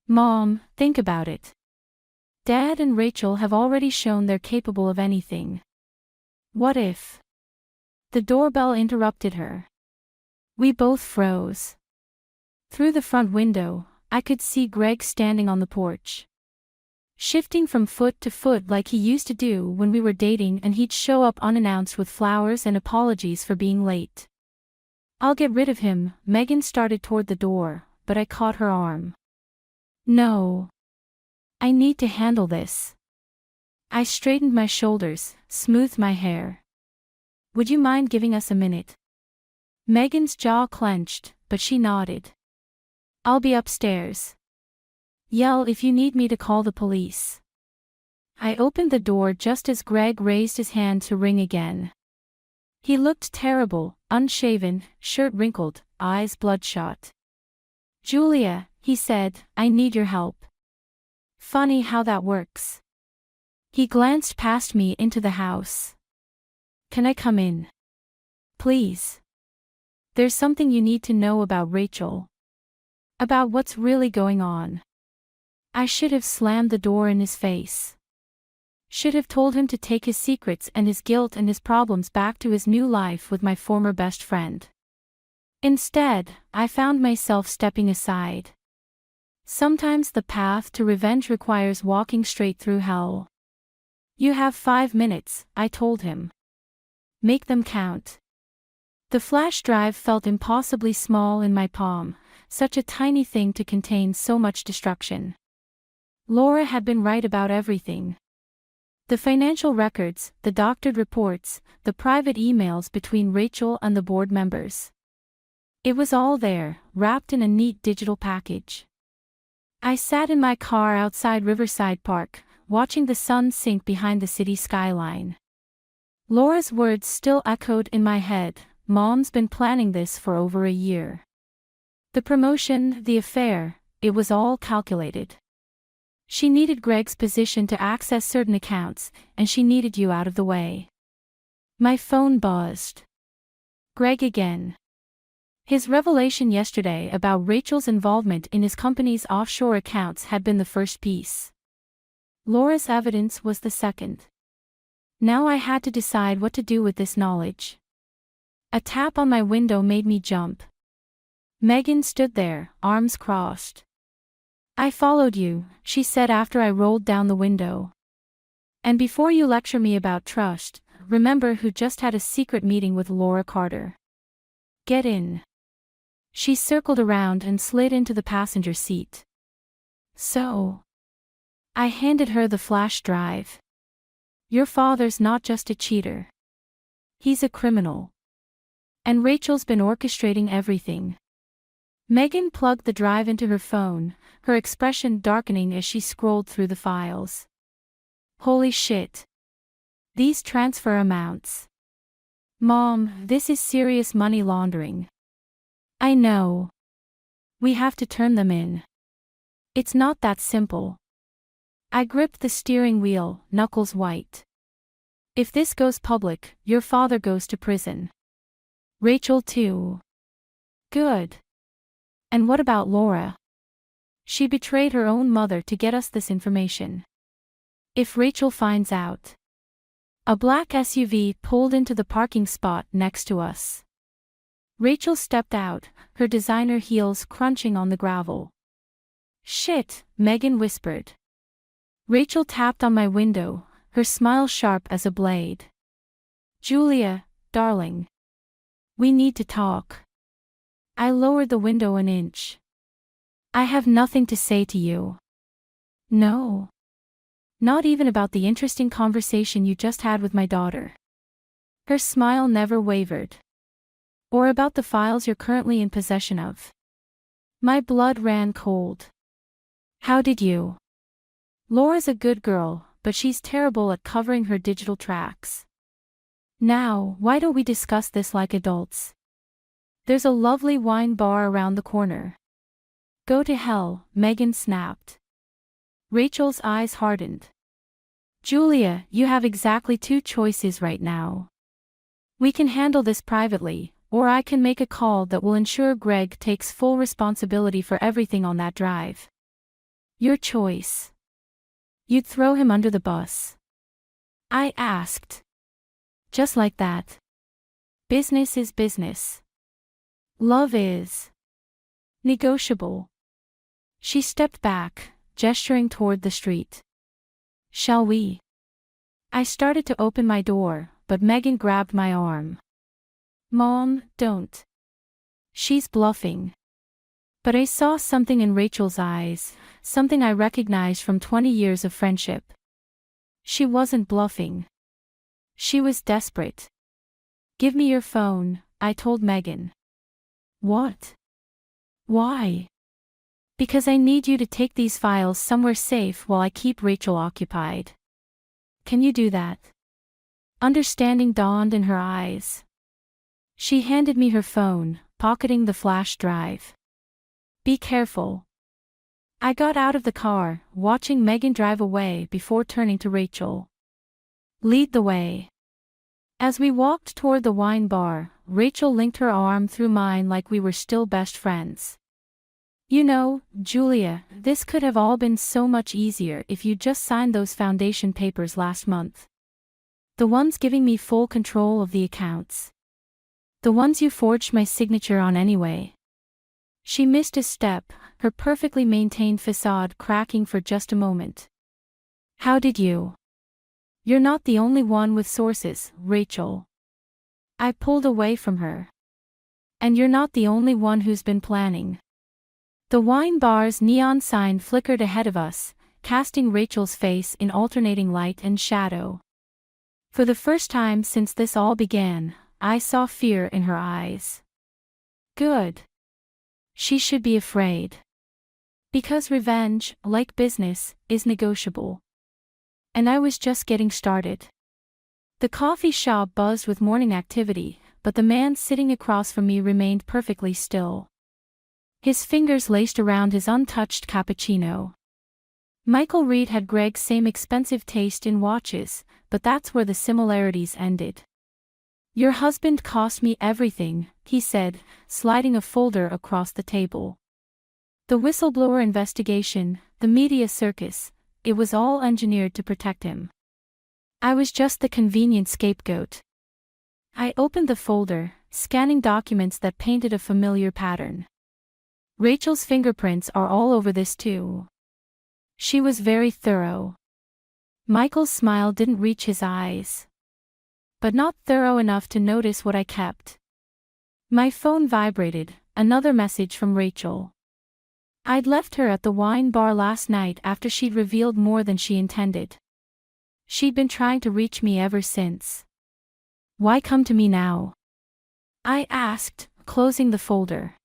S4: Mom, think about it. Dad and Rachel have already shown they're capable of anything. What if? The doorbell interrupted her. We both froze. Through the front window, I could see Greg standing on the porch. Shifting from foot to foot like he used to do when we were dating, and he'd show up unannounced with flowers and apologies for being late. I'll get rid of him, Megan started toward the door, but I caught her arm. No. I need to handle this. I straightened my shoulders, smoothed my hair. Would you mind giving us a minute? Megan's jaw clenched, but she nodded. I'll be upstairs. Yell if you need me to call the police. I opened the door just as Greg raised his hand to ring again. He looked terrible, unshaven, shirt wrinkled, eyes bloodshot. Julia, he said, I need your help. Funny how that works. He glanced past me into the house. Can I come in? Please. There's something you need to know about Rachel. About what's really going on. I should have slammed the door in his face. Should have told him to take his secrets and his guilt and his problems back to his new life with my former best friend. Instead, I found myself stepping aside. Sometimes the path to revenge requires walking straight through hell. You have 5 minutes, I told him. Make them count. The flash drive felt impossibly small in my palm, such a tiny thing to contain so much destruction. Laura had been right about everything. The financial records, the doctored reports, the private emails between Rachel and the board members. It was all there, wrapped in a neat digital package. I sat in my car outside Riverside Park, watching the sun sink behind the city skyline. Laura's words still echoed in my head. Mom's been planning this for over a year. The promotion, the affair, it was all calculated. She needed Greg's position to access certain accounts, and she needed you out of the way. My phone buzzed. Greg again. His revelation yesterday about Rachel's involvement in his company's offshore accounts had been the first piece. Laura's evidence was the second. Now I had to decide what to do with this knowledge. A tap on my window made me jump. Megan stood there, arms crossed. "I followed you," she said after I rolled down the window. "And before you lecture me about trust, remember who just had a secret meeting with Laura Carter. Get in." She circled around and slid into the passenger seat. "So?" I handed her the flash drive. "Your father's not just a cheater. He's a criminal. And Rachel's been orchestrating everything." Megan plugged the drive into her phone, her expression darkening as she scrolled through the files. "Holy shit. These transfer amounts. Mom, this is serious money laundering." "I know. We have to turn them in. It's not that simple." I gripped the steering wheel, knuckles white. "If this goes public, your father goes to prison. Rachel too." "Good. And what about Laura? She betrayed her own mother to get us this information. If Rachel finds out." A black SUV pulled into the parking spot next to us. Rachel stepped out, her designer heels crunching on the gravel. "Shit," Megan whispered. Rachel tapped on my window, her smile sharp as a blade. "Julia, darling. We need to talk." I lowered the window an inch. "I have nothing to say to you." "No. Not even about the interesting conversation you just had with my daughter." Her smile never wavered. "Or about the files you're currently in possession of." My blood ran cold. "How did you?" "Laura's a good girl, but she's terrible at covering her digital tracks. Now, why don't we discuss this like adults? There's a lovely wine bar around the corner." "Go to hell," Megan snapped. Rachel's eyes hardened. "Julia, you have exactly two choices right now. We can handle this privately, or I can make a call that will ensure Greg takes full responsibility for everything on that drive. Your choice." "You'd throw him under the bus?" I asked. "Just like that. Business is business. Love is negotiable." She stepped back, gesturing toward the street. "Shall we?" I started to open my door, but Megan grabbed my arm. "Mom, don't. She's bluffing." But I saw something in Rachel's eyes, something I recognized from 20 years of friendship. She wasn't bluffing. She was desperate. "Give me your phone," I told Megan. "What? Why?" "Because I need you to take these files somewhere safe while I keep Rachel occupied." "Can you do that?" Understanding dawned in her eyes. She handed me her phone, pocketing the flash drive. "Be careful." I got out of the car, watching Megan drive away before turning to Rachel. "Lead the way." As we walked toward the wine bar, Rachel linked her arm through mine like we were still best friends. "You know, Julia, this could have all been so much easier if you just signed those foundation papers last month. The ones giving me full control of the accounts. The ones you forged my signature on anyway." She missed a step, her perfectly maintained facade cracking for just a moment. "How did you?" "You're not the only one with sources, Rachel." I pulled away from her. "And you're not the only one who's been planning." The wine bar's neon sign flickered ahead of us, casting Rachel's face in alternating light and shadow. For the first time since this all began, I saw fear in her eyes. Good. She should be afraid. Because revenge, like business, is negotiable. And I was just getting started. The coffee shop buzzed with morning activity, but the man sitting across from me remained perfectly still. His fingers laced around his untouched cappuccino. Michael Reed had Greg's same expensive taste in watches, but that's where the similarities ended. "Your husband cost me everything," he said, sliding a folder across the table. "The whistleblower investigation, the media circus, it was all engineered to protect him. I was just the convenient scapegoat." I opened the folder, scanning documents that painted a familiar pattern. "Rachel's fingerprints are all over this too. She was very thorough." Michael's smile didn't reach his eyes. But not thorough enough to notice what I kept. My phone vibrated, another message from Rachel. I'd left her at the wine bar last night after she'd revealed more than she intended. She'd been trying to reach me ever since. "Why come to me now?" I asked, closing the folder.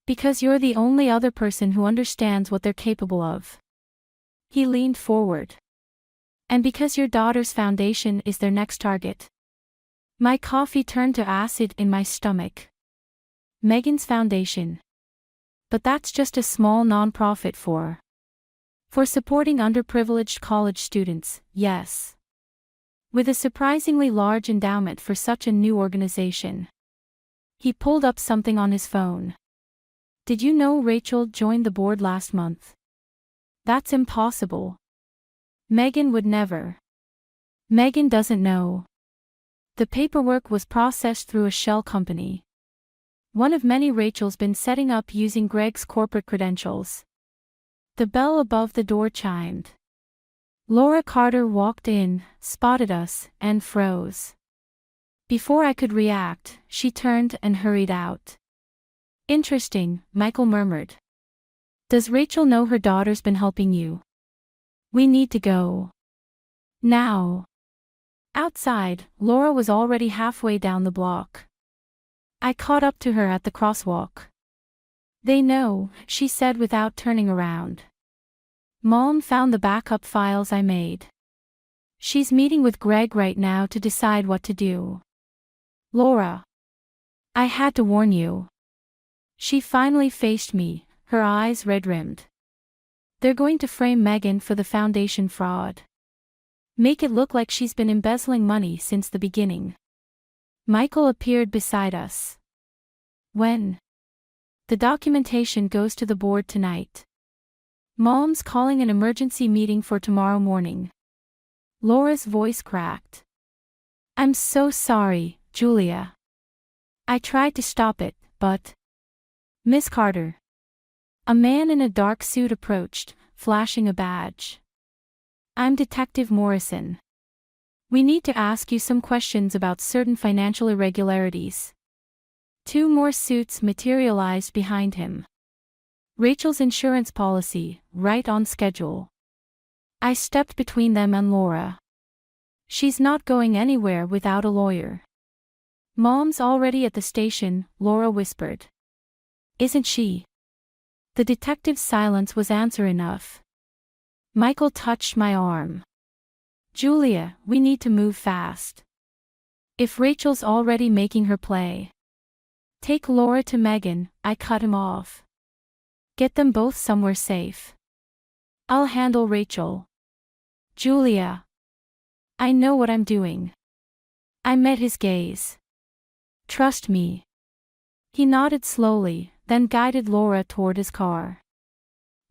S4: "Because you're the only other person who understands what they're capable of." He leaned forward. "And because your daughter's foundation is their next target." My coffee turned to acid in my stomach. Megan's foundation. But that's just a small non-profit for supporting underprivileged college students, yes. With a surprisingly large endowment for such a new organization. He pulled up something on his phone. "Did you know Rachel joined the board last month?" "That's impossible. Megan would never." "Megan doesn't know. The paperwork was processed through a shell company. One of many Rachel's been setting up using Greg's corporate credentials." The bell above the door chimed. Laura Carter walked in, spotted us, and froze. Before I could react, she turned and hurried out. "Interesting," Michael murmured. "Does Rachel know her daughter's been helping you? We need to go. Now." Outside, Laura was already halfway down the block. I caught up to her at the crosswalk. "They know," she said without turning around. "Mom found the backup files I made. She's meeting with Greg right now to decide what to do." "Laura. I had to warn you." She finally faced me, her eyes red-rimmed. "They're going to frame Megan for the foundation fraud. Make it look like she's been embezzling money since the beginning." Michael appeared beside us. "When?" "The documentation goes to the board tonight. Mom's calling an emergency meeting for tomorrow morning." Laura's voice cracked. "I'm so sorry, Julia. I tried to stop it, but—" "Miss Carter." A man in a dark suit approached, flashing a badge. "I'm Detective Morrison. We need to ask you some questions about certain financial irregularities." Two more suits materialized behind him. "Rachel's insurance policy, right on schedule." I stepped between them and Laura. "She's not going anywhere without a lawyer." "Mom's already at the station," Laura whispered. "Isn't she?" The detective's silence was answer enough. Michael touched my arm. "Julia, we need to move fast. If Rachel's already making her play." "Take Laura to Megan," I cut him off. "Get them both somewhere safe. I'll handle Rachel." "Julia. I know what I'm doing." I met his gaze. "Trust me." He nodded slowly, then guided Laura toward his car.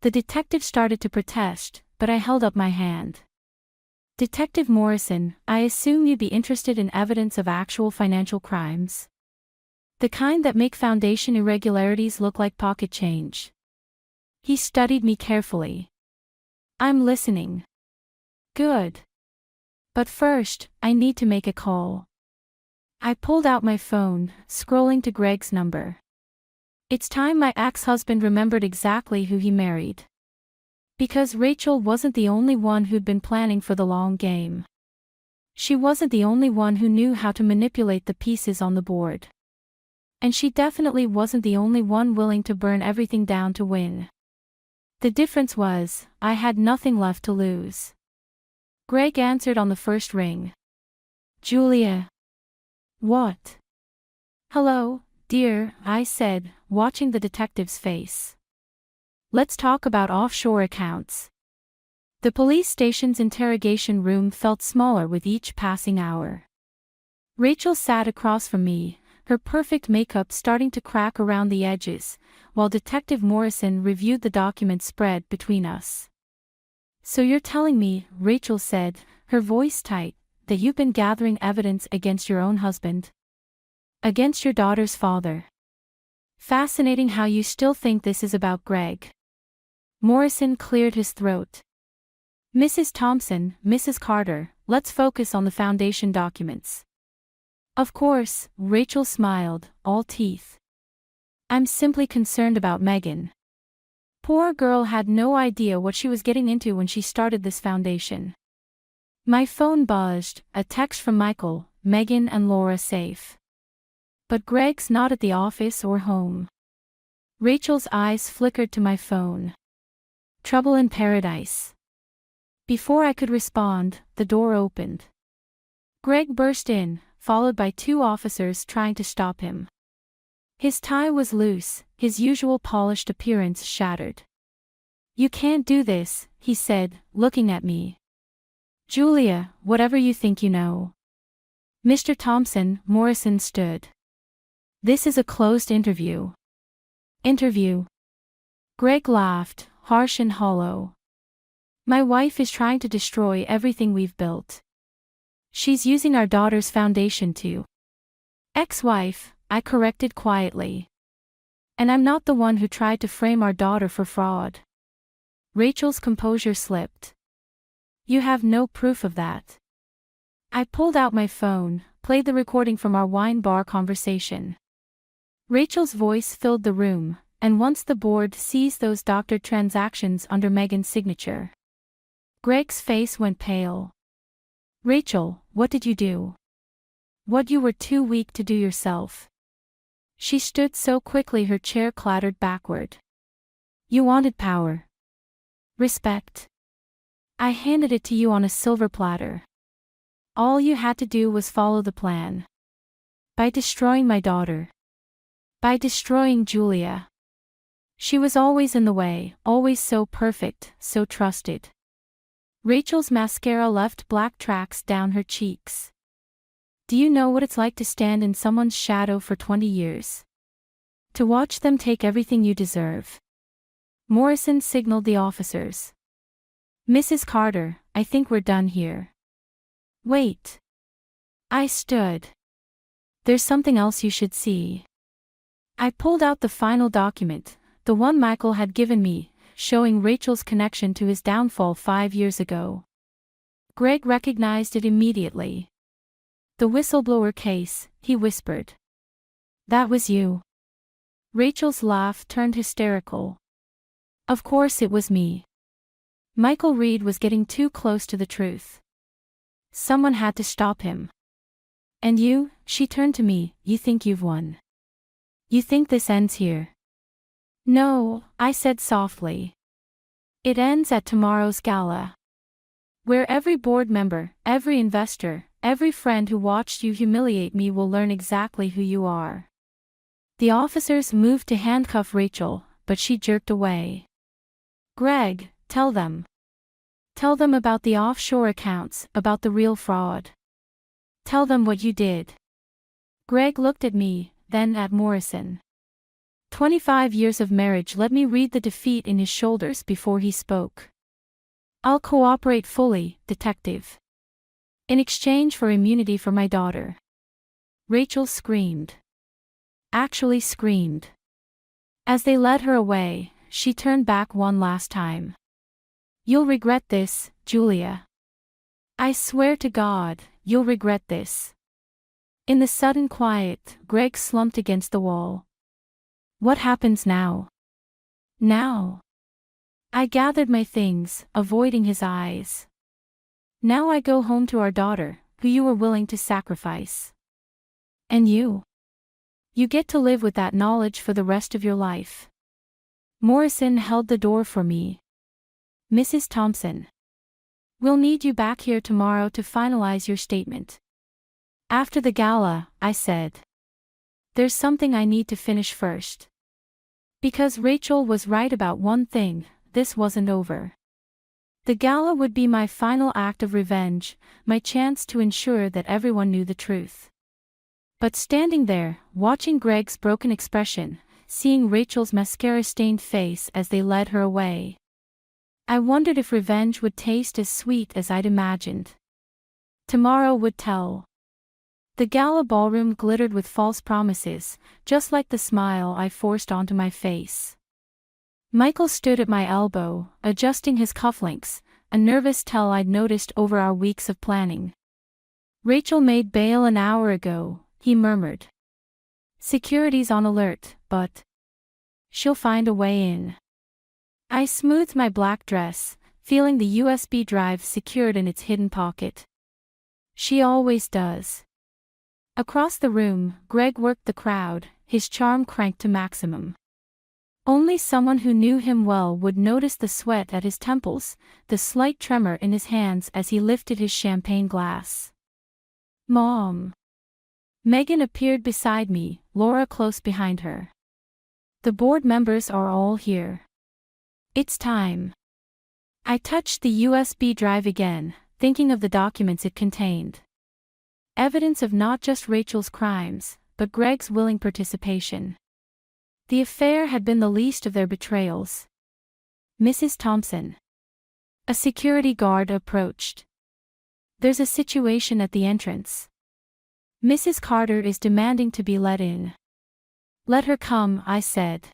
S4: The detective started to protest, but I held up my hand. "Detective Morrison, I assume you'd be interested in evidence of actual financial crimes. The kind that make foundation irregularities look like pocket change." He studied me carefully. "I'm listening." "Good. But first, I need to make a call." I pulled out my phone, scrolling to Greg's number. It's time my ex-husband remembered exactly who he married. Because Rachel wasn't the only one who'd been planning for the long game. She wasn't the only one who knew how to manipulate the pieces on the board. And she definitely wasn't the only one willing to burn everything down to win. The difference was, I had nothing left to lose. Greg answered on the first ring. Julia. What? Hello, dear, I said, watching the detective's face. Let's talk about offshore accounts. The police station's interrogation room felt smaller with each passing hour. Rachel sat across from me, her perfect makeup starting to crack around the edges, while Detective Morrison reviewed the document spread between us. So you're telling me, Rachel said, her voice tight, that you've been gathering evidence against your own husband? Against your daughter's father. Fascinating how you still think this is about Greg. Morrison cleared his throat. Mrs. Thompson, Mrs. Carter, let's focus on the foundation documents. Of course, Rachel smiled, all teeth. I'm simply concerned about Megan. Poor girl had no idea what she was getting into when she started this foundation. My phone buzzed, a text from Michael, Megan and Laura safe. But Greg's not at the office or home. Rachel's eyes flickered to my phone. Trouble in paradise. Before I could respond, the door opened. Greg burst in, followed by 2 officers trying to stop him. His tie was loose, his usual polished appearance shattered. You can't do this, he said, looking at me. Julia, whatever you think you know. Mr. Thompson, Morrison stood. This is a closed interview. Interview. Greg laughed, harsh and hollow. My wife is trying to destroy everything we've built. She's using our daughter's foundation to. Ex-wife, I corrected quietly. And I'm not the one who tried to frame our daughter for fraud. Rachel's composure slipped. You have no proof of that. I pulled out my phone, played the recording from our wine bar conversation. Rachel's voice filled the room, and once the board sees those doctored transactions under Megan's signature. Greg's face went pale. Rachel, what did you do? What you were too weak to do yourself. She stood so quickly her chair clattered backward. You wanted power. Respect. I handed it to you on a silver platter. All you had to do was follow the plan. By destroying my daughter. By destroying Julia. She was always in the way, always so perfect, so trusted. Rachel's mascara left black tracks down her cheeks. Do you know what it's like to stand in someone's shadow for 20 years? To watch them take everything you deserve. Morrison signaled the officers. Mrs. Carter, I think we're done here. Wait. I stood. There's something else you should see. I pulled out the final document, the one Michael had given me, showing Rachel's connection to his downfall 5 years ago. Greg recognized it immediately. The whistleblower case, he whispered. That was you. Rachel's laugh turned hysterical. Of course it was me. Michael Reed was getting too close to the truth. Someone had to stop him. And you, she turned to me, you think you've won. You think this ends here? No, I said softly. It ends at tomorrow's gala. Where every board member, every investor, every friend who watched you humiliate me will learn exactly who you are. The officers moved to handcuff Rachel, but she jerked away. Greg, tell them. Tell them about the offshore accounts, about the real fraud. Tell them what you did. Greg looked at me, then at Morrison. 25 years of marriage let me read the defeat in his shoulders before he spoke. I'll cooperate fully, detective. In exchange for immunity for my daughter. Rachel screamed. Actually screamed. As they led her away, she turned back one last time. You'll regret this, Julia. I swear to God, you'll regret this. In the sudden quiet, Greg slumped against the wall. What happens now? Now. I gathered my things, avoiding his eyes. Now I go home to our daughter, who you were willing to sacrifice. And you? You get to live with that knowledge for the rest of your life. Morrison held the door for me. Mrs. Thompson. We'll need you back here tomorrow to finalize your statement. After the gala, I said. There's something I need to finish first. Because Rachel was right about one thing, this wasn't over. The gala would be my final act of revenge, my chance to ensure that everyone knew the truth. But standing there, watching Greg's broken expression, seeing Rachel's mascara-stained face as they led her away, I wondered if revenge would taste as sweet as I'd imagined. Tomorrow would tell. The gala ballroom glittered with false promises, just like the smile I forced onto my face. Michael stood at my elbow, adjusting his cufflinks, a nervous tell I'd noticed over our weeks of planning. Rachel made bail an hour ago, he murmured. Security's on alert, but she'll find a way in. I smoothed my black dress, feeling the USB drive secured in its hidden pocket. She always does. Across the room, Greg worked the crowd, his charm cranked to maximum. Only someone who knew him well would notice the sweat at his temples, the slight tremor in his hands as he lifted his champagne glass. Mom. Megan appeared beside me, Laura close behind her. The board members are all here. It's time. I touched the USB drive again, thinking of the documents it contained. Evidence of not just Rachel's crimes, but Greg's willing participation. The affair had been the least of their betrayals. Mrs. Thompson. A security guard approached. There's a situation at the entrance. Mrs. Carter is demanding to be let in. Let her come, I said.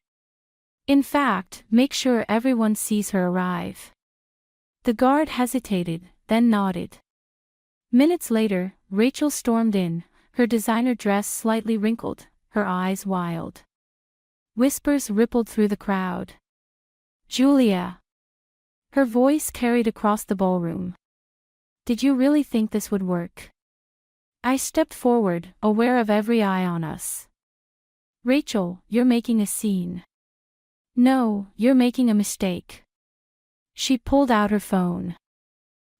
S4: In fact, make sure everyone sees her arrive. The guard hesitated, then nodded. Minutes later, Rachel stormed in, her designer dress slightly wrinkled, her eyes wild. Whispers rippled through the crowd. Julia. Her voice carried across the ballroom. Did you really think this would work? I stepped forward, aware of every eye on us. Rachel, you're making a scene. No, you're making a mistake. She pulled out her phone.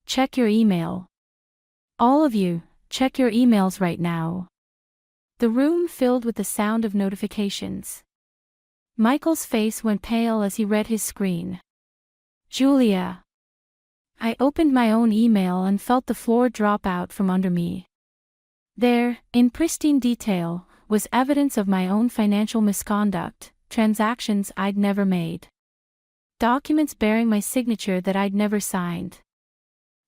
S4: Check your email. All of you, check your emails right now. The room filled with the sound of notifications. Michael's face went pale as he read his screen. Julia. I opened my own email and felt the floor drop out from under me. There, in pristine detail, was evidence of my own financial misconduct, transactions I'd never made. Documents bearing my signature that I'd never signed.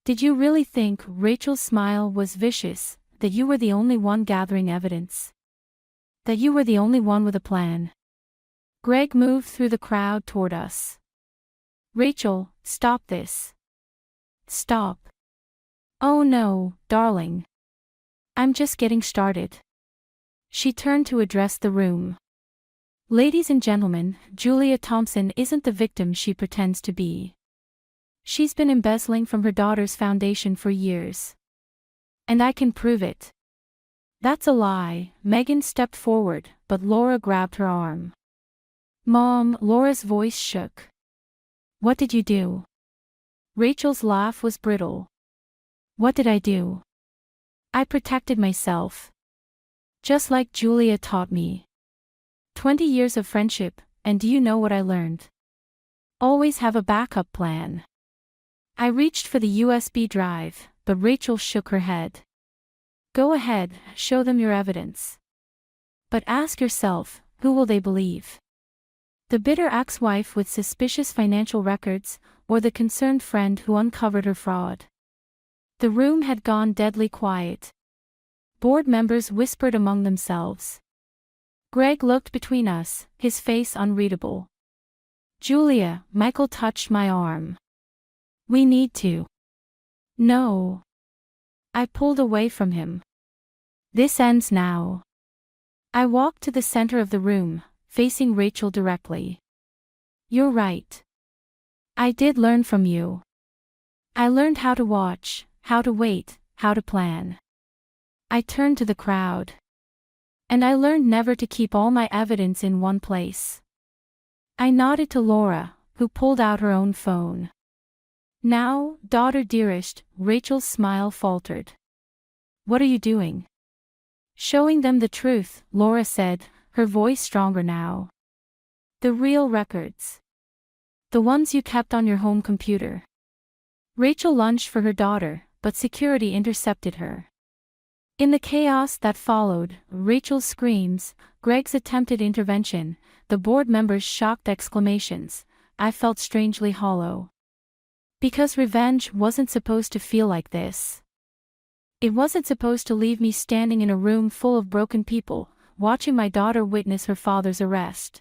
S4: Did you really think Rachel's smile was vicious, that you were the only one gathering evidence? That you were the only one with a plan? Greg moved through the crowd toward us. Rachel, stop this. Stop. Oh no, darling. I'm just getting started. She turned to address the room. Ladies and gentlemen, Julia Thompson isn't the victim she pretends to be. She's been embezzling from her daughter's foundation for years. And I can prove it. That's a lie, Megan stepped forward, but Laura grabbed her arm. Mom, Laura's voice shook. What did you do? Rachel's laugh was brittle. What did I do? I protected myself. Just like Julia taught me. 20 years of friendship, and do you know what I learned? Always have a backup plan. I reached for the USB drive, but Rachel shook her head. Go ahead, show them your evidence. But ask yourself, who will they believe? The bitter ex-wife with suspicious financial records, or the concerned friend who uncovered her fraud? The room had gone deadly quiet. Board members whispered among themselves. Greg looked between us, his face unreadable. Julia, Michael touched my arm. We need to. No. I pulled away from him. This ends now. I walked to the center of the room, facing Rachel directly. You're right. I did learn from you. I learned how to watch, how to wait, how to plan. I turned to the crowd. And I learned never to keep all my evidence in one place. I nodded to Laura, who pulled out her own phone. Now, daughter dearest, Rachel's smile faltered. What are you doing? Showing them the truth, Laura said, her voice stronger now. The real records. The ones you kept on your home computer. Rachel lunged for her daughter, but security intercepted her. In the chaos that followed, Rachel's screams, Greg's attempted intervention, the board members' shocked exclamations, I felt strangely hollow. Because revenge wasn't supposed to feel like this. It wasn't supposed to leave me standing in a room full of broken people, watching my daughter witness her father's arrest.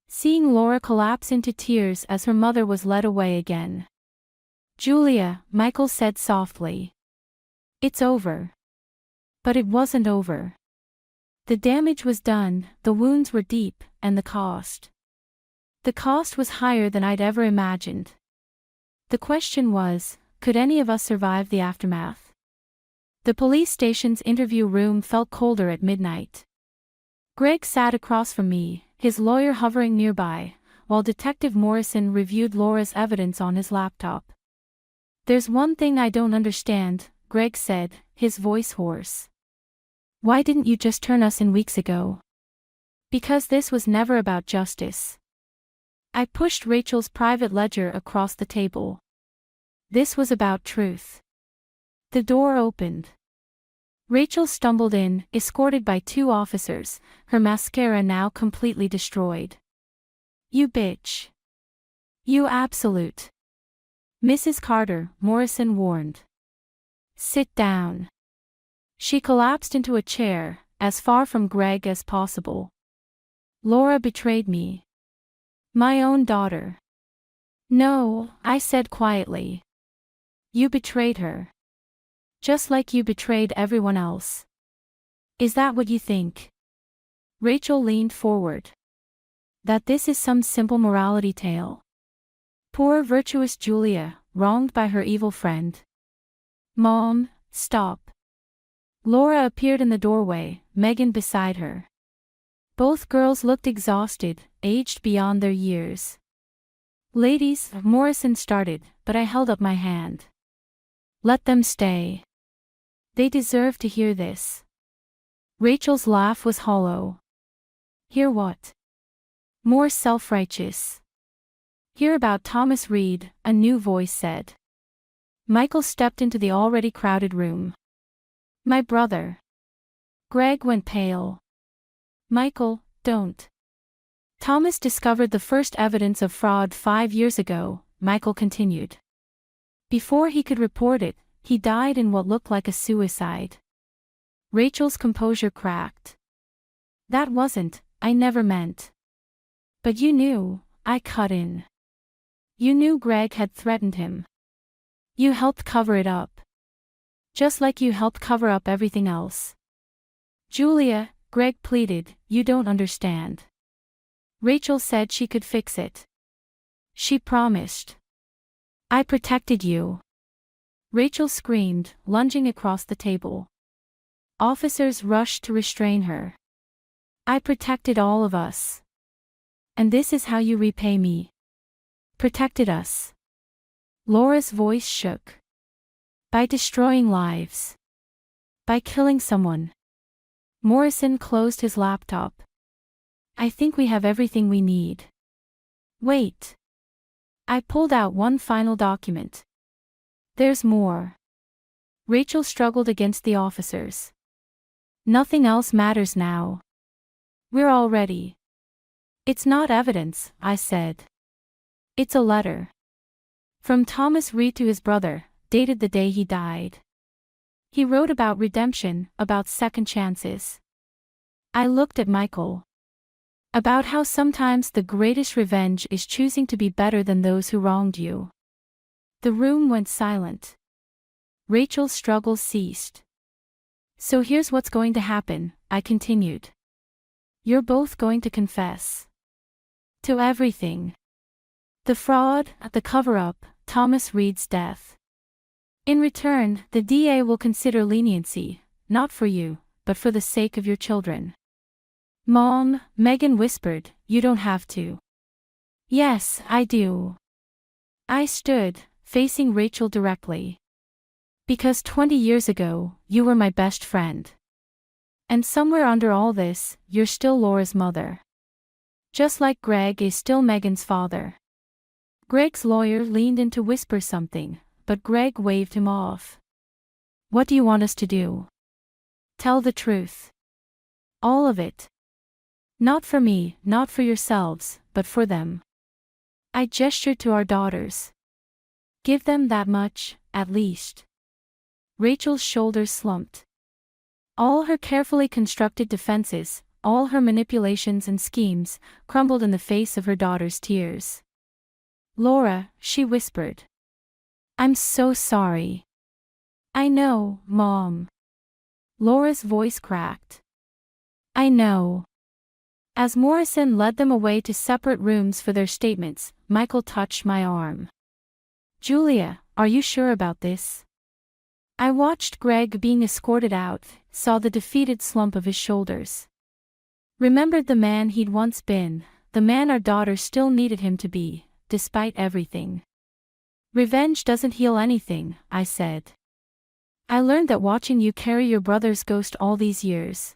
S4: Seeing Laura collapse into tears as her mother was led away again. Julia, Michael said softly. It's over. But it wasn't over. The damage was done, the wounds were deep, and the cost. The cost was higher than I'd ever imagined. The question was, could any of us survive the aftermath? The police station's interview room felt colder at midnight. Greg sat across from me, his lawyer hovering nearby, while Detective Morrison reviewed Laura's evidence on his laptop. There's one thing I don't understand, Greg said, his voice hoarse. Why didn't you just turn us in weeks ago? Because this was never about justice. I pushed Rachel's private ledger across the table. This was about truth. The door opened. Rachel stumbled in, escorted by 2 officers, her mascara now completely destroyed. You bitch. You absolute. Mrs. Carter, Morrison warned. Sit down. She collapsed into a chair, as far from Greg as possible. Laura betrayed me. My own daughter. No, I said quietly. You betrayed her. Just like you betrayed everyone else. Is that what you think? Rachel leaned forward. That this is some simple morality tale. Poor virtuous Julia, wronged by her evil friend. Mom, stop. Laura appeared in the doorway, Megan beside her. Both girls looked exhausted, aged beyond their years. Ladies, Morrison started, but I held up my hand. Let them stay. They deserve to hear this. Rachel's laugh was hollow. Hear what? More self-righteous. Hear about Thomas Reed, a new voice said. Michael stepped into the already crowded room. My brother. Greg went pale. Michael, don't. Thomas discovered the first evidence of fraud 5 years ago, Michael continued. Before he could report it, he died in what looked like a suicide. Rachel's composure cracked. That wasn't, I never meant. But you knew, I cut in. You knew Greg had threatened him. You helped cover it up. Just like you helped cover up everything else. Julia, Greg pleaded, you don't understand. Rachel said she could fix it. She promised. I protected you. Rachel screamed, lunging across the table. Officers rushed to restrain her. I protected all of us. And this is how you repay me. Protected us. Laura's voice shook. By destroying lives. By killing someone. Morrison closed his laptop. I think we have everything we need. Wait. I pulled out one final document. There's more. Rachel struggled against the officers. Nothing else matters now. We're all ready. It's not evidence, I said. It's a letter. From Thomas Reed to his brother, dated the day he died. He wrote about redemption, about second chances. I looked at Michael. About how sometimes the greatest revenge is choosing to be better than those who wronged you. The room went silent. Rachel's struggle ceased. So here's what's going to happen, I continued. You're both going to confess. To everything. The fraud, the cover-up, Thomas Reed's death. In return, the DA will consider leniency, not for you, but for the sake of your children. Mom, Megan whispered, you don't have to. Yes, I do. I stood, facing Rachel directly. Because 20 years ago, you were my best friend. And somewhere under all this, you're still Laura's mother. Just like Greg is still Megan's father. Greg's lawyer leaned in to whisper something, but Greg waved him off. What do you want us to do? Tell the truth. All of it. Not for me, not for yourselves, but for them. I gestured to our daughters. Give them that much, at least. Rachel's shoulders slumped. All her carefully constructed defenses, all her manipulations and schemes, crumbled in the face of her daughter's tears. Laura, she whispered. I'm so sorry. I know, Mom. Laura's voice cracked. I know. As Morrison led them away to separate rooms for their statements, Michael touched my arm. Julia, are you sure about this? I watched Greg being escorted out, saw the defeated slump of his shoulders. Remembered the man he'd once been, the man our daughter still needed him to be, despite everything. Revenge doesn't heal anything, I said. I learned that watching you carry your brother's ghost all these years.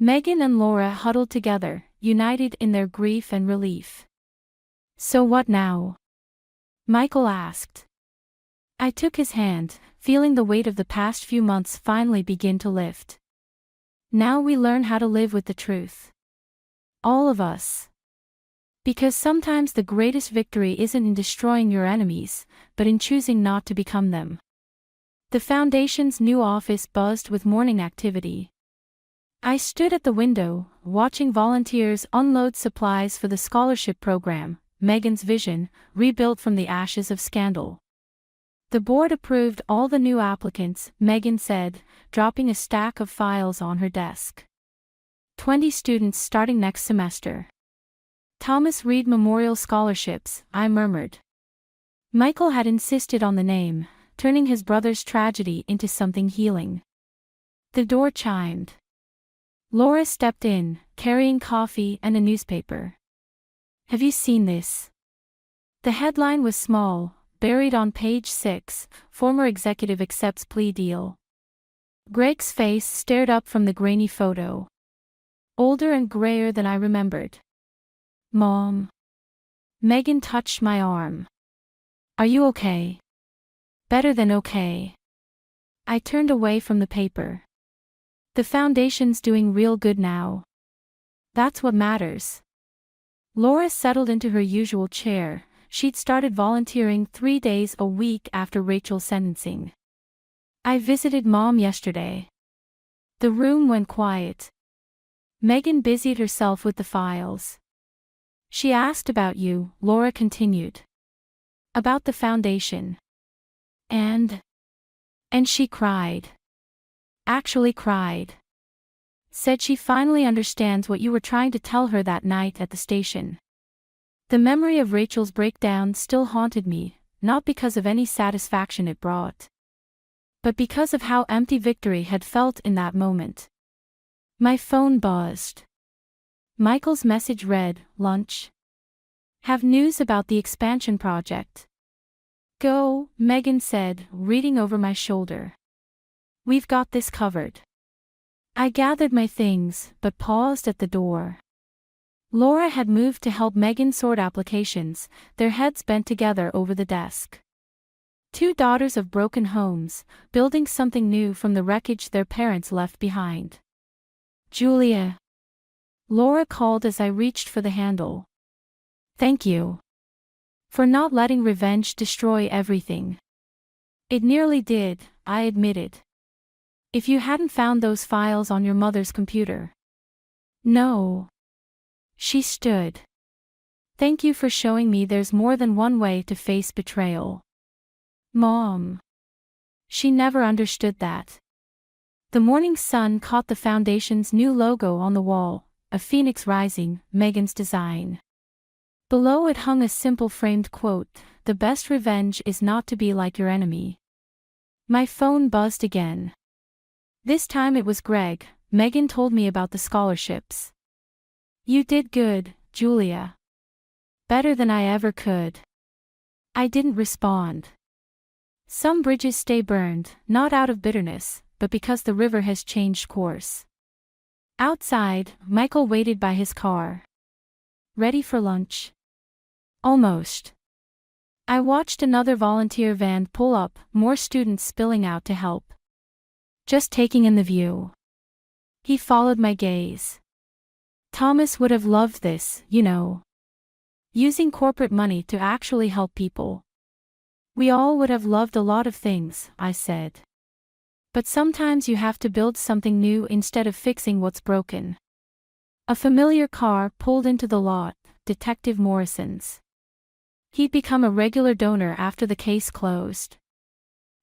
S4: Megan and Laura huddled together, united in their grief and relief. So what now? Michael asked. I took his hand, feeling the weight of the past few months finally begin to lift. Now we learn how to live with the truth. All of us. Because sometimes the greatest victory isn't in destroying your enemies, but in choosing not to become them. The Foundation's new office buzzed with morning activity. I stood at the window, watching volunteers unload supplies for the scholarship program, Megan's vision, rebuilt from the ashes of scandal. The board approved all the new applicants, Megan said, dropping a stack of files on her desk. 20 students starting next semester. Thomas Reed Memorial Scholarships, I murmured. Michael had insisted on the name, turning his brother's tragedy into something healing. The door chimed. Laura stepped in, carrying coffee and a newspaper. Have you seen this? The headline was small, buried on page 6, former executive accepts plea deal. Greg's face stared up from the grainy photo. Older and grayer than I remembered. Mom. Megan touched my arm. Are you okay? Better than okay. I turned away from the paper. The Foundation's doing real good now. That's what matters. Laura settled into her usual chair. She'd started volunteering 3 days a week after Rachel's sentencing. I visited Mom yesterday. The room went quiet. Megan busied herself with the files. She asked about you, Laura continued. About the Foundation. And she cried. Actually cried. Said she finally understands what you were trying to tell her that night at the station. The memory of Rachel's breakdown still haunted me, not because of any satisfaction it brought, but because of how empty victory had felt in that moment. My phone buzzed. Michael's message read, lunch. Have news about the expansion project. Go, Megan said, reading over my shoulder. We've got this covered. I gathered my things, but paused at the door. Laura had moved to help Megan sort applications, their heads bent together over the desk. 2 daughters of broken homes, building something new from the wreckage their parents left behind. Julia. Laura called as I reached for the handle. Thank you. For not letting revenge destroy everything. It nearly did, I admitted. If you hadn't found those files on your mother's computer. No. She stood. Thank you for showing me there's more than one way to face betrayal. Mom. She never understood that. The morning sun caught the Foundation's new logo on the wall, a phoenix rising, Megan's design. Below it hung a simple framed quote, "The best revenge is not to be like your enemy." My phone buzzed again. This time it was Greg. Megan told me about the scholarships. You did good, Julia. Better than I ever could. I didn't respond. Some bridges stay burned, not out of bitterness, but because the river has changed course. Outside, Michael waited by his car. Ready for lunch? Almost. I watched another volunteer van pull up, more students spilling out to help. Just taking in the view. He followed my gaze. Thomas would have loved this, you know. Using corporate money to actually help people. We all would have loved a lot of things, I said. But sometimes you have to build something new instead of fixing what's broken. A familiar car pulled into the lot, Detective Morrison's. He'd become a regular donor after the case closed.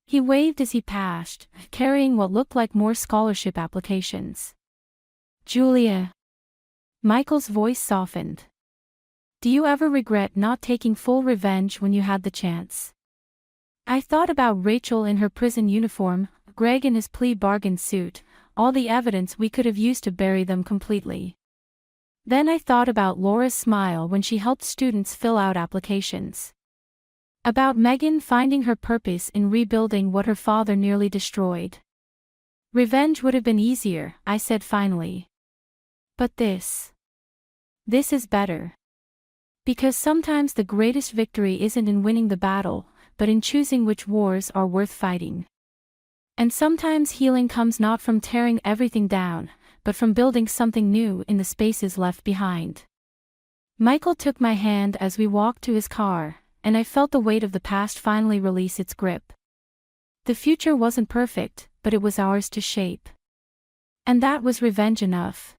S4: He waved as he passed, carrying what looked like more scholarship applications. Julia. Michael's voice softened. Do you ever regret not taking full revenge when you had the chance? I thought about Rachel in her prison uniform, Greg in his plea bargain suit, all the evidence we could have used to bury them completely. Then I thought about Laura's smile when she helped students fill out applications. About Megan finding her purpose in rebuilding what her father nearly destroyed. Revenge would have been easier, I said finally. But this is better. Because sometimes the greatest victory isn't in winning the battle, but in choosing which wars are worth fighting. And sometimes healing comes not from tearing everything down, but from building something new in the spaces left behind. Michael took my hand as we walked to his car, and I felt the weight of the past finally release its grip. The future wasn't perfect, but it was ours to shape. And that was revenge enough.